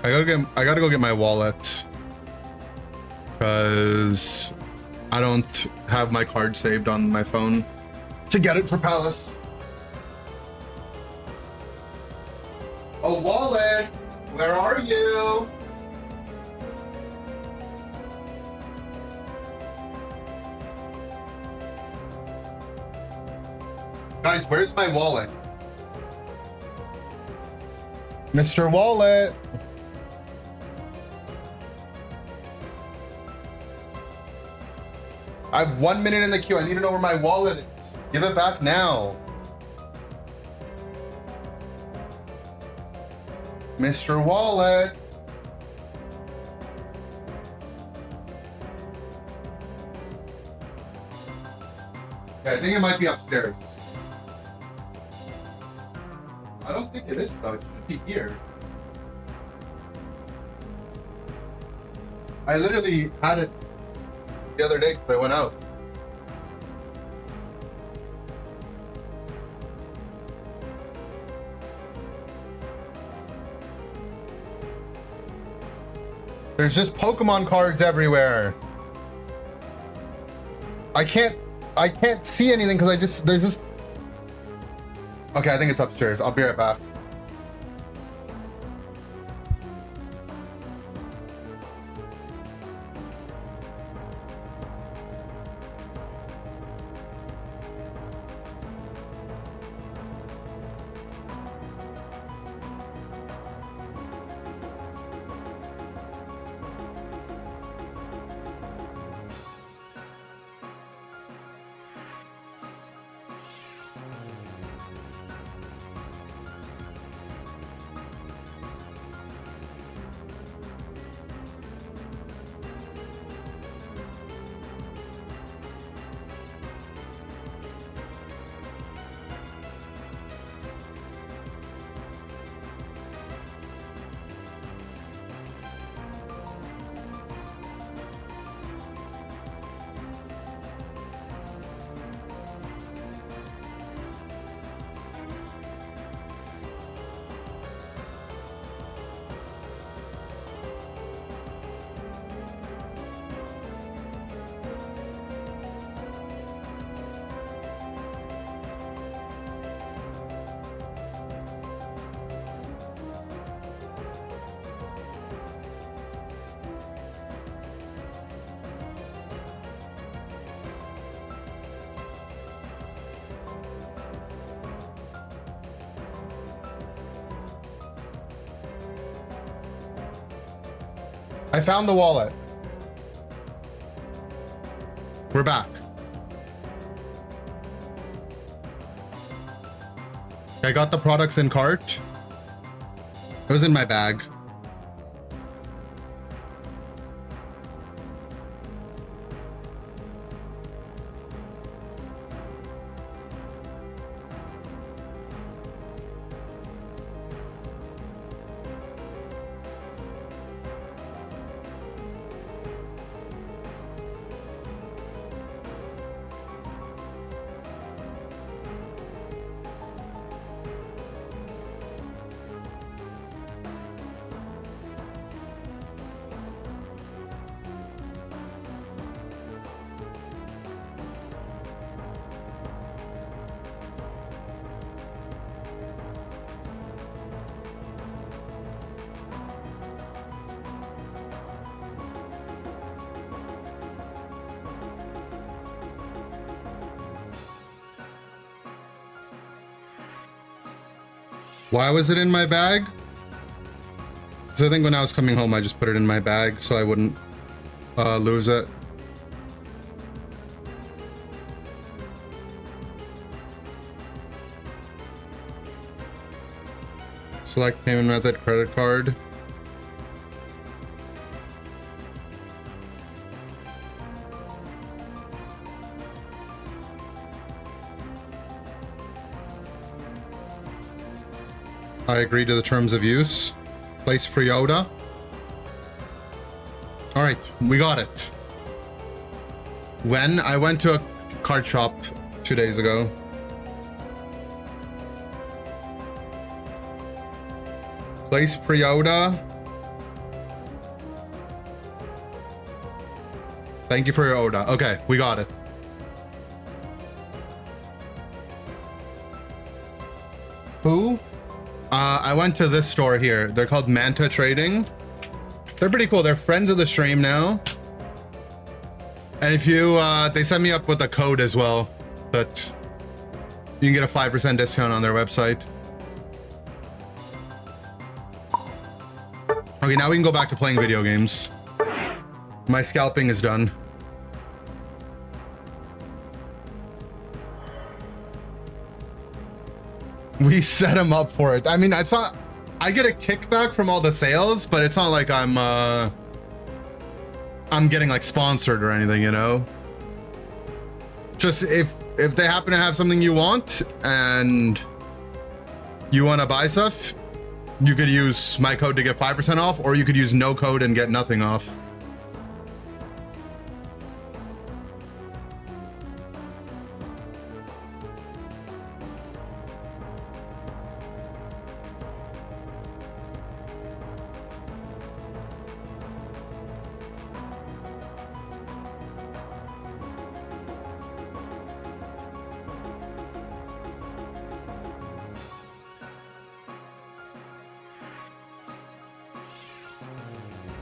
I gotta go get my wallet because I don't have my card saved on my phone to get it for Palace. Oh, wallet, where are you? Guys, where's my wallet? Mr. Wallet. I have 1 minute in the queue. I need to know where my wallet is. Give it back now. Mr. Wallet. Okay, I think it might be upstairs. I don't think it is though. It should be here. I literally had it the other day because I went out. There's just Pokemon cards everywhere. I can't see anything because there's just. Okay, I think it's upstairs. I'll be right back. I found the wallet. We're back. I got the products in cart. It was in my bag. Why was it in my bag? Because I think when I was coming home, I just put it in my bag so I wouldn't lose it. Select payment method, credit card. I agree to the terms of use. Place pre-order. All right, we got it. When I went to a card shop 2 days ago. Place pre-order. Thank you for your order. Okay, we got it. Who? I went to this store here. They're called Manta Trading. They're pretty cool. They're friends of the stream now. And if you, they sent me up with a code as well, that you can get a 5% discount on their website. Okay, now we can go back to playing video games. My scalping is done. We set him up for it. I mean, it's not, I get a kickback from all the sales, but it's not like I'm getting like sponsored or anything, you know? Just if they happen to have something you want and you want to buy stuff, you could use my code to get 5% off, or you could use no code and get nothing off.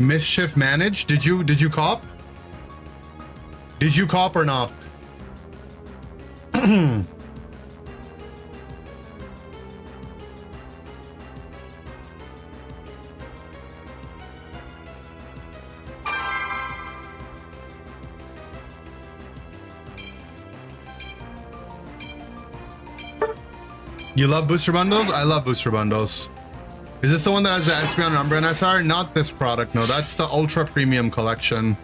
Mischief managed. Did you cop? Did you cop or not? You love booster bundles? I love booster bundles. Is this the one that has the Espeon number and SR? Not this product, no. That's the Ultra Premium Collection.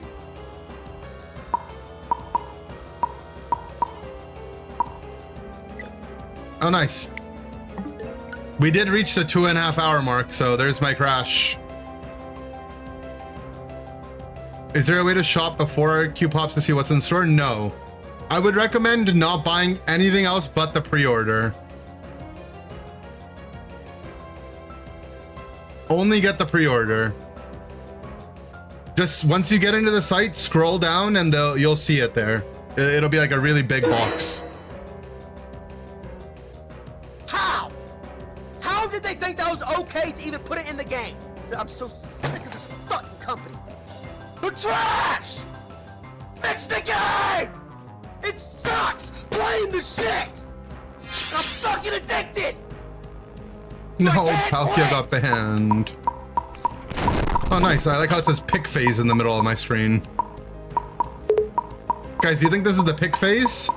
Oh, nice. We did reach the 2.5 hour mark, so there's my crash. Is there a way to shop before Q pops to see what's in store? No. I would recommend not buying anything else but the pre-order. Only get the pre-order. Just once you get into the site, scroll down and you'll see it there. It'll be like a really big box. How? How did they think that was okay to even put it in the game? I'm so sick of this fucking company. The trash! Fix the game! It sucks playing the shit! I'm fucking addicted! No, Palkia got banned. Oh, nice. I like how it says pick phase in the middle of my screen. Guys, do you think this is the pick phase?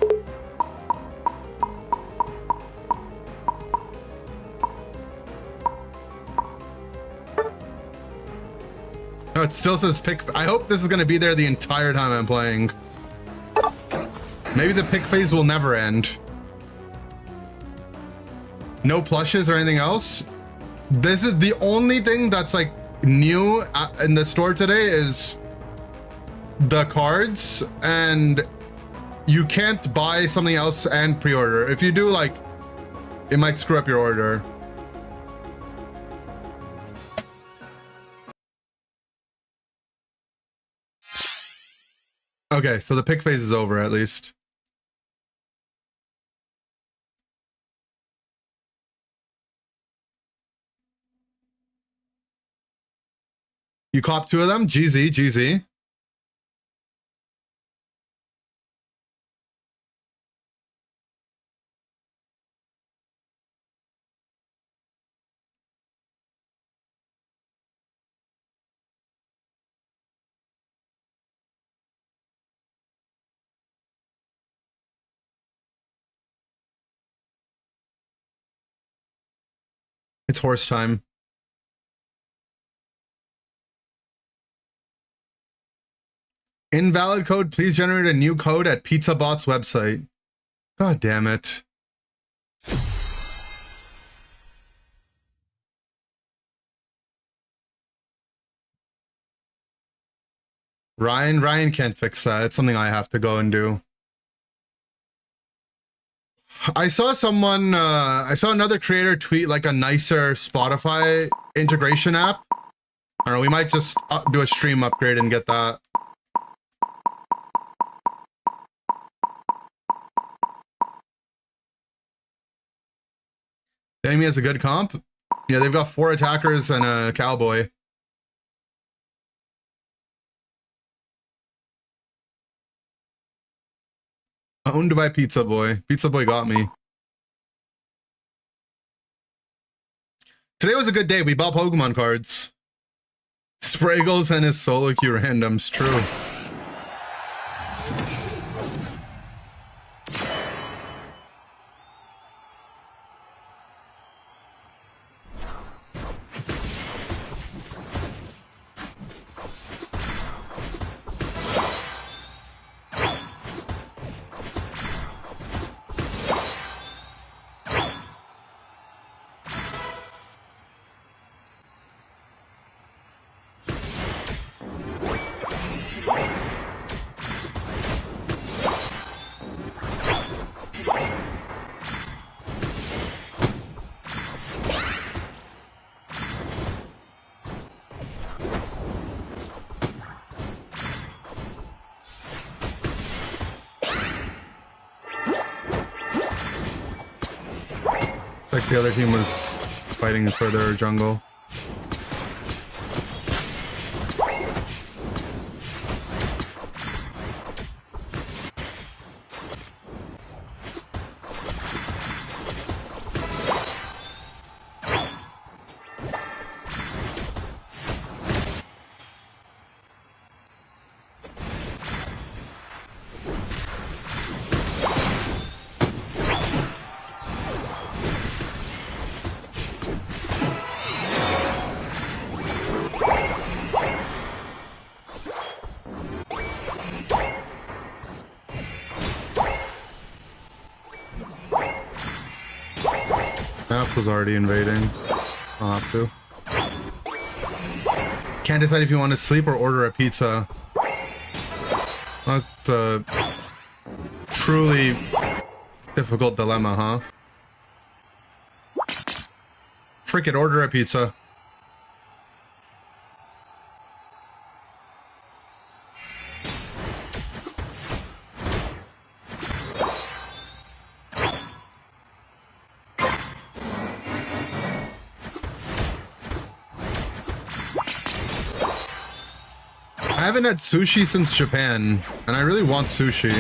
No, it still says pick. I hope this is going to be there the entire time I'm playing. Maybe the pick phase will never end. No plushes or anything else. This is the only thing that's like new in the store today is the cards, and you can't buy something else and pre-order. If you do, like, it might screw up your order. Okay, so the pick phase is over at least. You cop 2 of them? GZ, GZ. It's horse time. Invalid code. Please generate a new code at PizzaBot's website. God damn it. Ryan can't fix that. It's something I have to go and do. I saw someone, I saw another creator tweet like a nicer Spotify integration app. I don't know, we might just do a stream upgrade and get that. The enemy has a good comp. Yeah, they've got 4 attackers and a cowboy. Owned by Pizza Boy. Pizza Boy got me. Today was a good day. We bought Pokemon cards. Spraggles and his solo queue randoms. True. Like the other team was fighting further jungle. Maps was already invading. I'll have to. Can't decide if you want to sleep or order a pizza. That's a truly difficult dilemma, huh? Frick it, order a pizza. I haven't had sushi since Japan, and I really want sushi.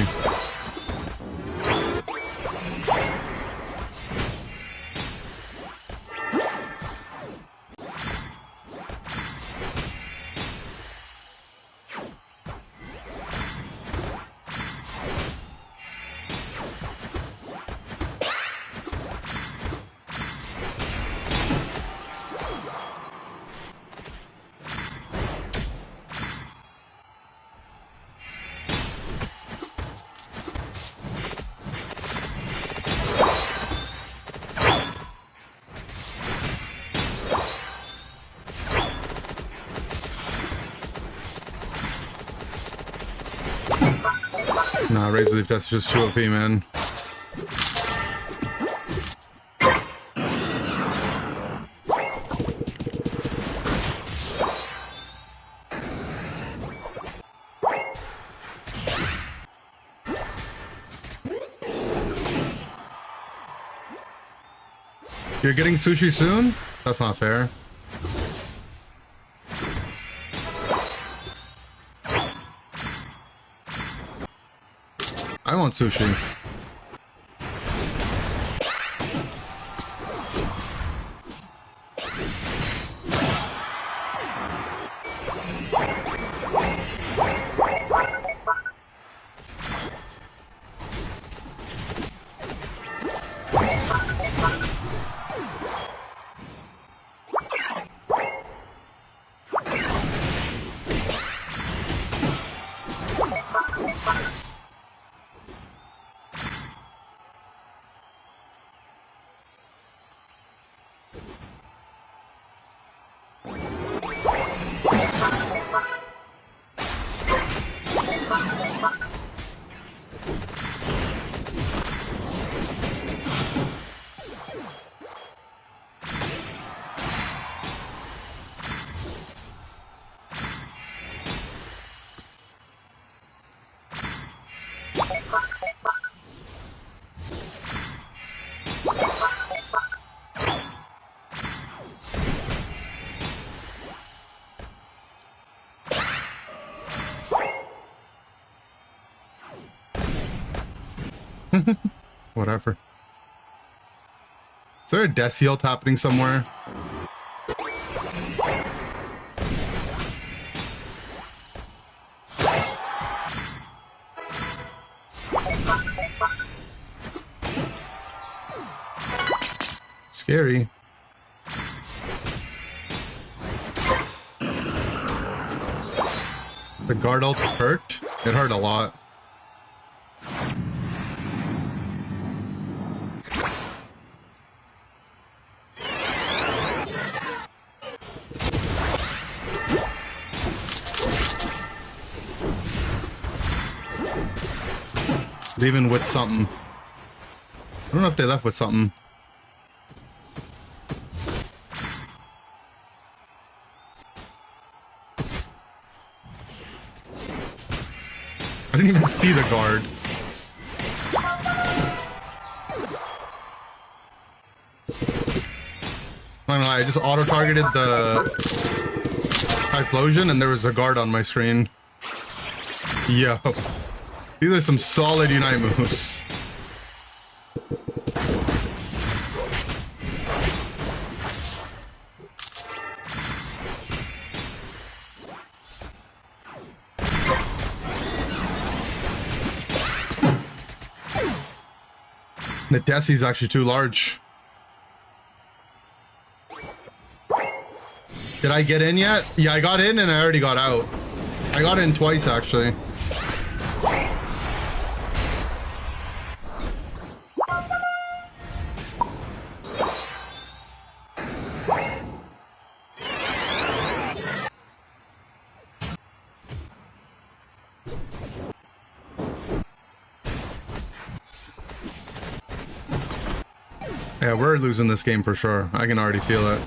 Nah, Razor Leaf, that's just too OP, man. You're getting sushi soon? That's not fair. I want sushi. Whatever. Is there a death heal happening somewhere? Scary. The guard ult hurt? It hurt a lot. Leaving with something. I don't know if they left with something. I didn't even see the guard. gonna lie, I just auto-targeted the Typhlosion and there was a guard on my screen. Yo. These are some solid Unite moves. The Desi's actually too large. Did I get in yet? Yeah, I got in and I already got out. I got in twice, actually. Yeah, we're losing this game for sure. I can already feel it.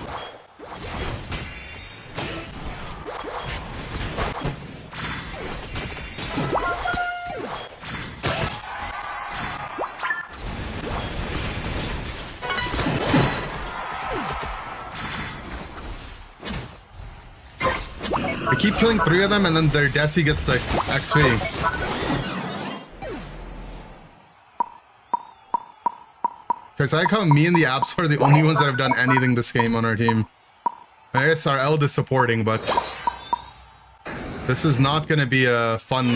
I keep killing 3 of them and then their Desi gets like XP. Because I like how me and the Apps are the only ones that have done anything this game on our team. I guess our Eld is supporting, but this is not going to be a fun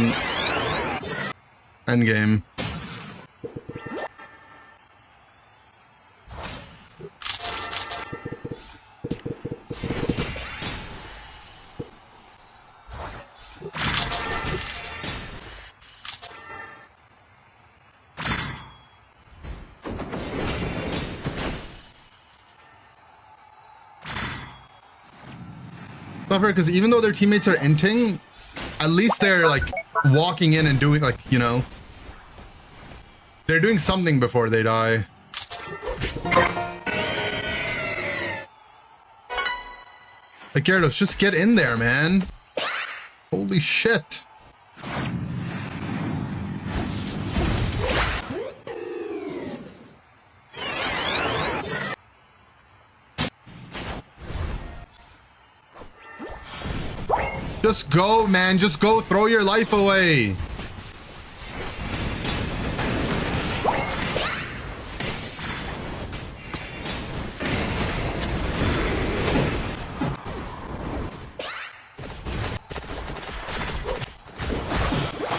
endgame. Because even though their teammates are inting, at least they're like walking in and doing like, you know, they're doing something before they die. Like, Gyarados, just get in there, man. Holy shit. Just go, man. Just go. Throw your life away.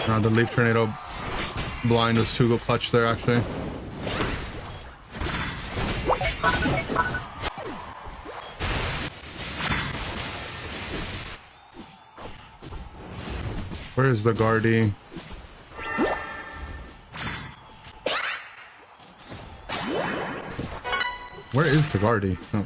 The Leaf Tornado blind was too clutch there, actually. Where is the Guardy? Where is the Guardy? Oh.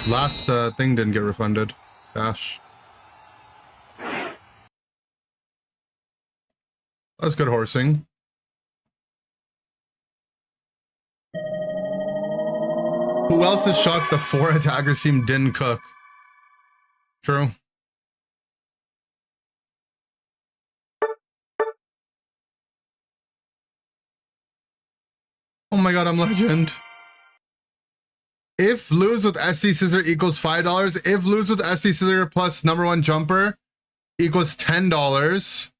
Last thing didn't get refunded. Dash. That's good horsing. Who else is shocked the 4 attackers team didn't cook? True. Oh my god, I'm legend. If lose with SC Scissor equals $5, if lose with SC Scissor plus #1 jumper equals $10.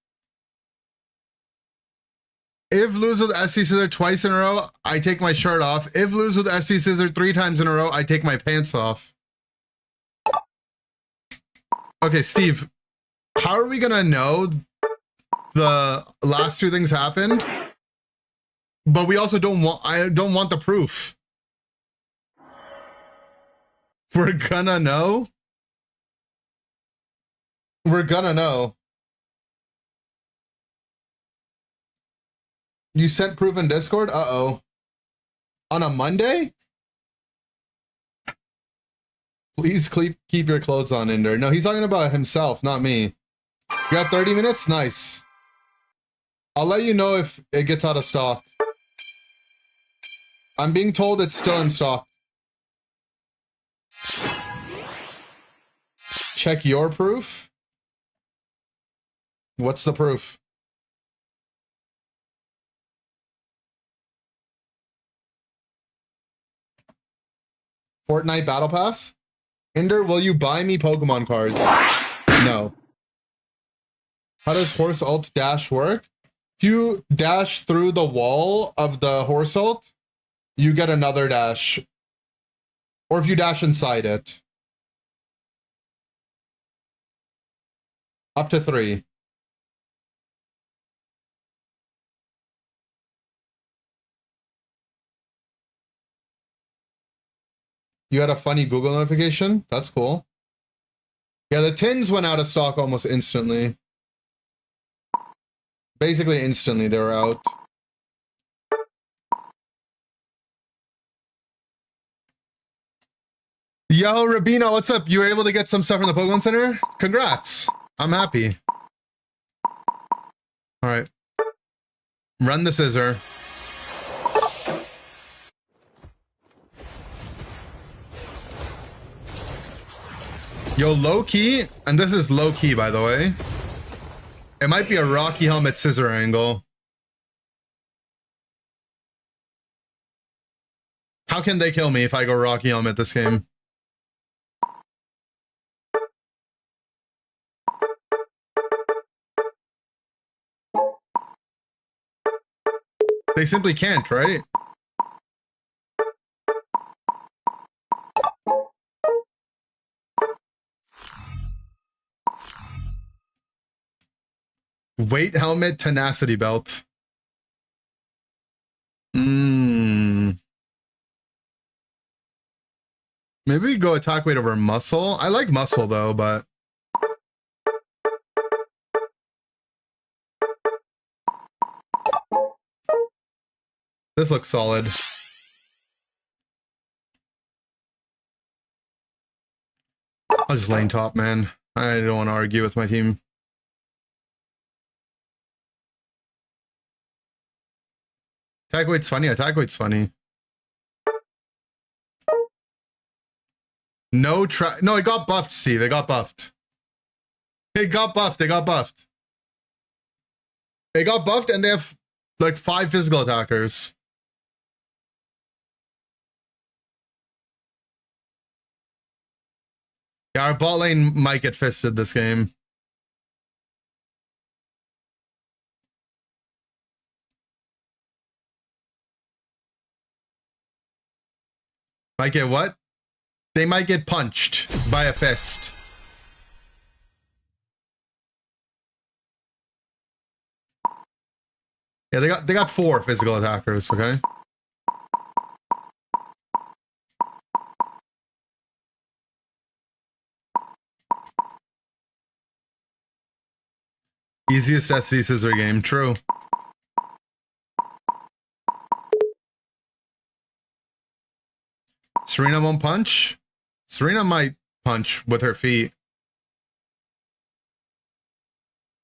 If lose with SC Scissor twice in a row, I take my shirt off. If lose with SC Scissor 3 times in a row, I take my pants off. Okay, Steve, how are we gonna know the last two things happened? But we also I don't want the proof. We're gonna know. We're gonna know. You sent proof in Discord? Uh-oh. On a Monday? Please keep your clothes on, Ender. No, he's talking about himself, not me. You got 30 minutes? Nice. I'll let you know if it gets out of stock. I'm being told it's still in stock. Check your proof. What's the proof? Fortnite Battle Pass? Ender, will you buy me Pokemon cards? No. How does horse ult dash work? If you dash through the wall of the horse ult, you get another dash. Or if you dash inside it. Up to 3. You had a funny Google notification? That's cool. Yeah, the tins went out of stock almost instantly. Basically instantly they were out. Yo, Rabino, what's up? You were able to get some stuff from the Pokemon Center? Congrats. I'm happy. All right. Run the scissor. Yo, low key, and this is low key, by the way. It might be a Rocky Helmet scissor angle. How can they kill me if I go Rocky Helmet this game? They simply can't, right? Weight helmet, tenacity belt. Maybe we go attack weight over muscle. I like muscle though, but this looks solid. I'll just lane top, man. I don't want to argue with my team. Attack weight's funny. Attack weight's funny. No, it got buffed, Steve. It got buffed. It got buffed. It got buffed. It got buffed, and they have like 5 physical attackers. Yeah, our bot lane might get fisted this game. Might get what? They might get punched by a fist. Yeah, they got 4 physical attackers, okay? Easiest SD scissor game, true. Serena won't punch? Serena might punch with her feet.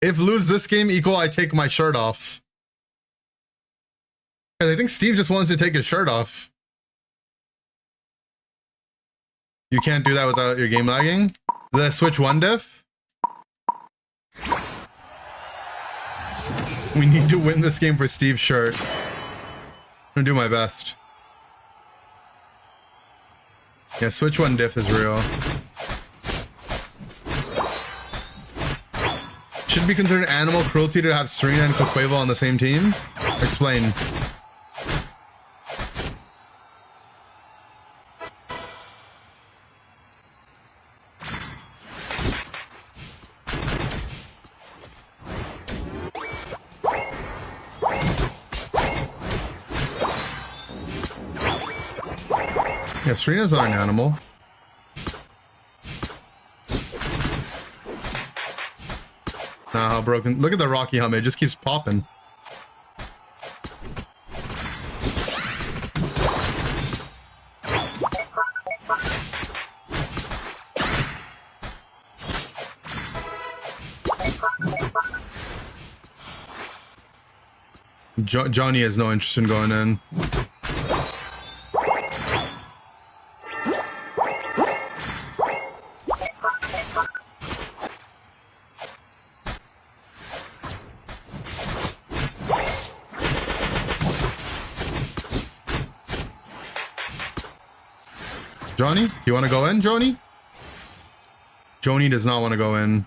If lose this game equal, I take my shirt off. Because I think Steve just wants to take his shirt off. You can't do that without your game lagging? The Switch 1 diff? We need to win this game for Steve's shirt. I'm gonna do my best. Yeah, Switch 1 diff is real. Should it be considered animal cruelty to have Serena and Coquavo on the same team? Explain. Yeah, Serena's not an animal. Nah, how broken. Look at the Rocky helmet. It just keeps popping. Johnny has no interest in going in. Johnny, you want to go in, Joni? Joni does not want to go in.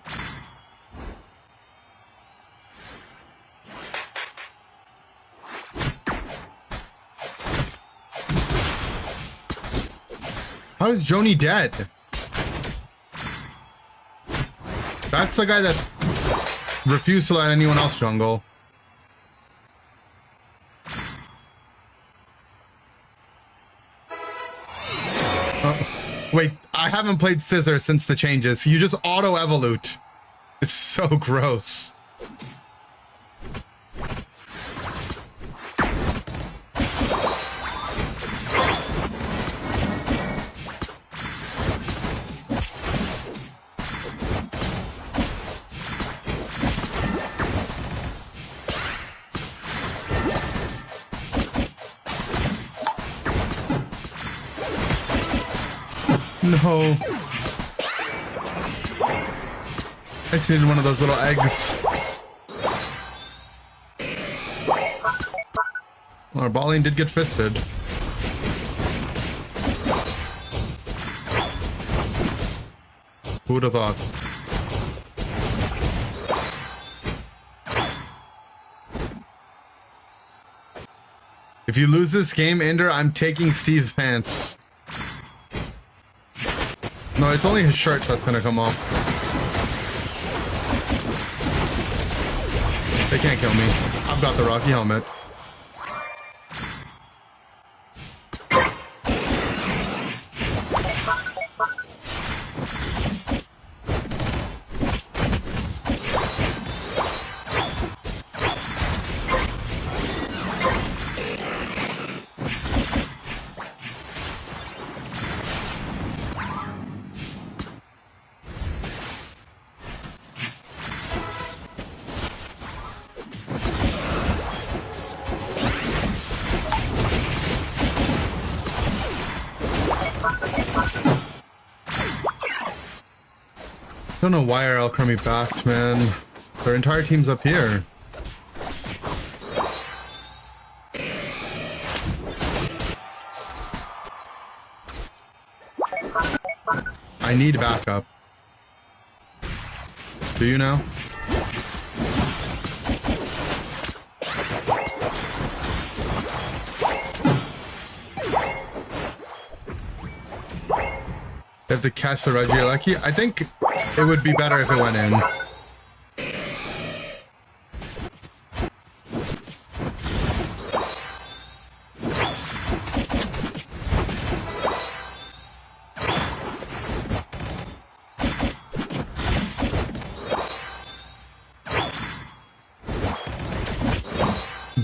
How is Joni dead? That's the guy that refused to let anyone else jungle. Wait, I haven't played Scissor since the changes. You just auto-evolute. It's so gross. No. I just needed one of those little eggs. Well, our bot lane did get fisted. Who would have thought? If you lose this game, Ender, I'm taking Steve's pants. No, it's only his shirt that's gonna come off. They can't kill me. I've got the Rocky helmet. I don't know why our Alchemy backed, man. Their entire team's up here. I need backup. Do you now? They have to catch the Regieleki. I think it would be better if it went in.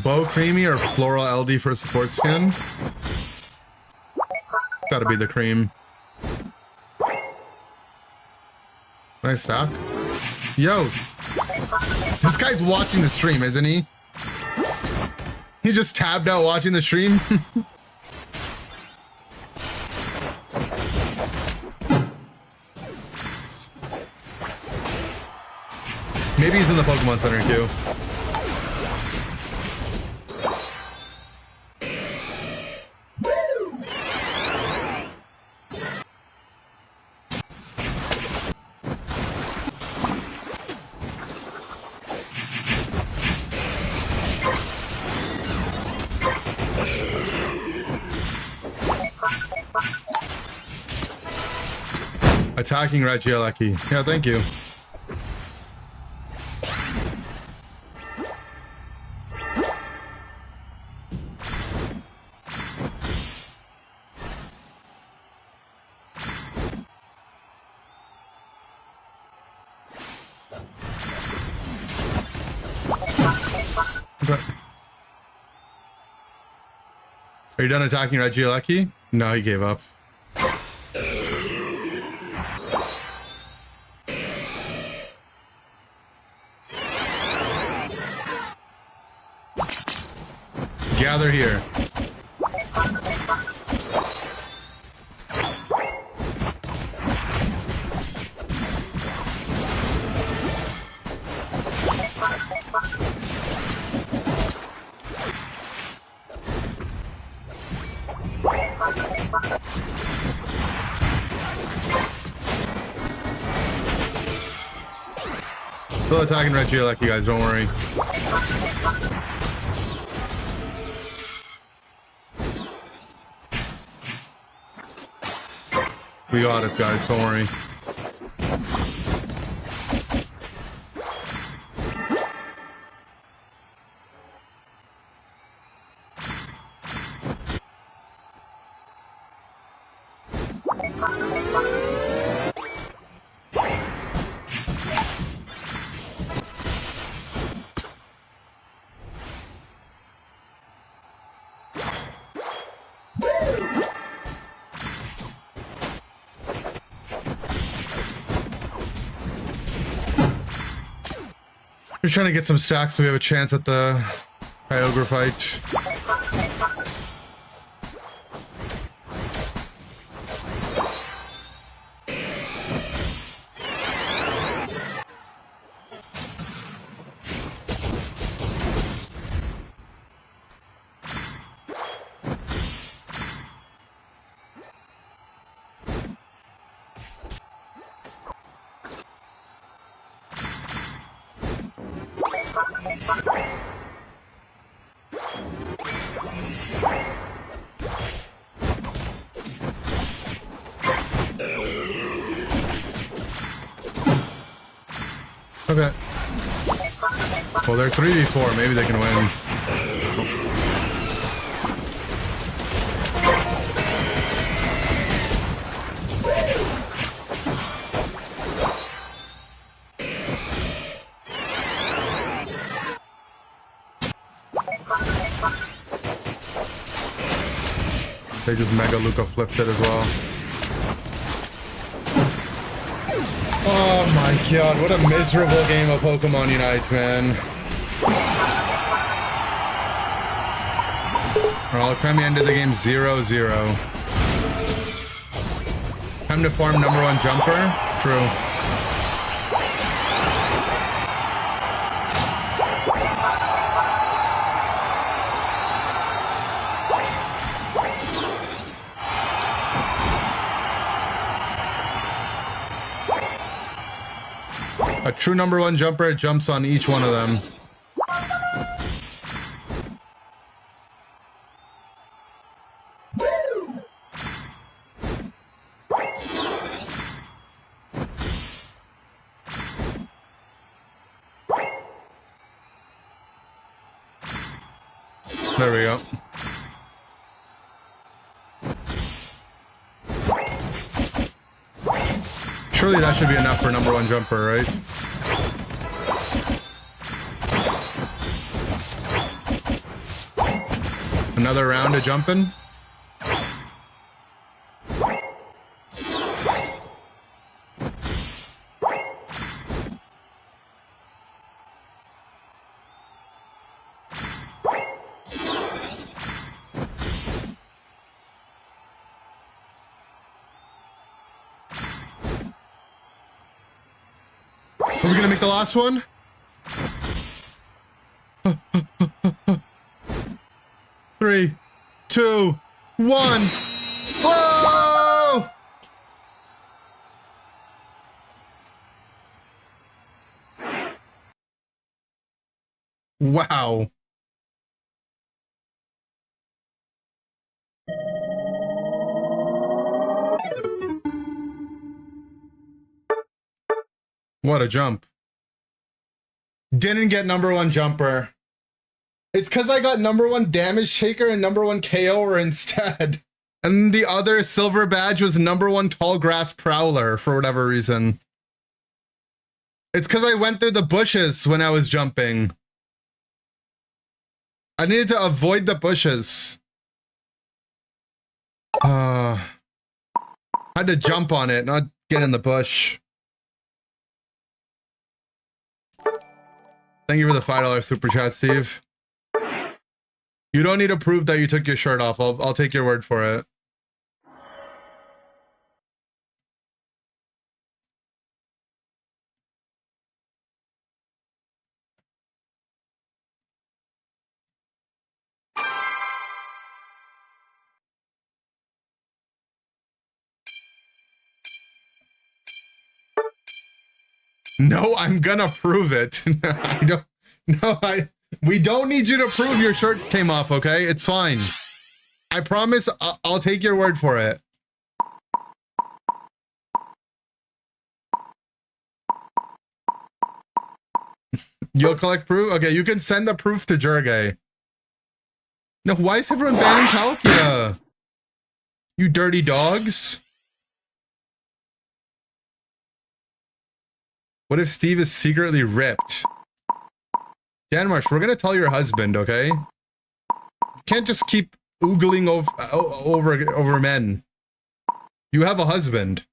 Bow Creamy or Floral LD for support skin? Gotta be the cream. Nice stack. Yo! This guy's watching the stream, isn't he? He just tabbed out watching the stream? Maybe he's in the Pokemon Center too. Attacking Regieleki. Yeah, thank you. Okay. Are you done attacking Regieleki? No, he gave up. Gather here. Still attacking Regieleki, you guys, don't worry. We got it, guys, don't worry. We're trying to get some stacks so we have a chance at the Kyogre fight. Okay. Well, they're 3v4. Maybe they can win. They just Mega Luca flipped it as well. Oh my god, what a miserable game of Pokemon Unite, man. Well, Premi ended the game 0-0. Time to farm #1 jumper? True. A true #1 jumper jumps on each one of them. There we go. Surely that should be enough for #1 jumper, right? Another round of jumping. Are we gonna make the last one? Three, two, one. Whoa! Wow. What a jump. Didn't get #1 jumper. It's because I got #1 damage shaker and #1 KO'er instead. And the other silver badge was #1 tall grass prowler for whatever reason. It's because I went through the bushes when I was jumping. I needed to avoid the bushes. I had to jump on it, not get in the bush. Thank you for the $5 super chat, Steve. You don't need to prove that you took your shirt off. I'll take your word for it. No, I'm gonna prove it. We don't need you to prove your shirt came off, okay? It's fine. I promise I'll take your word for it. You'll collect proof? Okay, you can send the proof to Jurgay. No, why is everyone banning Palkia? You dirty dogs. What if Steve is secretly ripped? Danmarsh, we're gonna tell your husband, okay? You can't just keep oogling over men. You have a husband.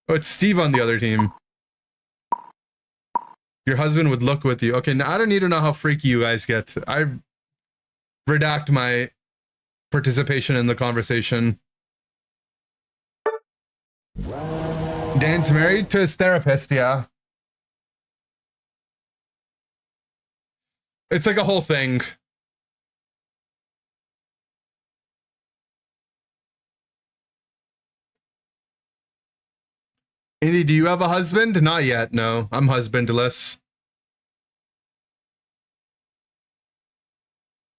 Oh, it's Steve on the other team. Your husband would look with you. Okay, now I don't need to know how freaky you guys get. I redact my participation in the conversation. Dan's married to his therapist, yeah. It's like a whole thing. Indy, do you have a husband? Not yet, no. I'm husbandless.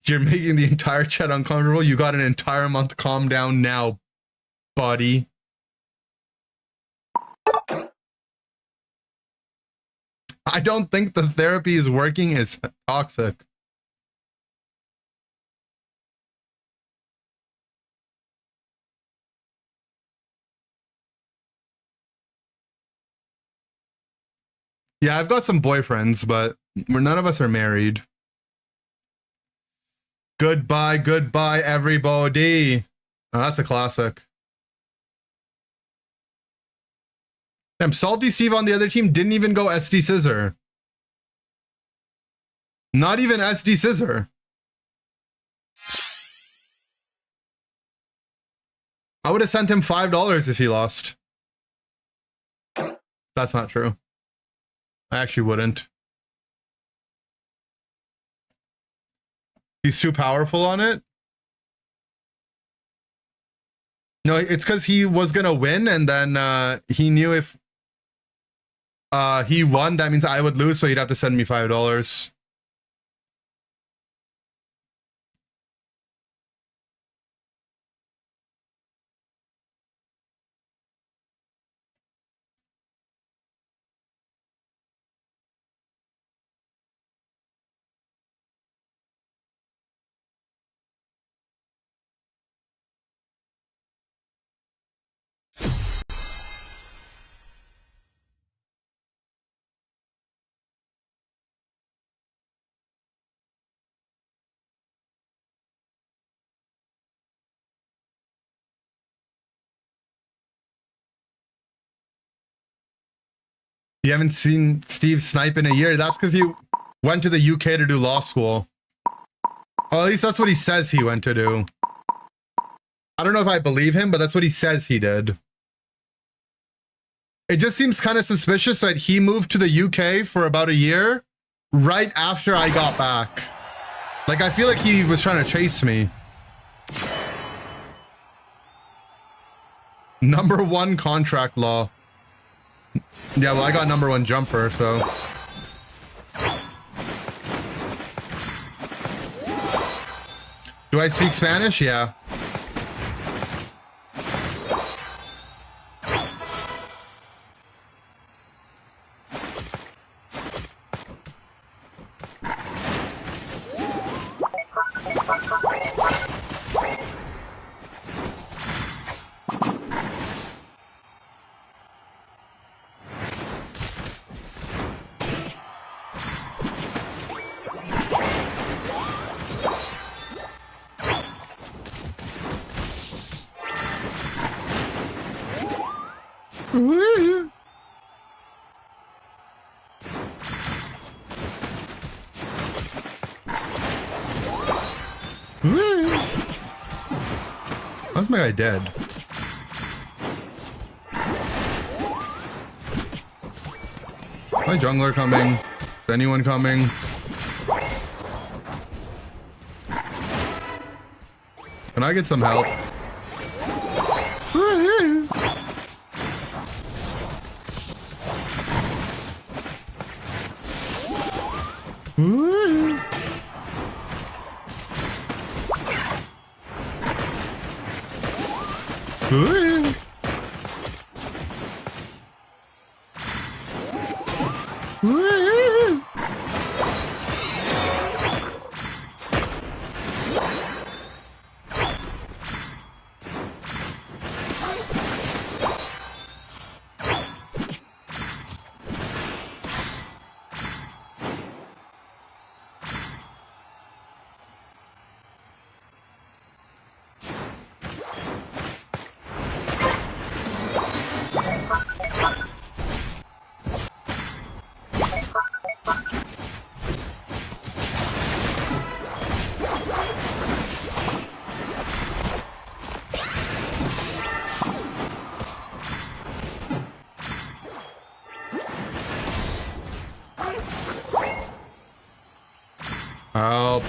You're making the entire chat uncomfortable. You got an entire month. Calm down now, buddy. I don't think the therapy is working. It's toxic. Yeah, I've got some boyfriends, but none of us are married. Goodbye, goodbye, everybody. Oh, that's a classic. Damn, Salty Steve on the other team didn't even go SD Scissor. Not even SD Scissor. I would have sent him $5 if he lost. That's not true. I actually wouldn't. He's too powerful on it? No, it's because he was gonna win, and then he knew if he won, that means I would lose, so he'd have to send me $5. You haven't seen Steve snipe in a year. That's because he went to the UK to do law school. Well, at least that's what he says he went to do. I don't know if I believe him, but that's what he says he did. It just seems kind of suspicious that he moved to the UK for about a year right after I got back. Like, I feel like he was trying to chase me. #1 contract law. Yeah, well, I got #1 jumper, so. Do I speak Spanish? Yeah. How's my guy dead? My jungler coming. Is anyone coming? Can I get some help? Help.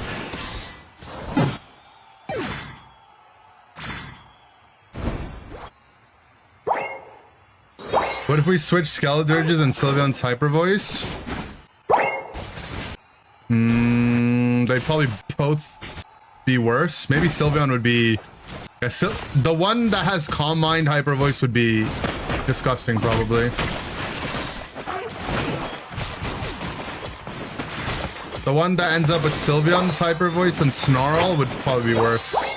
What if we switch Skeledirges and Sylveon's Hyper Voice? They'd probably both be worse. Maybe Sylveon would be... Yeah, the one that has Calm Mind Hyper Voice would be disgusting, probably. The one that ends up with Sylveon's Hyper Voice and Snarl would probably be worse.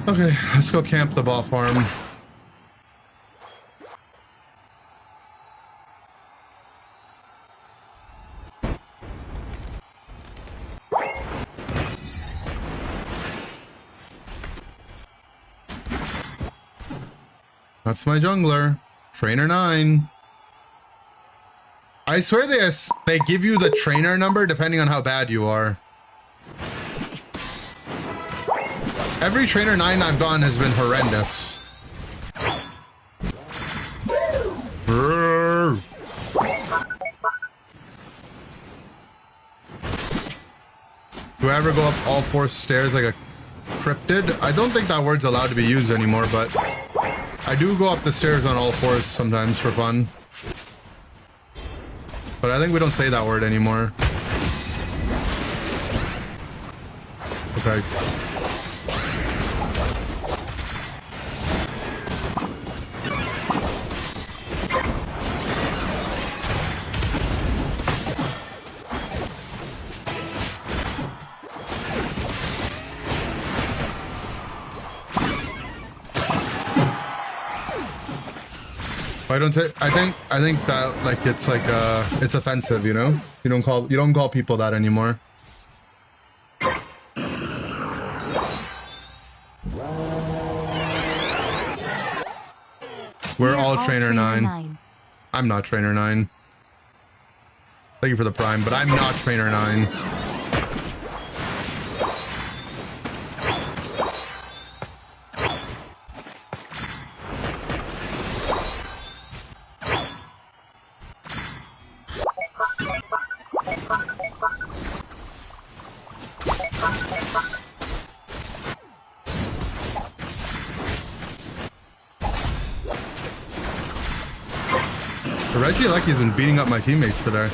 Okay, let's go camp the ball farm. That's my jungler, Trainer 9. I swear they give you the trainer number depending on how bad you are. Every Trainer 9 I've gotten has been horrendous. Do I ever go up all 4 stairs like a cryptid? I don't think that word's allowed to be used anymore, but I do go up the stairs on all 4s sometimes for fun. But I think we don't say that word anymore. Okay. I don't say. I think that like it's offensive. You know. You don't call people that anymore. We're all trainer 9. I'm not trainer 9. Thank you for the prime, but I'm not trainer 9. Reggie Lucky's been beating up my teammates today.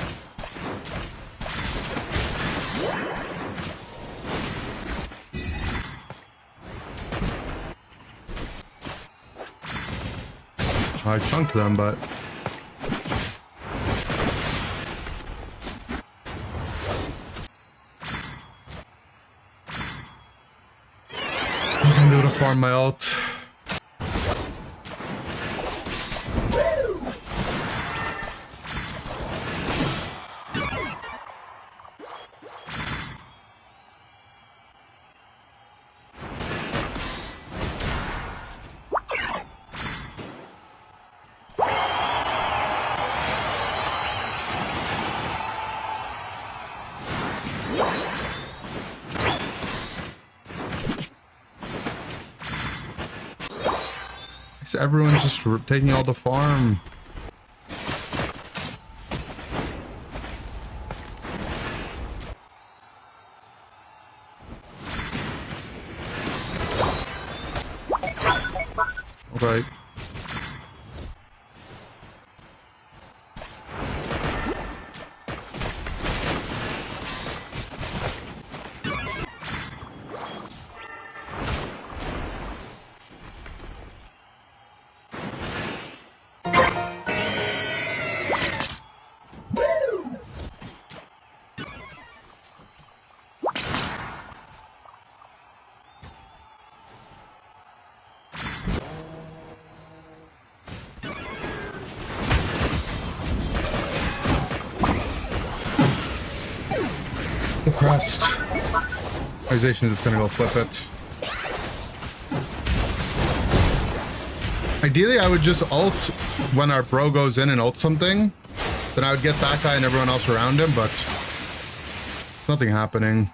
I chunked them, but I can do it to farm my ult. Everyone's just taking all the farm. Okay. Depressed. Organization is just gonna go flip it. Ideally, I would just ult when our bro goes in and ult something. Then I would get that guy and everyone else around him, but there's nothing happening.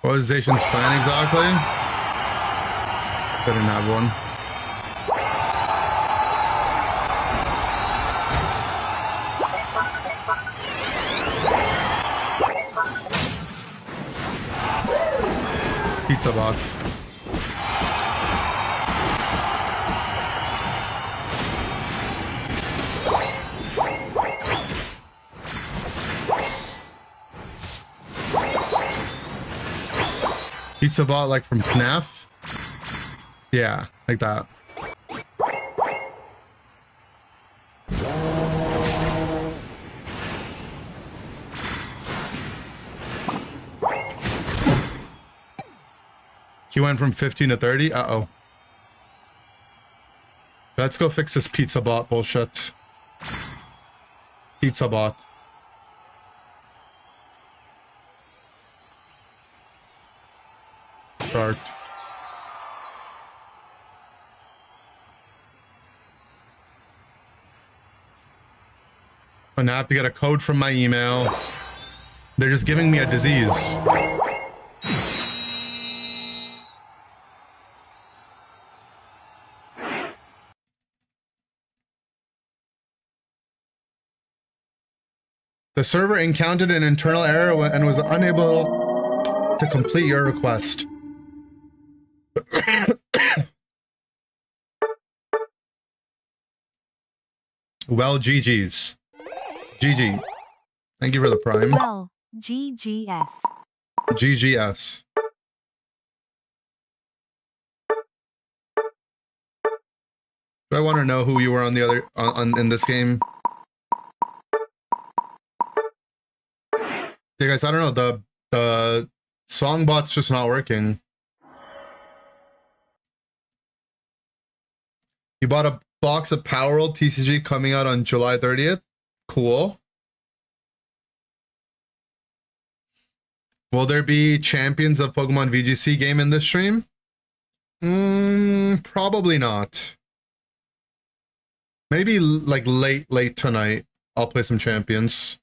What was Zacian's plan exactly? They didn't have one. Pizza box. Pizza bot like from FNAF? Yeah, like that. He went from 15 to 30? Uh-oh. Let's go fix this pizza bot bullshit. Pizza bot. Start. And now I have to get a code from my email. They're just giving me a disease. The server encountered an internal error and was unable to complete your request. Well, GG's. GG. Thank you for the prime. Well, GGS. GGS. Do I want to know who you were on the other in this game? Yeah, guys, I don't know. Songbot's just not working. You bought a box of Power World TCG coming out on July 30th. Cool. Will there be Champions of Pokemon VGC game in this stream? Probably not. Maybe like late tonight. I'll play some Champions.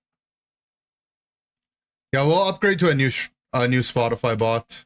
Yeah, we'll upgrade to a new Spotify bot.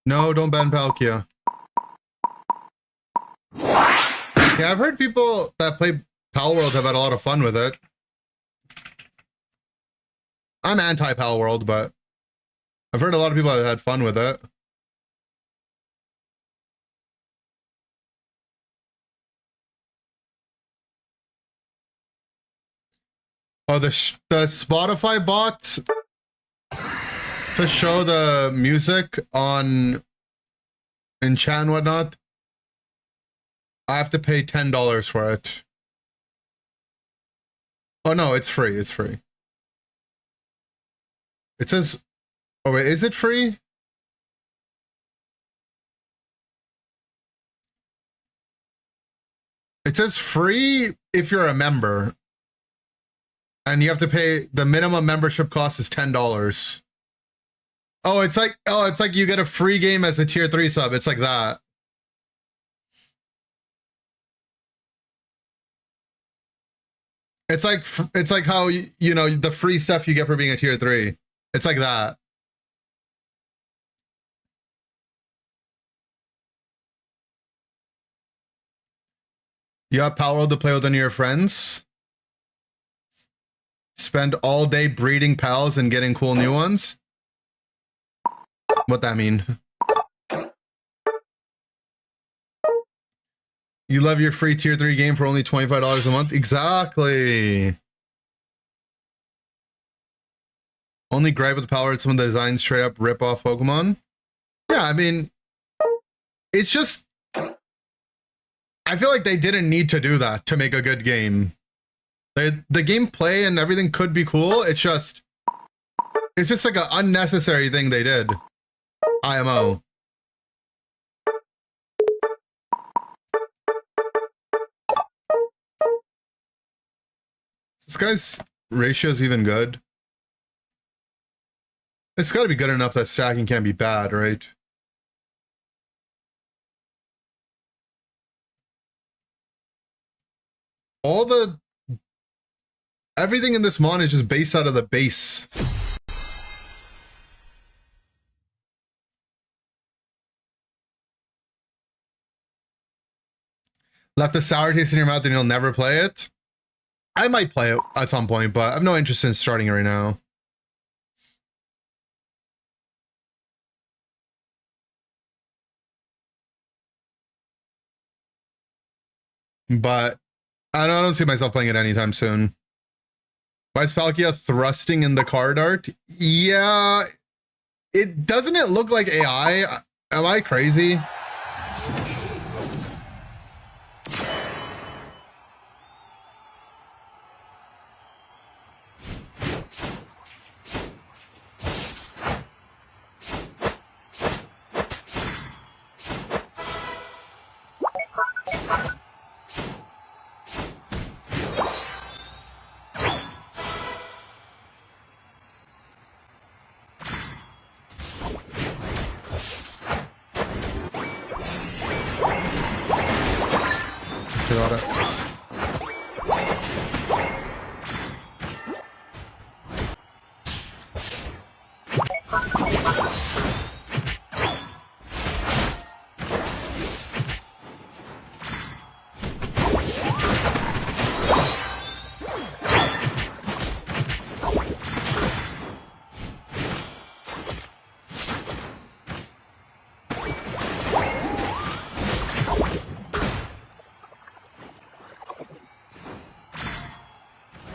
No, don't ban Palkia. Yeah, I've heard people that play Power World have had a lot of fun with it. I'm anti-Power World, but I've heard a lot of people have had fun with it. Oh, the Spotify bot to show the music in chat and whatnot. I have to pay $10 for it. Oh no, it's free. It's free. It says, oh wait, is it free? It says free if you're a member. And you have to pay, the minimum membership cost is $10. Oh, it's like you get a free game as a tier 3 sub. It's like that. It's like how, you know, the free stuff you get for being a tier 3. It's like that. You have Power World to play with any of your friends. Spend all day breeding pals and getting cool new ones. What that mean? You love your free tier 3 game for only $25 a month? Exactly. Only gripe with Power, some of the designs straight up rip off Pokemon. Yeah, I mean, it's just, I feel like they didn't need to do that to make a good game. The gameplay and everything could be cool. It's just like an unnecessary thing they did. IMO. This guy's ratio is even good. It's got to be good enough that stacking can't be bad, right? Everything in this mon is just based out of the base. Left a sour taste in your mouth and you'll never play it? I might play it at some point, but I have no interest in starting it right now. But I don't see myself playing it anytime soon. Why is Palkia thrusting in the card art? Yeah, doesn't it look like AI? Am I crazy? Got it.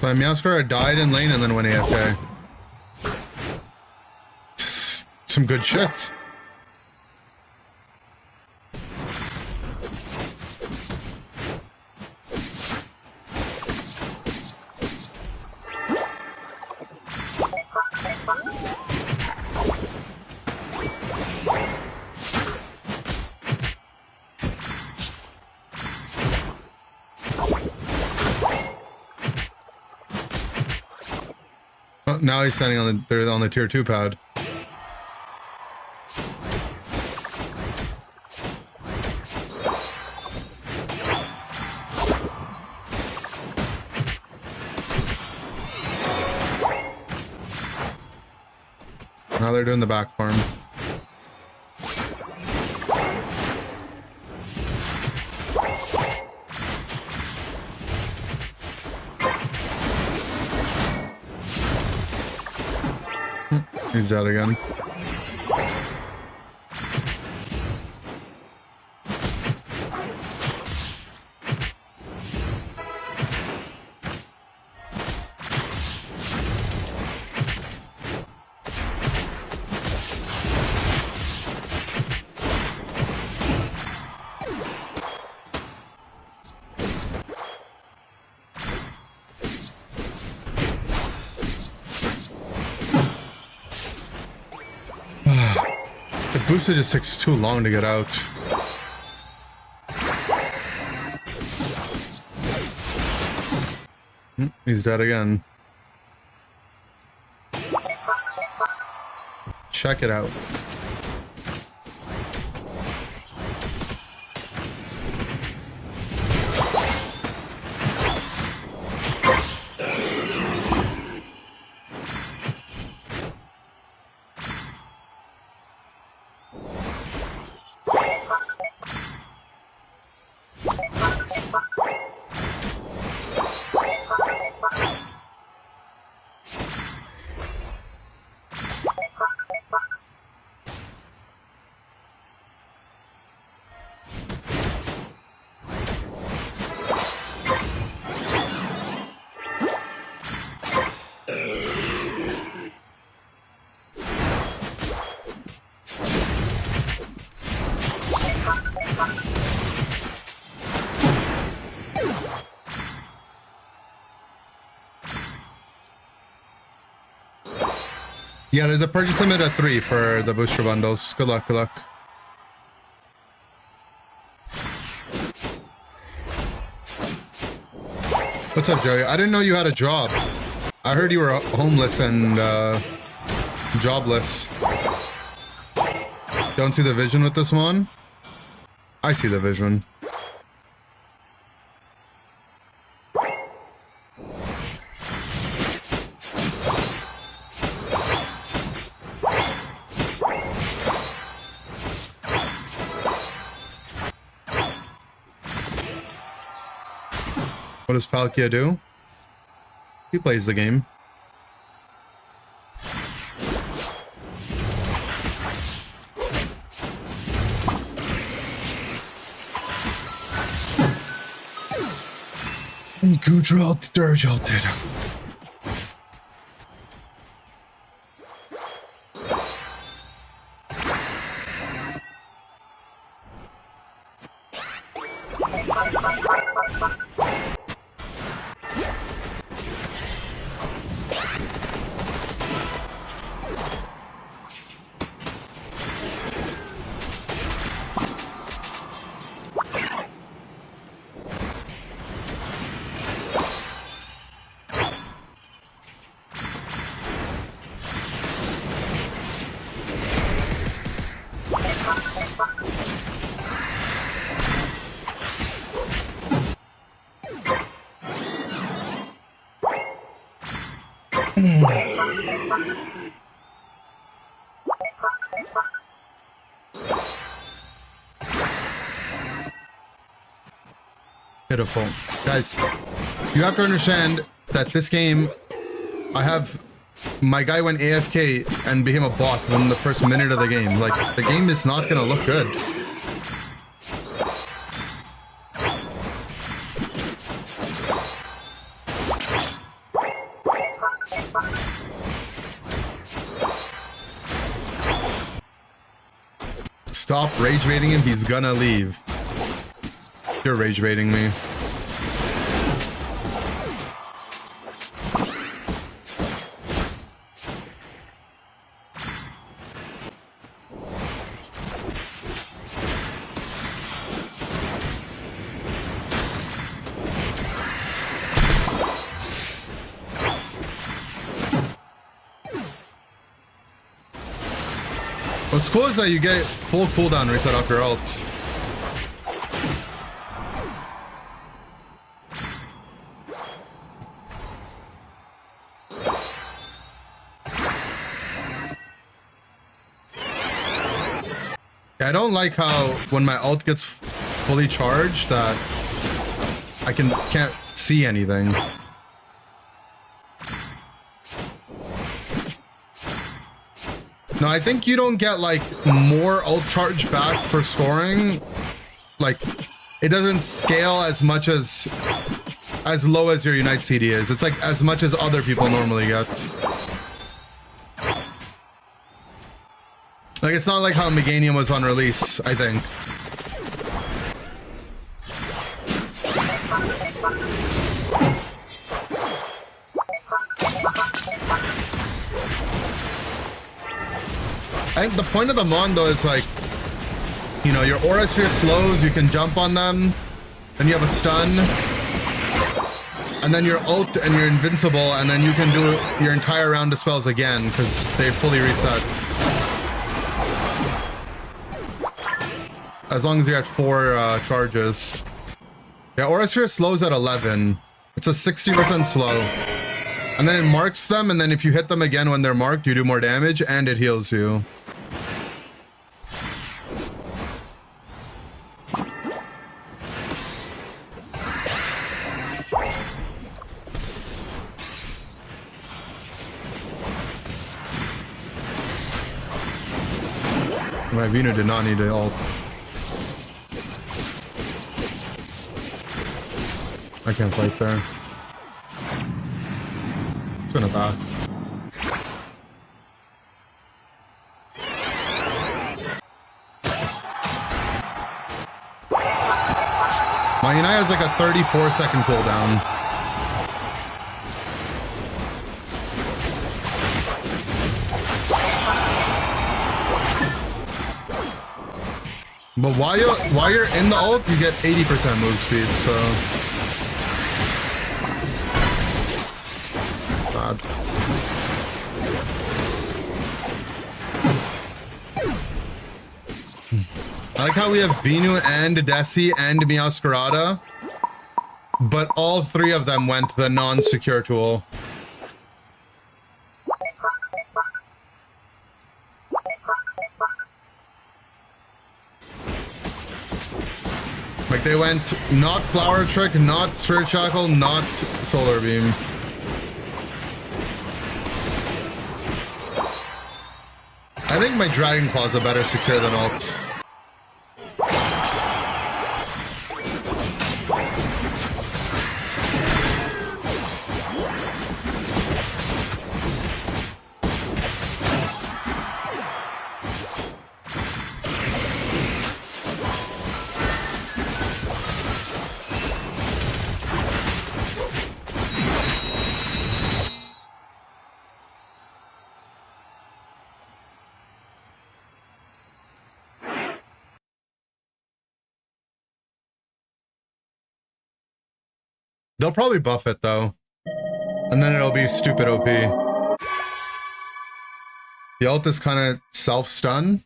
My Meowscar died in lane and then went AFK. Some good shit. Now he's standing on the tier 2 pad. Now they're doing the back farm. He's dead again. The booster just takes too long to get out. He's dead again. Check it out. Yeah, there's a purchase limit at 3 for the booster bundles. Good luck, good luck. What's up, Joey? I didn't know you had a job. I heard you were homeless and jobless. Don't see the vision with this one? I see the vision. What does Palkia do? He plays the game. Gudral Durjalted. Pitiful. Guys, you have to understand that this game, I have... My guy went AFK and became a bot within the first minute of the game. Like, the game is not gonna look good. Stop rage baiting him, he's gonna leave. You're rage baiting me. What's cool is that you get full cooldown reset off your ult. I don't like how when my ult gets fully charged that I can't see anything. No, I think you don't get like more ult charge back for scoring. Like, it doesn't scale as much as low as your Unite CD is. It's like as much as other people normally get. Like, it's not like how Meganium was on release, I think. I think the point of the Mon though is like, you know, your Aura Sphere slows, you can jump on them, then you have a stun, and then your ult and you're invincible, and then you can do your entire round of spells again because they fully reset. As long as you're at 4 charges. Yeah, Aura Sphere slows at 11. It's a 60% slow. And then it marks them, and then if you hit them again when they're marked, you do more damage, and it heals you. My Vino did not need to ult. I can't fight there. It's gonna die. My Unite has like a 34-second cooldown. But while you're in the ult, you get 80% move speed, so bad. I like how we have Vinu and Desi and Meowscarada, but all 3 of them went the non-secure tool. Like, they went not Flower Trick, not Spirit Shackle, not Solar Beam. I think my Dragon Claw is a better secure than ult. They'll probably buff it though, and then it'll be stupid OP. The ult is kind of self-stun.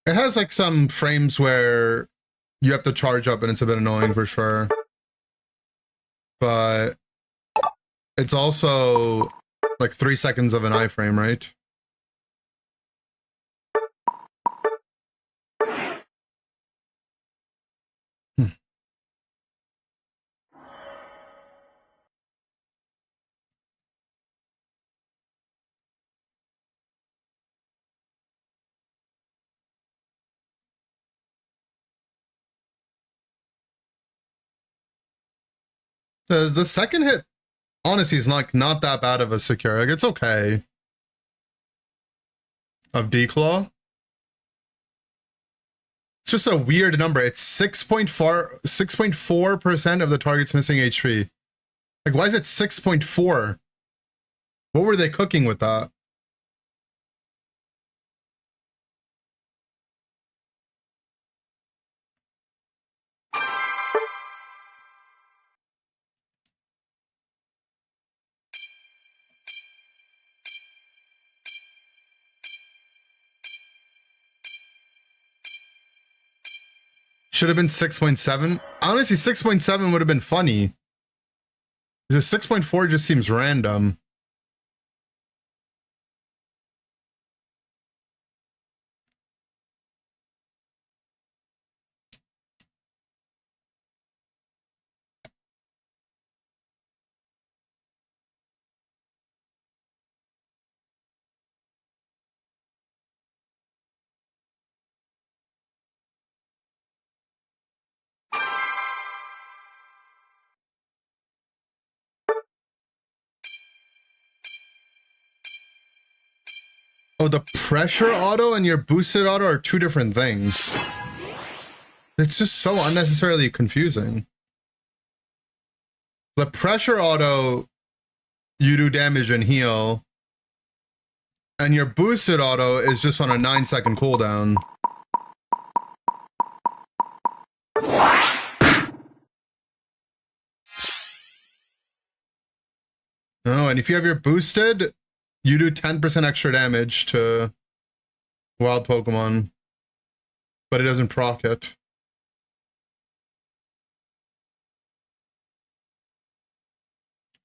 It has like some frames where you have to charge up and it's a bit annoying for sure. But it's also like 3 seconds of an iframe, right? The second hit, honestly, is not that bad of a secure. Like, it's okay. Of D-Claw. It's just a weird number. It's 6.4% of the target's missing HP. Like, why is it 6.4? What were they cooking with that? Should have been 6.7. Honestly, 6.7 would have been funny. The 6.4 just seems random. Oh, the pressure auto and your boosted auto are two different things. It's just so unnecessarily confusing. The pressure auto, you do damage and heal. And your boosted auto is just on a 9-second cooldown. Oh, and if you have your boosted, you do 10% extra damage to wild Pokemon, but it doesn't proc it.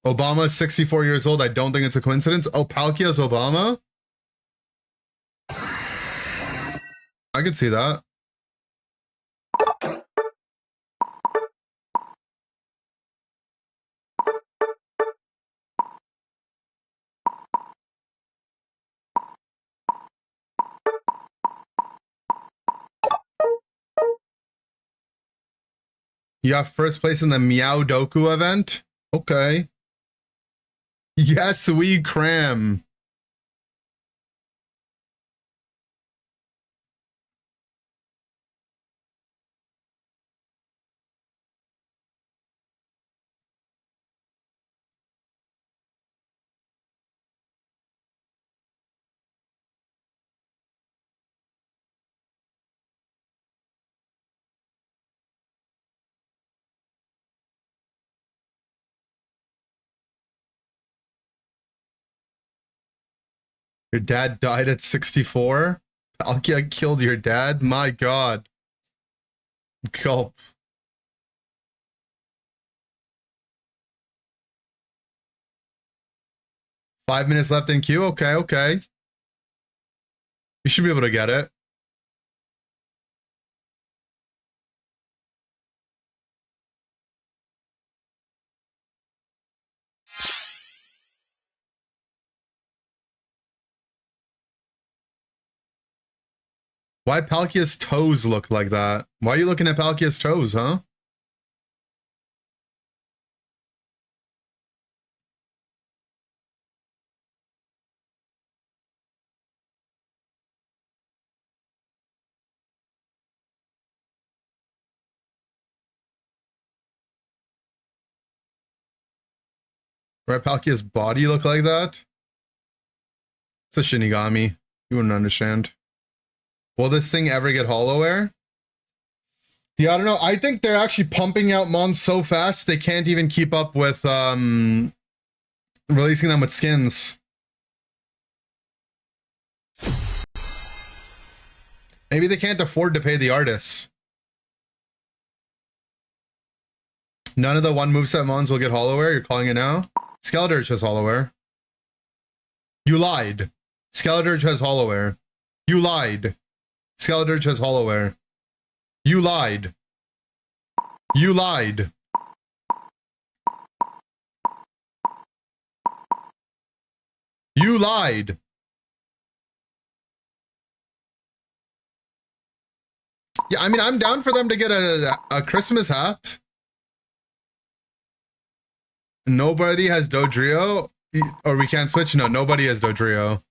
Obama is 64 years old. I don't think it's a coincidence. Oh, Palkia's Obama? I could see that. You have first place in the Meow Doku event? Okay. Yes, we cram. Your dad died at 64? Palkia killed your dad? My god. Gulp. Five minutes left in queue? Okay, okay. You should be able to get it. Why Palkia's toes look like that? Why are you looking at Palkia's toes, huh? Why Palkia's body look like that? It's a Shinigami. You wouldn't understand. Will this thing ever get hollow air? Yeah, I don't know. I think they're actually pumping out mons so fast they can't even keep up with releasing them with skins. Maybe they can't afford to pay the artists. None of the one moveset mons will get hollow air. You're calling it now? Skeletor has Hollowware. You lied. Skeletor has Hollowware. You lied. Skeletor has Hollowware. You lied. You lied. You lied. Yeah, I mean, I'm down for them to get a Christmas hat. Nobody has Dodrio? Or we can't switch? No, nobody has Dodrio.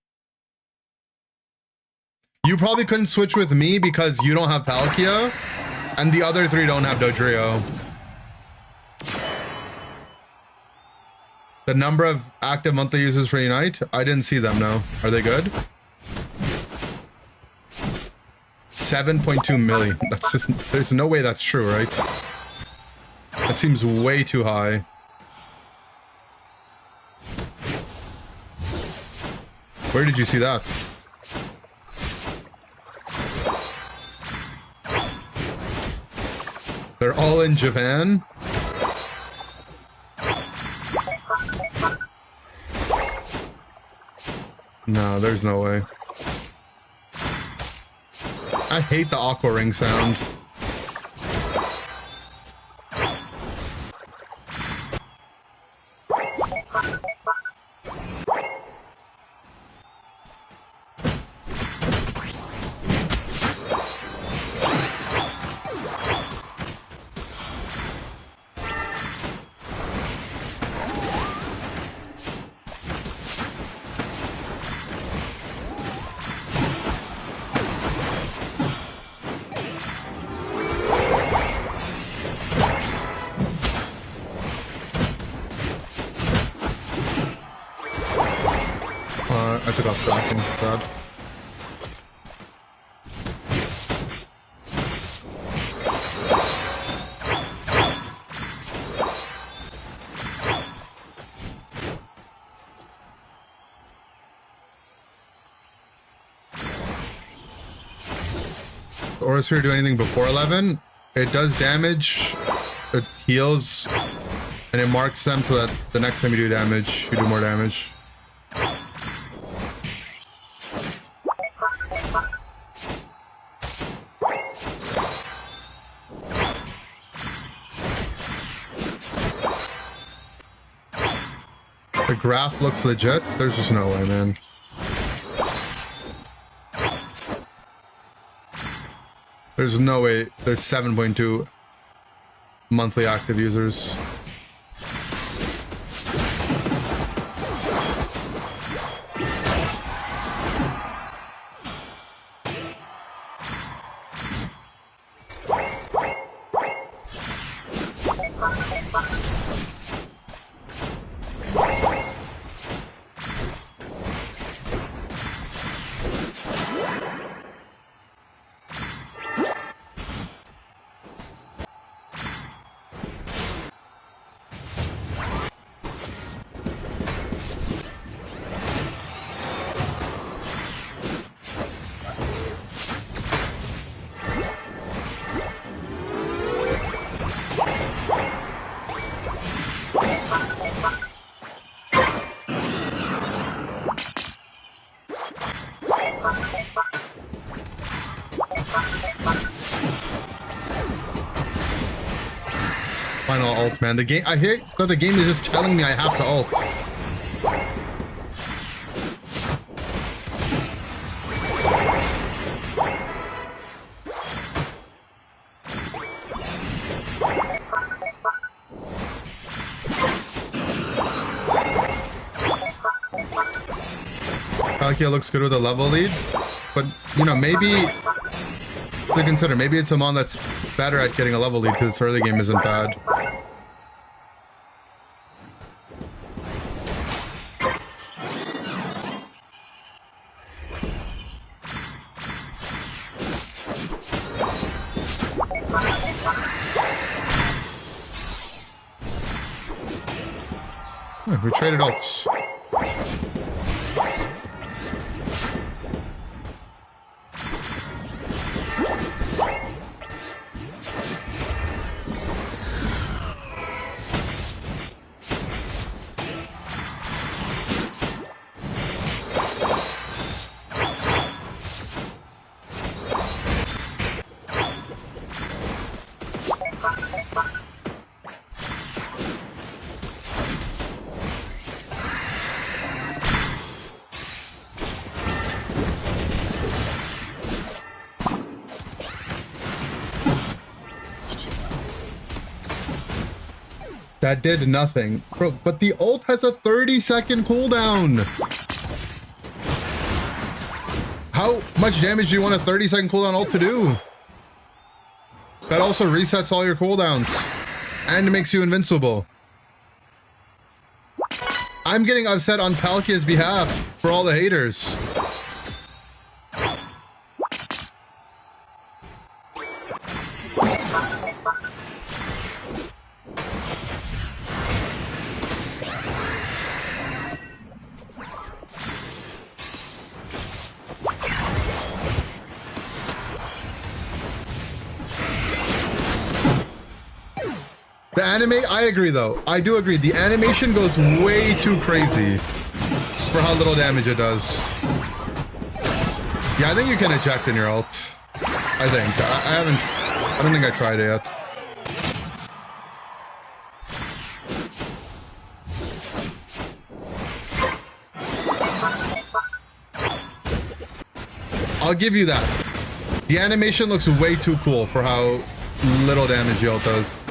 You probably couldn't switch with me because you don't have Palkia, and the other three don't have Dodrio. The number of active monthly users for Unite? I didn't see them, no. Are they good? 7.2 million. That's just, there's no way that's true, right? That seems way too high. Where did you see that? They're all in Japan? No, there's no way. I hate the aqua ring sound. I took off tracking, bad. Aura Sphere do anything before 11? It does damage, it heals, and it marks them so that the next time you do damage, you do more damage. The graph looks legit. There's just no way, man. There's no way. There's 7.2 monthly active users. Final ult, man. The game, I hate that the game is just telling me I have to ult. Palkia looks good with a level lead, but you know, maybe to consider, maybe it's a mon that's better at getting a level lead because its early game isn't bad. We traded ults. That did nothing. Bro, but the ult has a 30-second cooldown. How much damage do you want a 30-second cooldown ult to do? That also resets all your cooldowns and makes you invincible. I'm getting upset on Palkia's behalf for all the haters. The anime, I agree though. I do agree. The animation goes way too crazy for how little damage it does. Yeah, I think you can eject in your ult. I think. I don't think I tried it yet. I'll give you that. The animation looks way too cool for how little damage the ult does.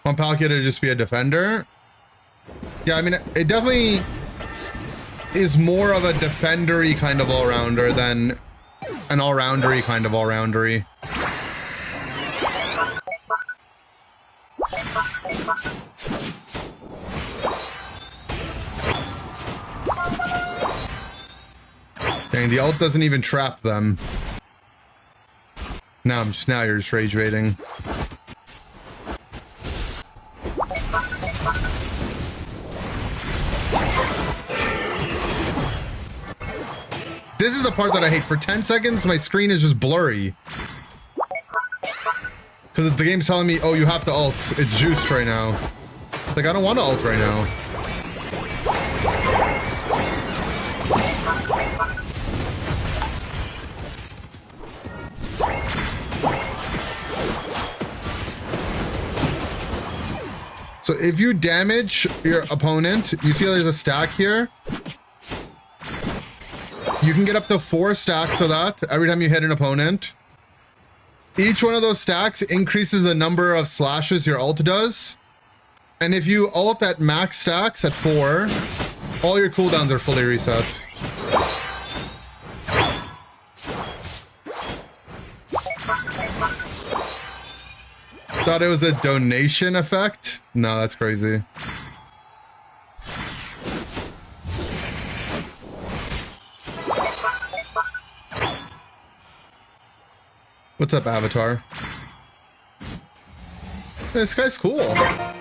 Want Palkia to just be a defender? Yeah, I mean, it definitely is more of a defender-y kind of all-rounder than an all-roundery kind of all-roundery. Dang, the ult doesn't even trap them. Now you're just rage baiting. This is the part that I hate. For 10 seconds, my screen is just blurry. Because the game's telling me, oh, you have to ult. It's juiced right now. It's like, I don't want to ult right now. So if you damage your opponent, you see how there's a stack here? You can get up to 4 stacks of that every time you hit an opponent. Each one of those stacks increases the number of slashes your ult does. And if you ult at max stacks at 4, all your cooldowns are fully reset. Thought it was a donation effect? No, that's crazy. What's up, Avatar? This guy's cool. I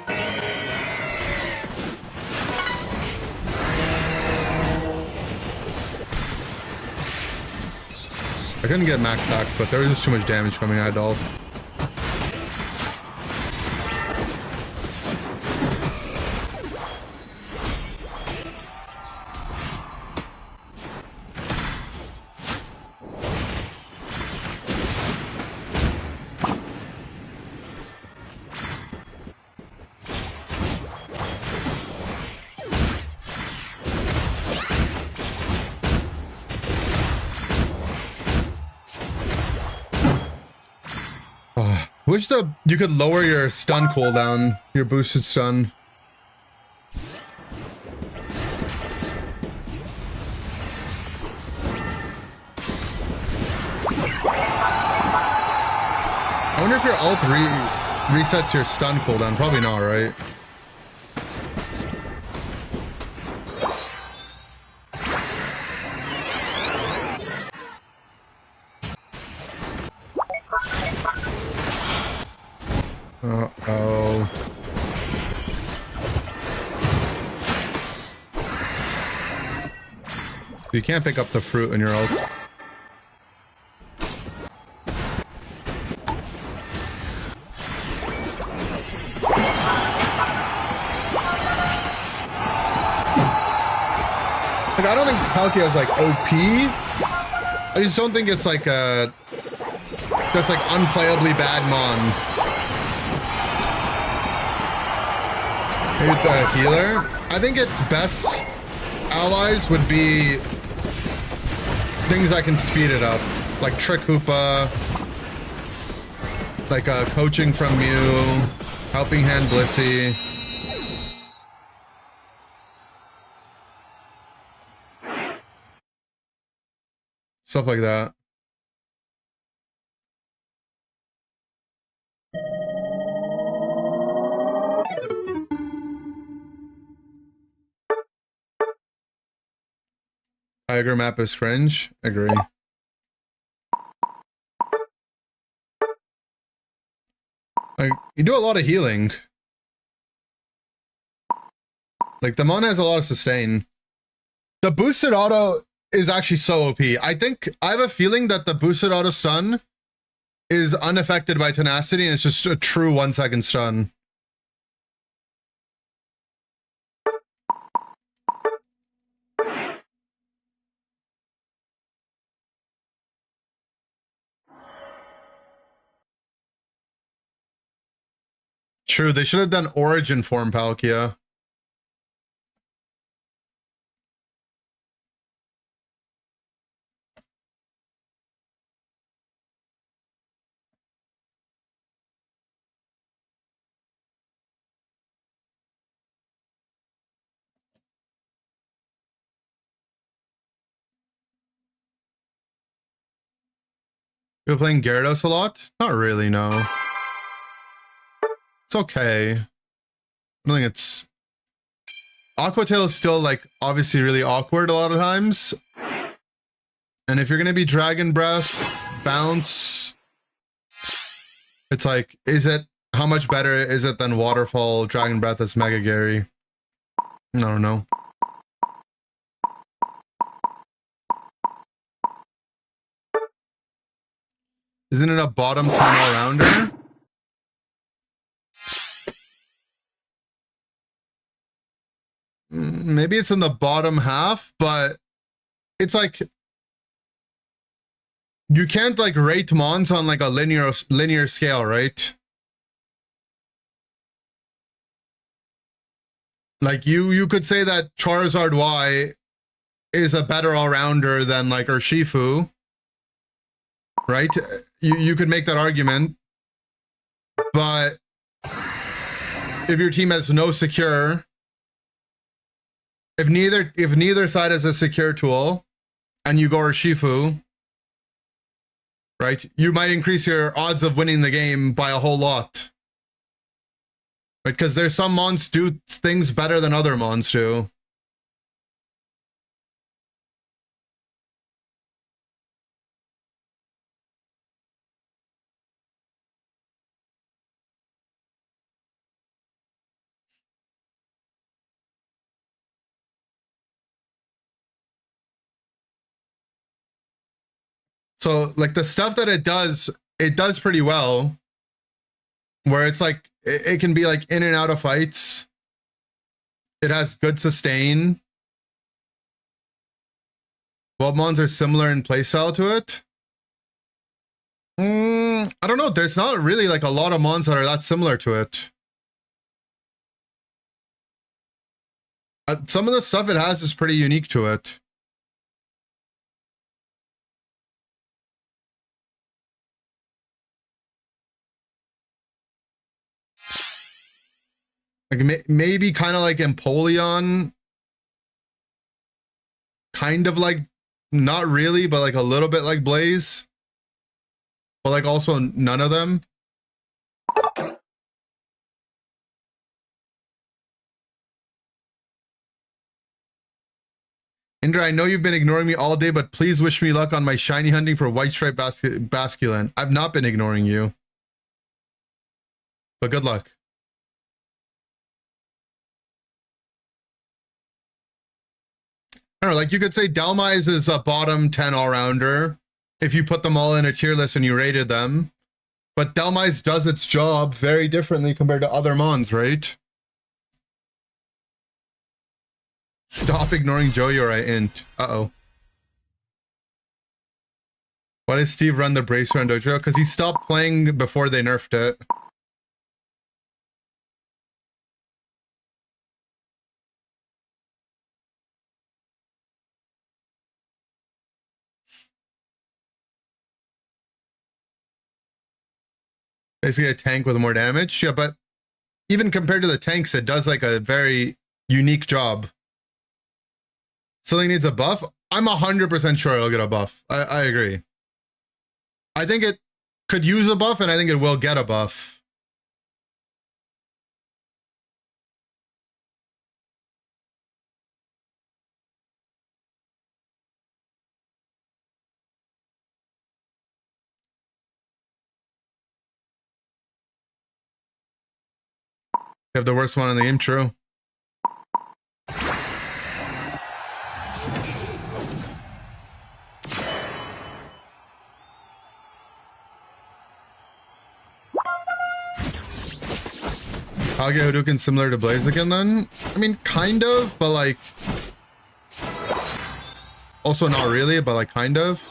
couldn't get max attacks, but there was just too much damage coming out of ult. Wish you could lower your stun cooldown, your boosted stun. I wonder if your ult resets your stun cooldown. Probably not, right? Uh-oh. You can't pick up the fruit in your ult. Like, I don't think Palkia is like OP. I just don't think it's like a That's like unplayably bad Mon. Maybe the healer. I think its best allies would be things that can speed it up, like Trick Hoopa, like coaching from Mew, helping hand Blissey. Stuff like that. Tiger map is cringe. Agree. Like, you do a lot of healing. Like, the Mon has a lot of sustain. The boosted auto is actually so OP. I have a feeling that the boosted auto stun is unaffected by tenacity and it's just a true 1 second stun. True, they should have done origin form Palkia. You're playing Gyarados a lot? Not really, no. It's okay. I don't think it's... Aqua Tail is still, like, obviously really awkward a lot of times. And if you're gonna be Dragon Breath, Bounce... It's like, how much better is it than Waterfall, Dragon Breath as Mega Gary? I don't know. Isn't it a bottom 10 all-rounder? Maybe it's in the bottom half, but it's like you can't like rate Mons on like a linear scale, right? Like you could say that Charizard Y is a better all-rounder than like Urshifu, right? You could make that argument, but if your team has no secure, if neither side has a secure tool, and you go Urshifu, right? You might increase your odds of winning the game by a whole lot, right? Because there's some Mons do things better than other Mons do. So like the stuff that it does pretty well, where it's like, it can be like in and out of fights. It has good sustain. Both Mons are similar in playstyle to it. I don't know. There's not really like a lot of Mons that are that similar to it. Some of the stuff it has is pretty unique to it. Like maybe kind of like Empoleon. Kind of like, not really, but like a little bit like Blaze. But like also none of them. Indra, I know you've been ignoring me all day, but please wish me luck on my shiny hunting for White Stripe Basculin. I've not been ignoring you. But good luck. I don't know, like you could say Dhelmise is a bottom 10 all-rounder if you put them all in a tier list and you rated them. But Dhelmise does its job very differently compared to other Mons, right? Stop ignoring Joey or I int. Uh-oh. Why did Steve run the bracer on Dojo? Because he stopped playing before they nerfed it. Basically a tank with more damage. Yeah, but even compared to the tanks, it does like a very unique job. Something needs a buff. I'm 100% sure it'll get a buff. I agree. I think it could use a buff, and I think it will get a buff. They have the worst one in the game, true. Palkia Hadouken similar to Blaziken then? I mean, kind of, but like... Also not really, but like kind of.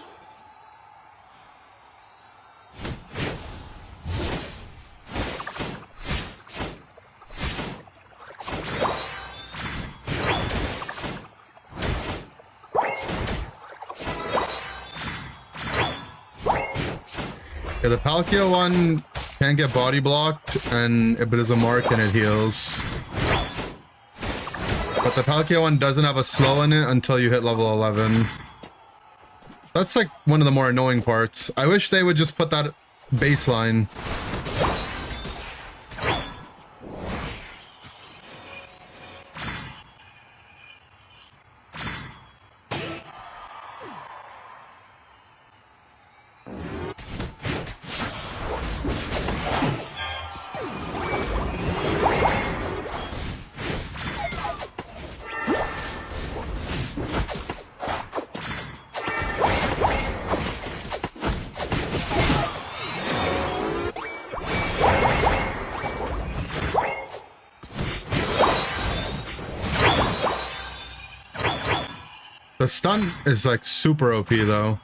Yeah, the Palkia one can get body blocked, and if it is a mark and it heals. But the Palkia one doesn't have a slow in it until you hit level 11. That's like one of the more annoying parts. I wish they would just put that baseline. The stun is like super OP though.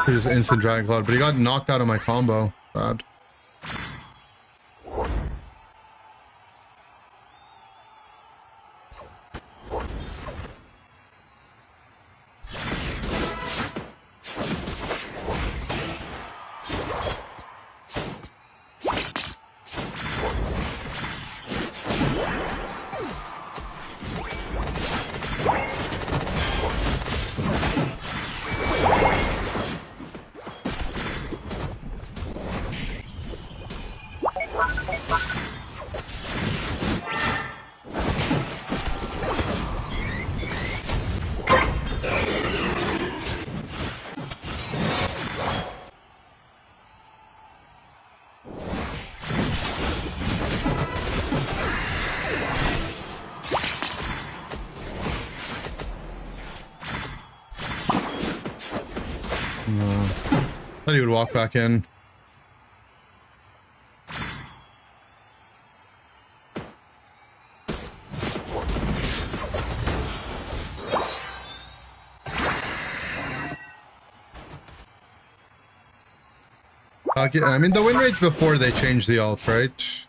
He just instant Dragon Cloud, but he got knocked out of my combo. Bad. Thought he would walk back in. I mean, the win rate's before they changed the ult, right?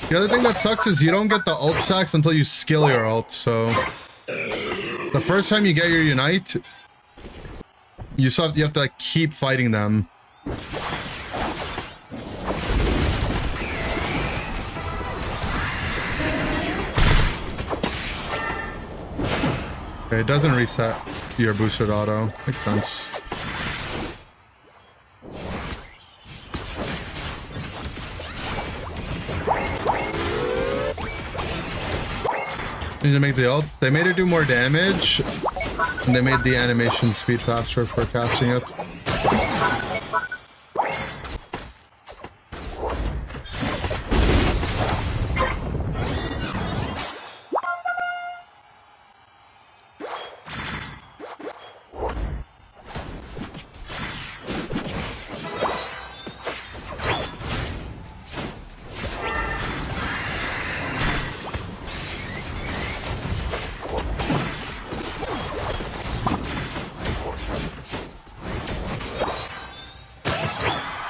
The other thing that sucks is you don't get the ult stacks until you skill your ult, so... The first time you get your Unite, you have to like, keep fighting them. Okay, it doesn't reset your boosted auto. Makes sense. Need to make the ult. They made it do more damage, and they made the animation speed faster for casting it.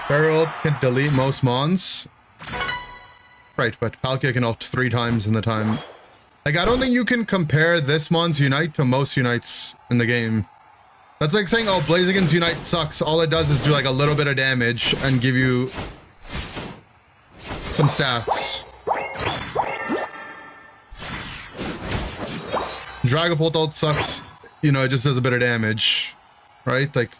Barrel ult can delete most mons. Right, but Palkia can ult 3 times in the time. Like, I don't think you can compare this mon's Unite to most Unites in the game. That's like saying, oh, Blaziken's Unite sucks. All it does is do like a little bit of damage and give you some stats. Dragapult ult sucks. You know, it just does a bit of damage. Right? Like...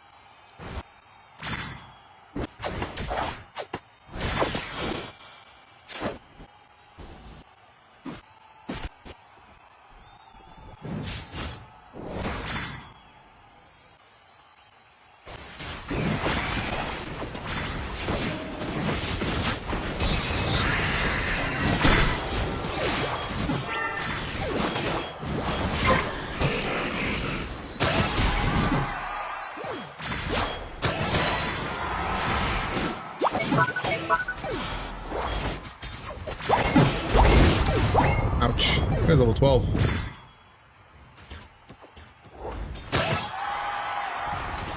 Ouch. Guy's level 12.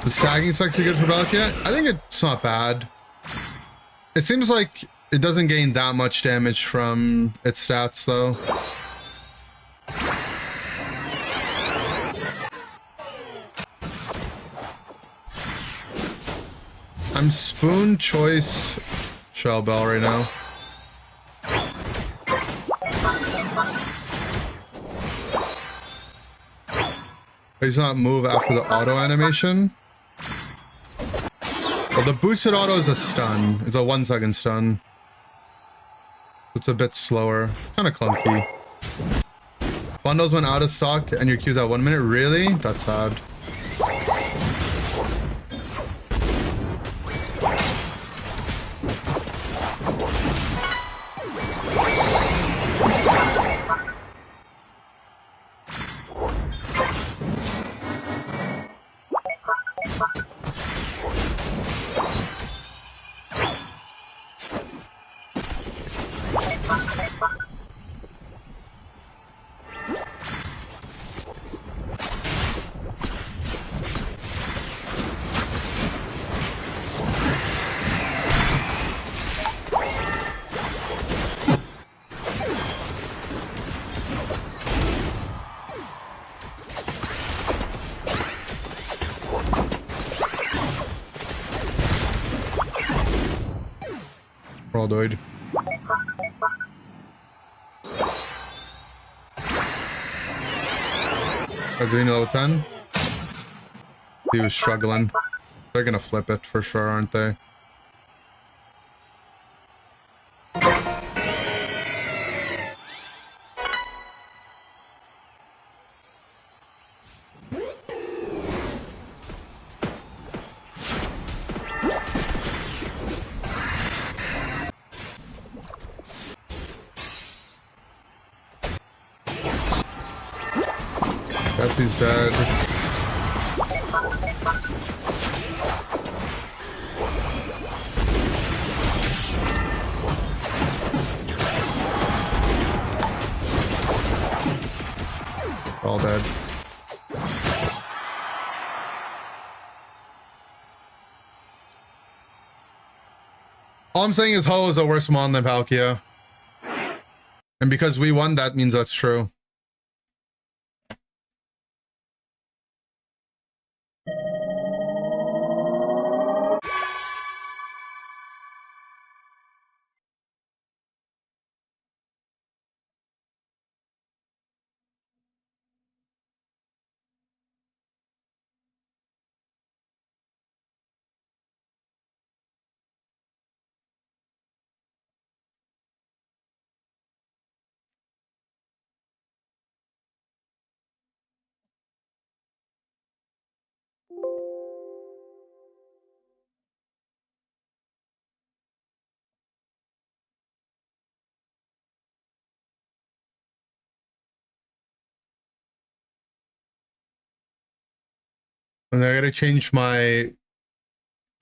The sagging sucks you good for Palkia? I think it's not bad. It seems like it doesn't gain that much damage from its stats, though. I'm Spoon Choice Shell Bell right now. He's not move after the auto animation. Well, the boosted auto is a stun. It's a 1-second stun. It's a bit slower. It's kind of clunky. Bundles went out of stock and your queue's at 1 minute. Really? That's sad. We're all died. Azina level 10. He was struggling. They're gonna flip it for sure, aren't they? Guess he's dead. All dead. All I'm saying is Ho is a worse mon than Palkia. And because we won, that means that's true. And I gotta change my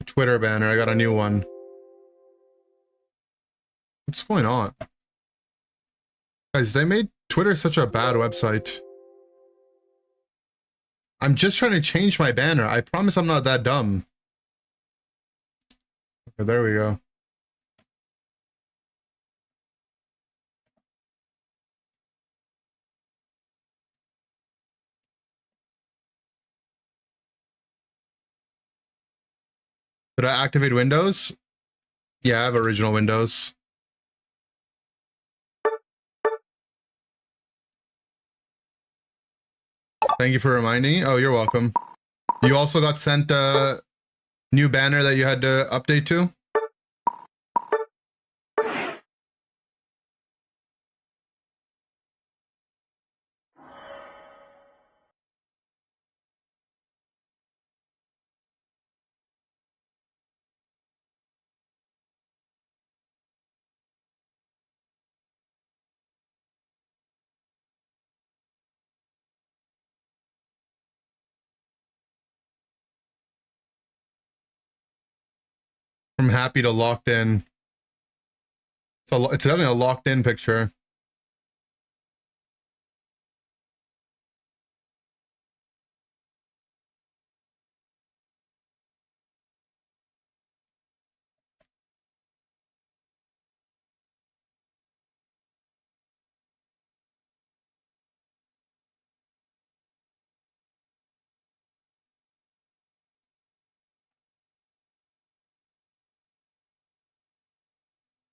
Twitter banner. I got a new one. What's going on? Guys, they made Twitter such a bad website. I'm just trying to change my banner. I promise I'm not that dumb. Okay, there we go. Did I activate Windows? Yeah, I have original Windows. Thank you for reminding me. Oh, you're welcome. You also got sent a new banner that you had to update to? From happy to locked in. It's definitely a locked in picture.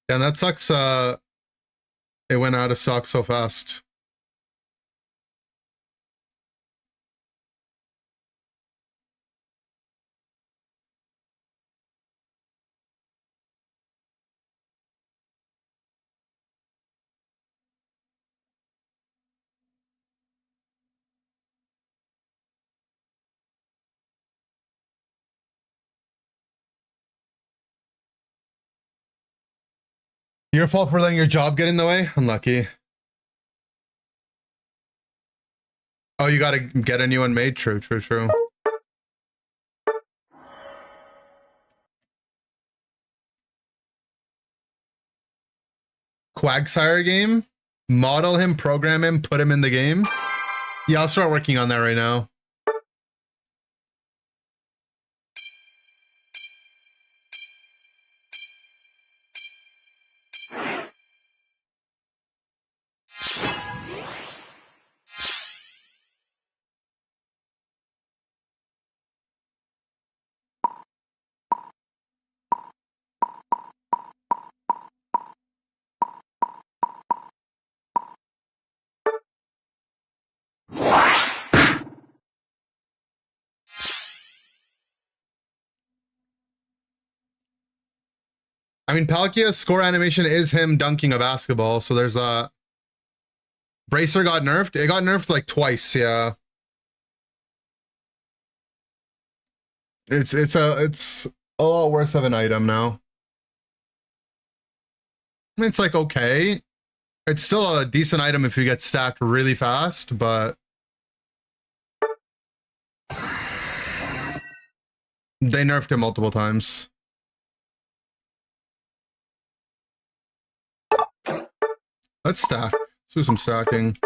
Yeah, and that sucks. It went out of stock so fast. Your fault for letting your job get in the way? Unlucky. Oh, you gotta get a new one made? True, true, true. Quagsire game? Model him, program him, put him in the game? Yeah, I'll start working on that right now. I mean, Palkia's score animation is him dunking a basketball, so there's a... Bracer got nerfed? It got nerfed like twice, yeah. It's a lot worse of an item now. I mean, it's like, okay. It's still a decent item if you get stacked really fast, but... They nerfed it multiple times. Let's stack. Let's do some stacking.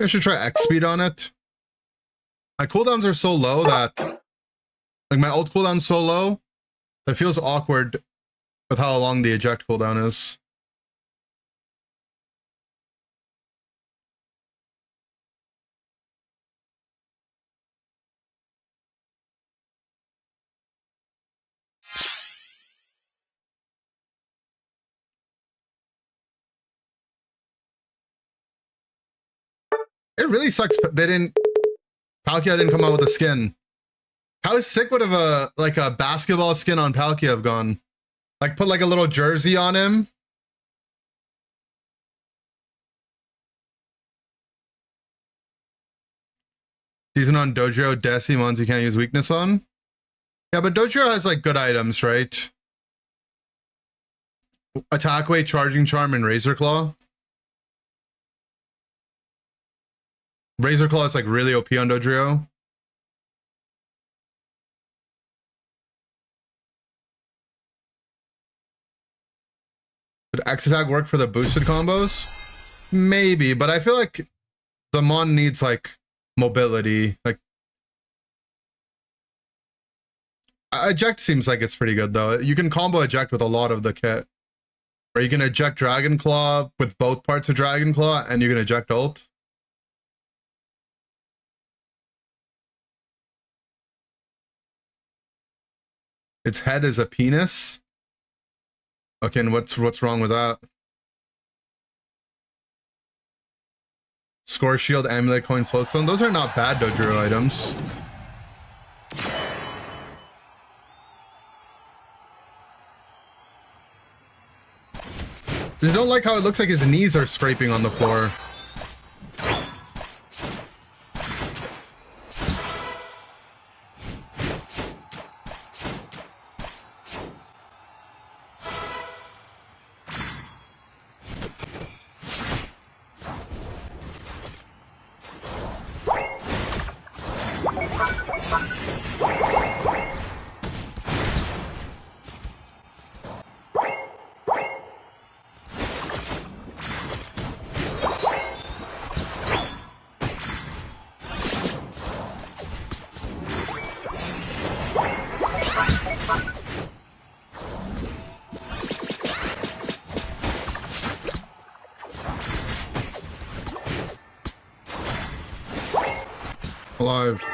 I should try X speed on it. My cooldowns are so low that, like, my ult cooldown's so low, it feels awkward with how long the eject cooldown is. It really sucks they didn't... Palkia didn't come out with a skin. How sick would have a basketball skin on Palkia have gone? Like, put like a little jersey on him. Season on Dojo, Desi ones you can't use weakness on. Yeah, but Dojo has like good items, right? Attack Wave, Charging Charm, and Razor Claw. Razor Claw is like really OP on Dodrio. Would X attack work for the boosted combos? Maybe, but I feel like the Mon needs like mobility. Like eject seems like it's pretty good though. You can combo eject with a lot of the kit. Or you can eject Dragon Claw with both parts of Dragon Claw and you can eject ult. Its head is a penis. Okay, and what's wrong with that? Score Shield, Amulet, Coin, Floatstone. Those are not bad Dodrio items. Just don't like how it looks like his knees are scraping on the floor. Alive.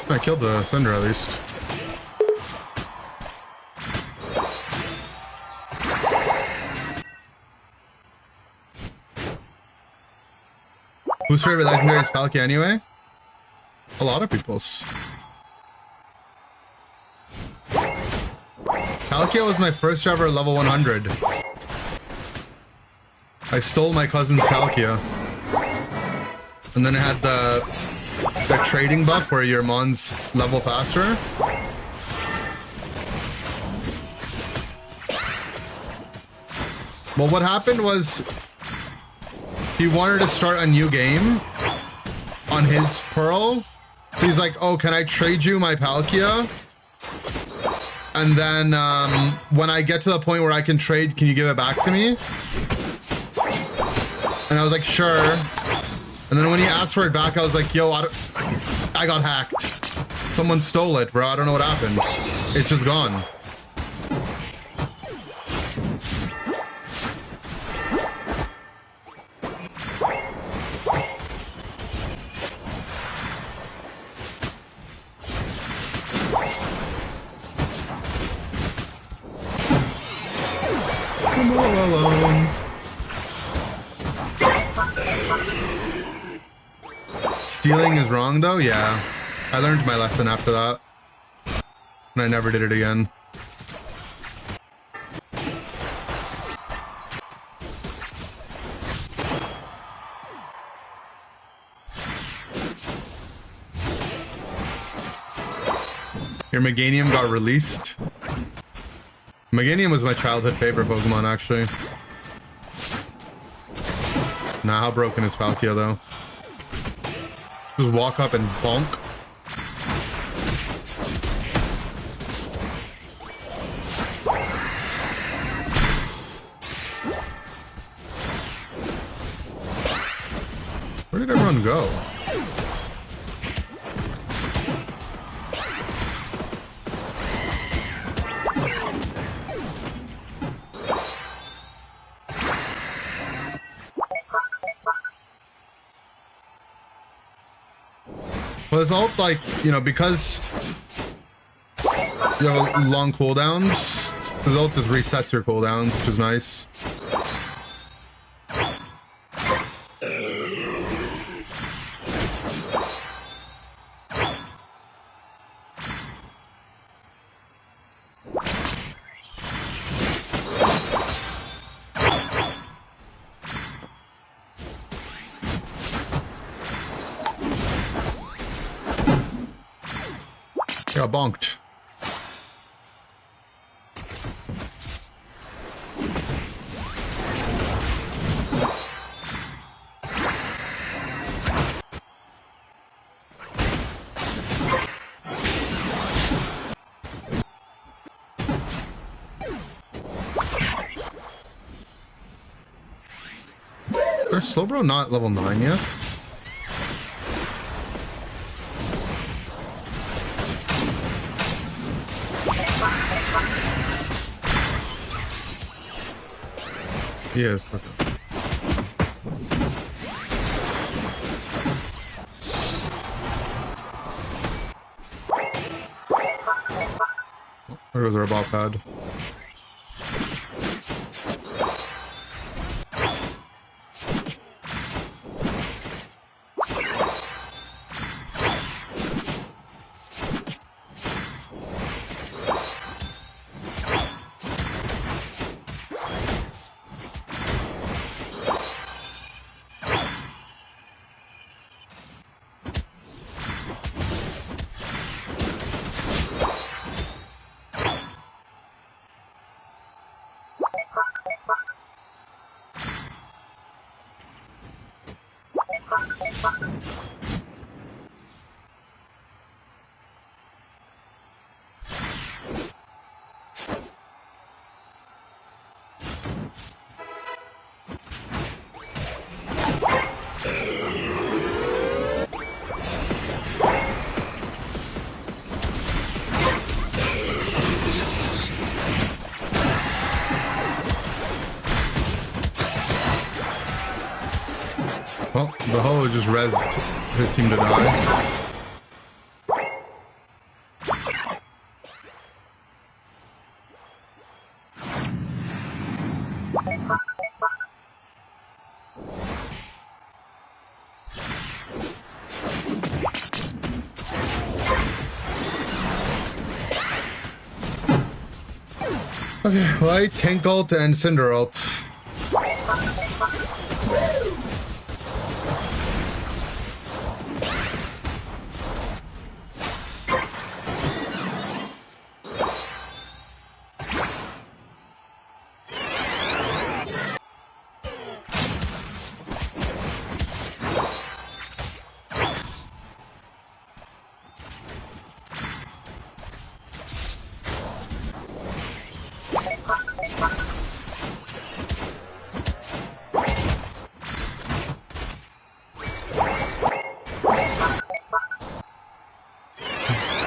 I killed the Cinder at least. Whose favorite legendary is Palkia anyway? A lot of people's. Palkia was my first ever level 100. I stole my cousin's Palkia. And then it had the trading buff where your Mons level faster. Well, what happened was he wanted to start a new game on his Pearl. So he's like, oh, can I trade you my Palkia? And then when I get to the point where I can trade, can you give it back to me? And I was like, sure. And then when he asked for it back, I was like, yo, I got hacked. Someone stole it, bro. I don't know what happened. It's just gone. I'm all alone. Stealing is wrong though? Yeah. I learned my lesson after that. And I never did it again. Your Meganium got released. Meganium was my childhood favorite Pokemon, actually. Nah, how broken is Palkia though? Just walk up and bonk. Where did everyone go? Well, his ult, like, you know, because you have long cooldowns, his ult just resets your cooldowns, which is nice. Got bonked. Is Slowbro not level 9 yet? Yes. Okay. Oh, there goes our ball pad. Well, the hoe just rezzed his team to die. Okay, Light, Tank ult, and Cinder ult.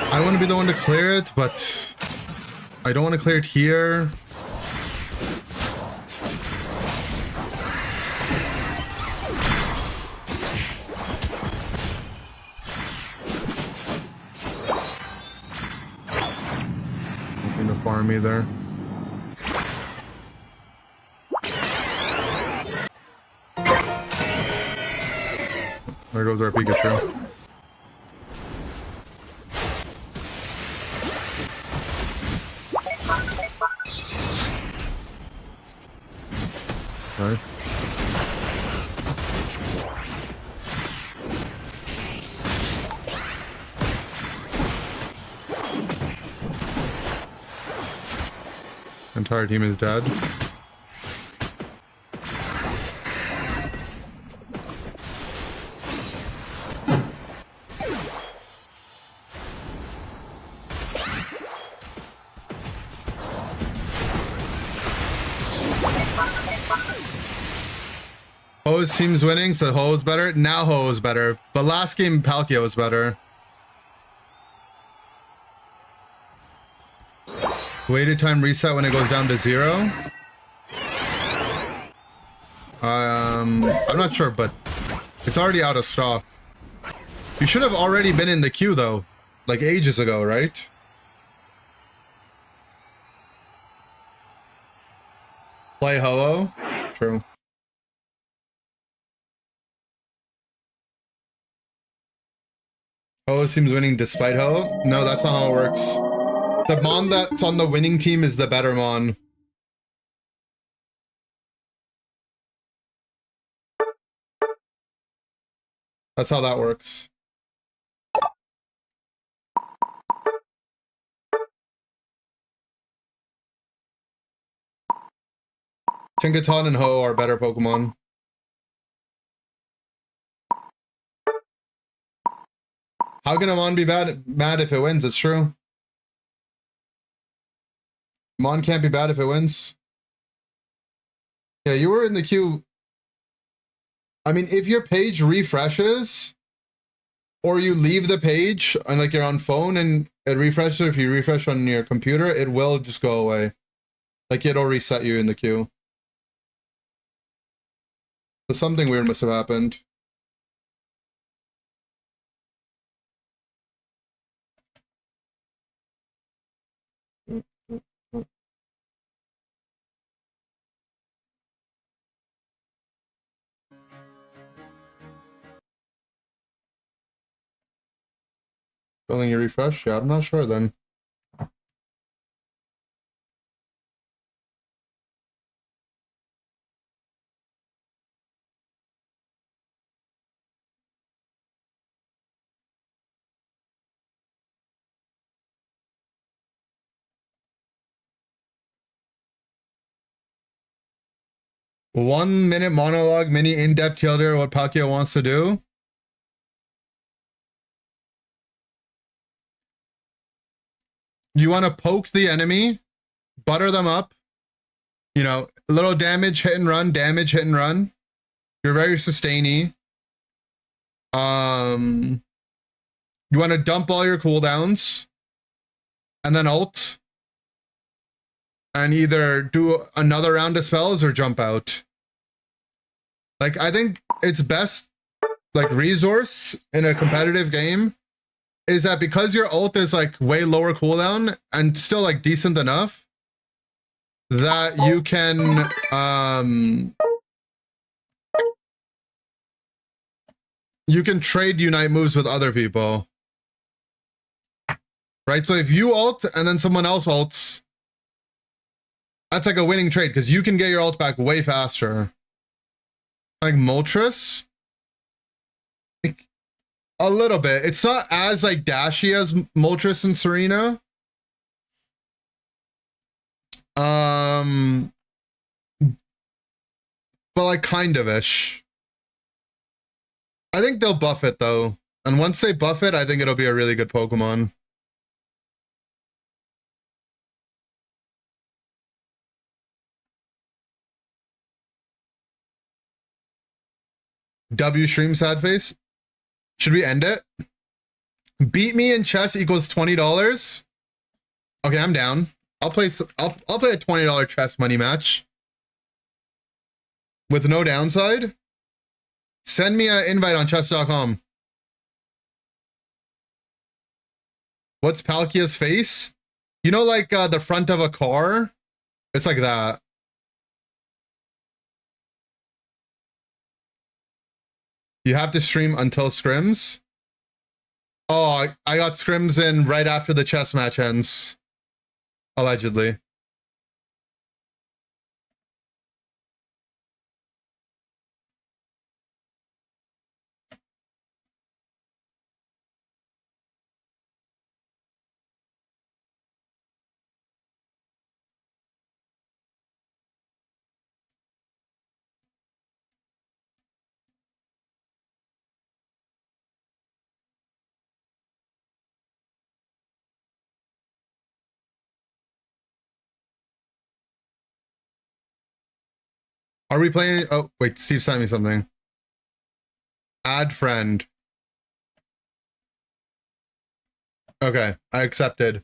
I want to be the one to clear it, but I don't want to clear it here. Nothing to farm either. There goes our Pikachu. Okay. Entire team is dead. Ho's team's winning, so Ho's better. Now Ho's better. But last game, Palkia was better. Waited time reset when it goes down to 0. I'm not sure, but it's already out of stock. You should have already been in the queue though, like ages ago, right? Play Ho-Oh? True. Ho-Oh seems winning despite Ho-Oh? No, that's not how it works. The Mon that's on the winning team is the better Mon. That's how that works. Tinkaton and Ho are better Pokemon. How can a Mon be mad if it wins? It's true. Mon can't be bad if it wins. Yeah, you were in the queue. I mean, if your page refreshes, or you leave the page and like you're on phone and it refreshes, if you refresh on your computer, it will just go away. Like it'll reset you in the queue. So something weird must have happened. Failing your refresh? Yeah, I'm not sure then. One minute monologue, mini in-depth killer, what Palkia wants to do. You want to poke the enemy, butter them up, you know, a little damage, hit and run, damage, hit and run. You're very sustainy. You want to dump all your cooldowns and then ult and either do another round of spells or jump out. Like, I think it's best, like, resource in a competitive game is that because your ult is like way lower cooldown and still like decent enough that you can trade unite moves with other people. Right? So if you ult and then someone else ults, that's like a winning trade because you can get your ult back way faster. Like Moltres? Like, a little bit. It's not as like dashy as Moltres and Serena. But like kind of ish. I think they'll buff it though. And once they buff it, I think it'll be a really good Pokemon. W stream sad face. Should we end it? Beat me in chess equals $20. Okay, I'm down. I'll play a $20 chess money match. With no downside. Send me an invite on chess.com. What's Palkia's face? You know, like the front of a car? It's like that. You have to stream until scrims? Oh, I got scrims in right after the chess match ends. Allegedly. Are we playing? Oh, wait, Steve sent me something. Add friend. Okay, I accepted.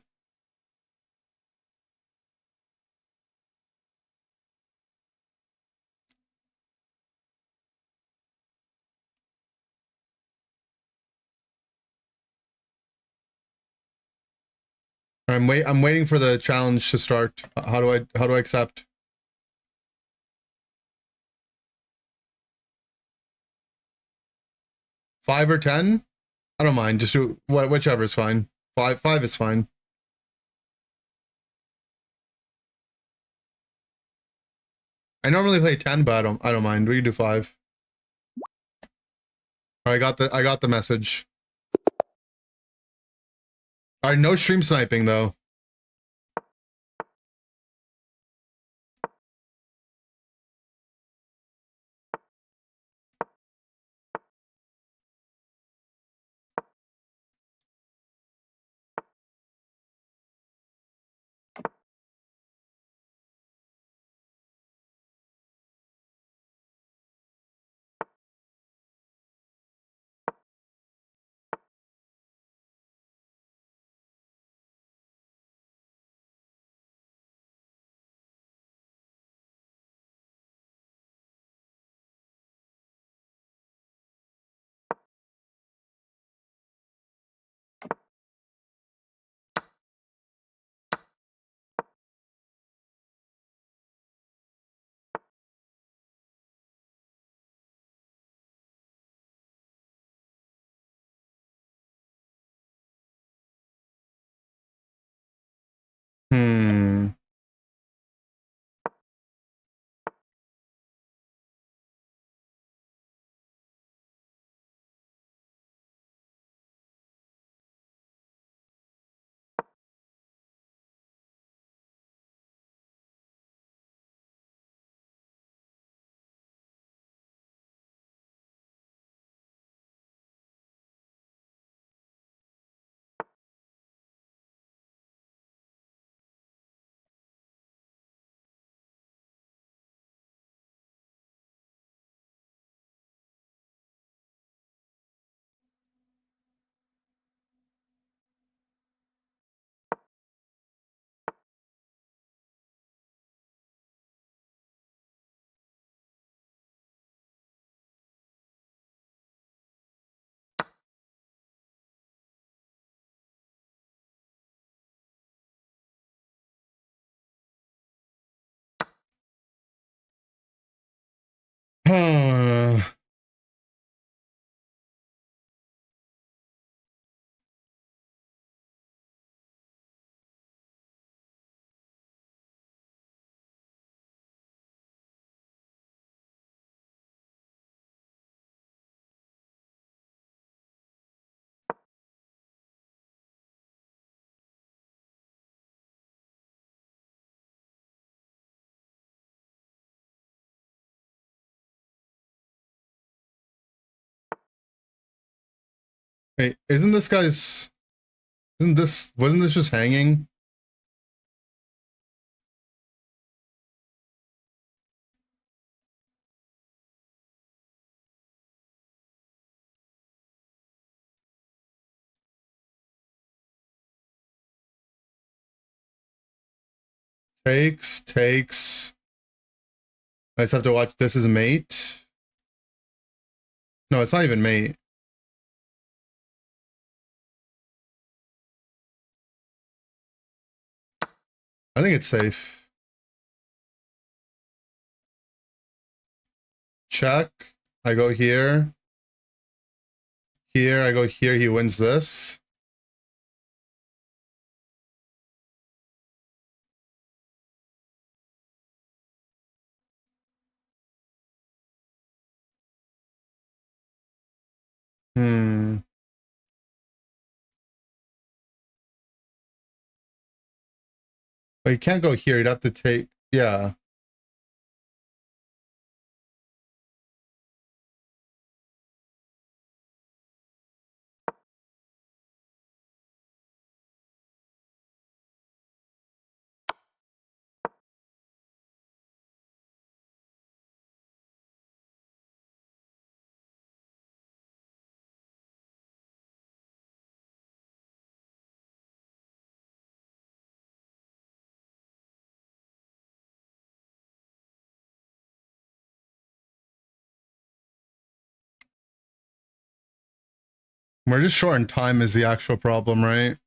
I'm waiting for the challenge to start. How do I accept? Five or 10? I don't mind. Just do whichever is fine. Five is fine. I normally play 10, but I don't mind. We can do 5. All right, I got the message. All right, no stream sniping though. Hmm. Wait, wasn't this just hanging? Takes. I just have to watch this as mate. No, it's not even mate. I think it's safe. Check. I go here. Here, I go here. He wins this. Hmm. But you can't go here. You'd have to take. Yeah. We're just short in time is the actual problem, right?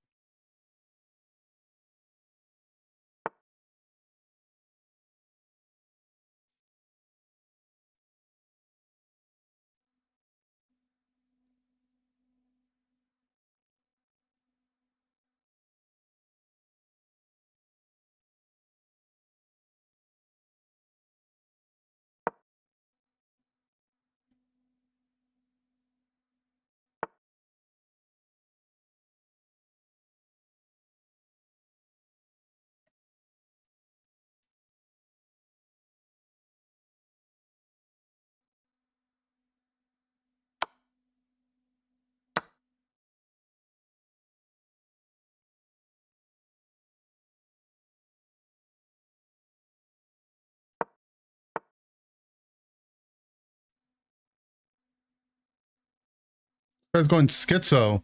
Guy's going schizo.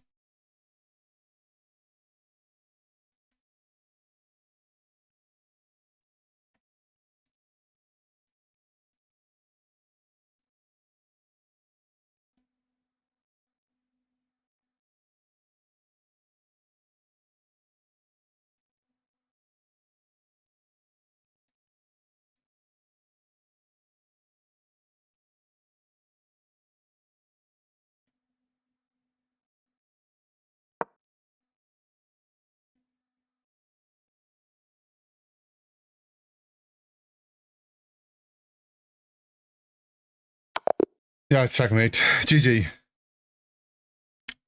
Yeah, it's checkmate. GG.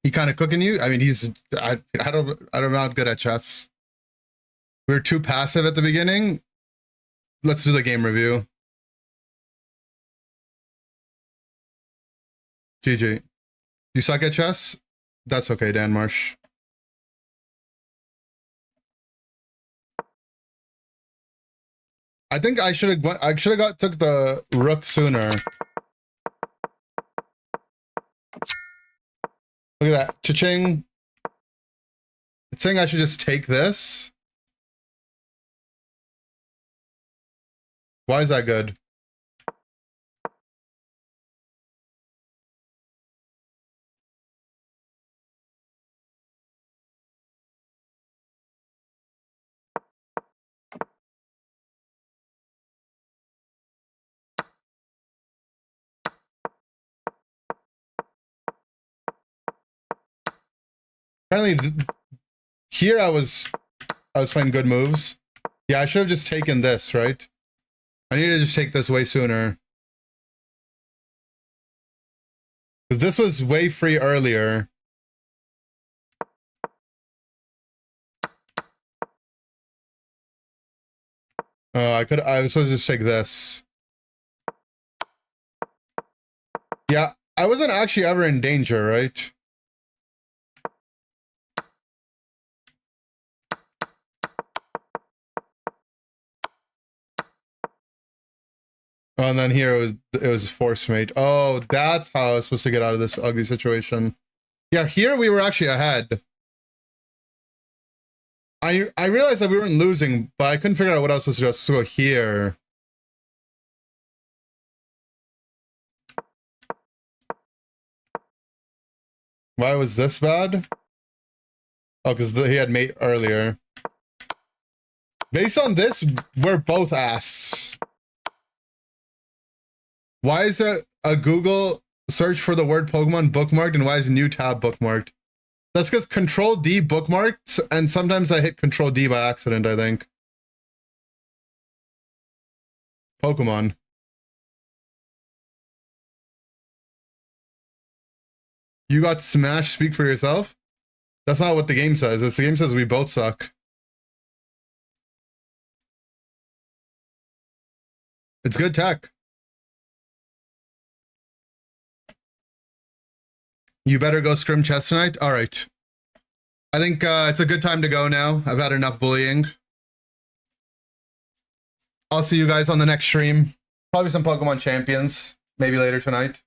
He kind of cooking you. I mean, I'm not good at chess. We were too passive at the beginning. Let's do the game review. GG. You suck at chess? That's okay, Dan Marsh. I think I should have took the rook sooner. Look at that. Cha-ching. It's saying I should just take this. Why is that good? Apparently, here I was playing good moves. Yeah, I should have just taken this, right? I need to just take this way sooner. Because this was way free earlier. I was supposed to just take this. Yeah, I wasn't actually ever in danger, right? Oh, and then here it was force mate. Oh, that's how I was supposed to get out of this ugly situation. Yeah, here we were actually ahead. I realized that we weren't losing, but I couldn't figure out what else was supposed to go here. Why was this bad? Oh, because he had mate earlier. Based on this, we're both ass. Why is a Google search for the word Pokemon bookmarked, and why is a new tab bookmarked? That's because Control D bookmarked, and sometimes I hit Control D by accident, I think. Pokemon. You got smashed, speak for yourself? That's not what the game says. The game says we both suck. It's good tech. You better go scrim chess tonight? All right. I think it's a good time to go now. I've had enough bullying. I'll see you guys on the next stream. Probably some Pokemon Champions. Maybe later tonight.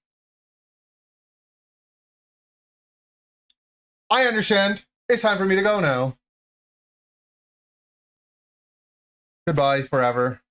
I understand. It's time for me to go now. Goodbye forever.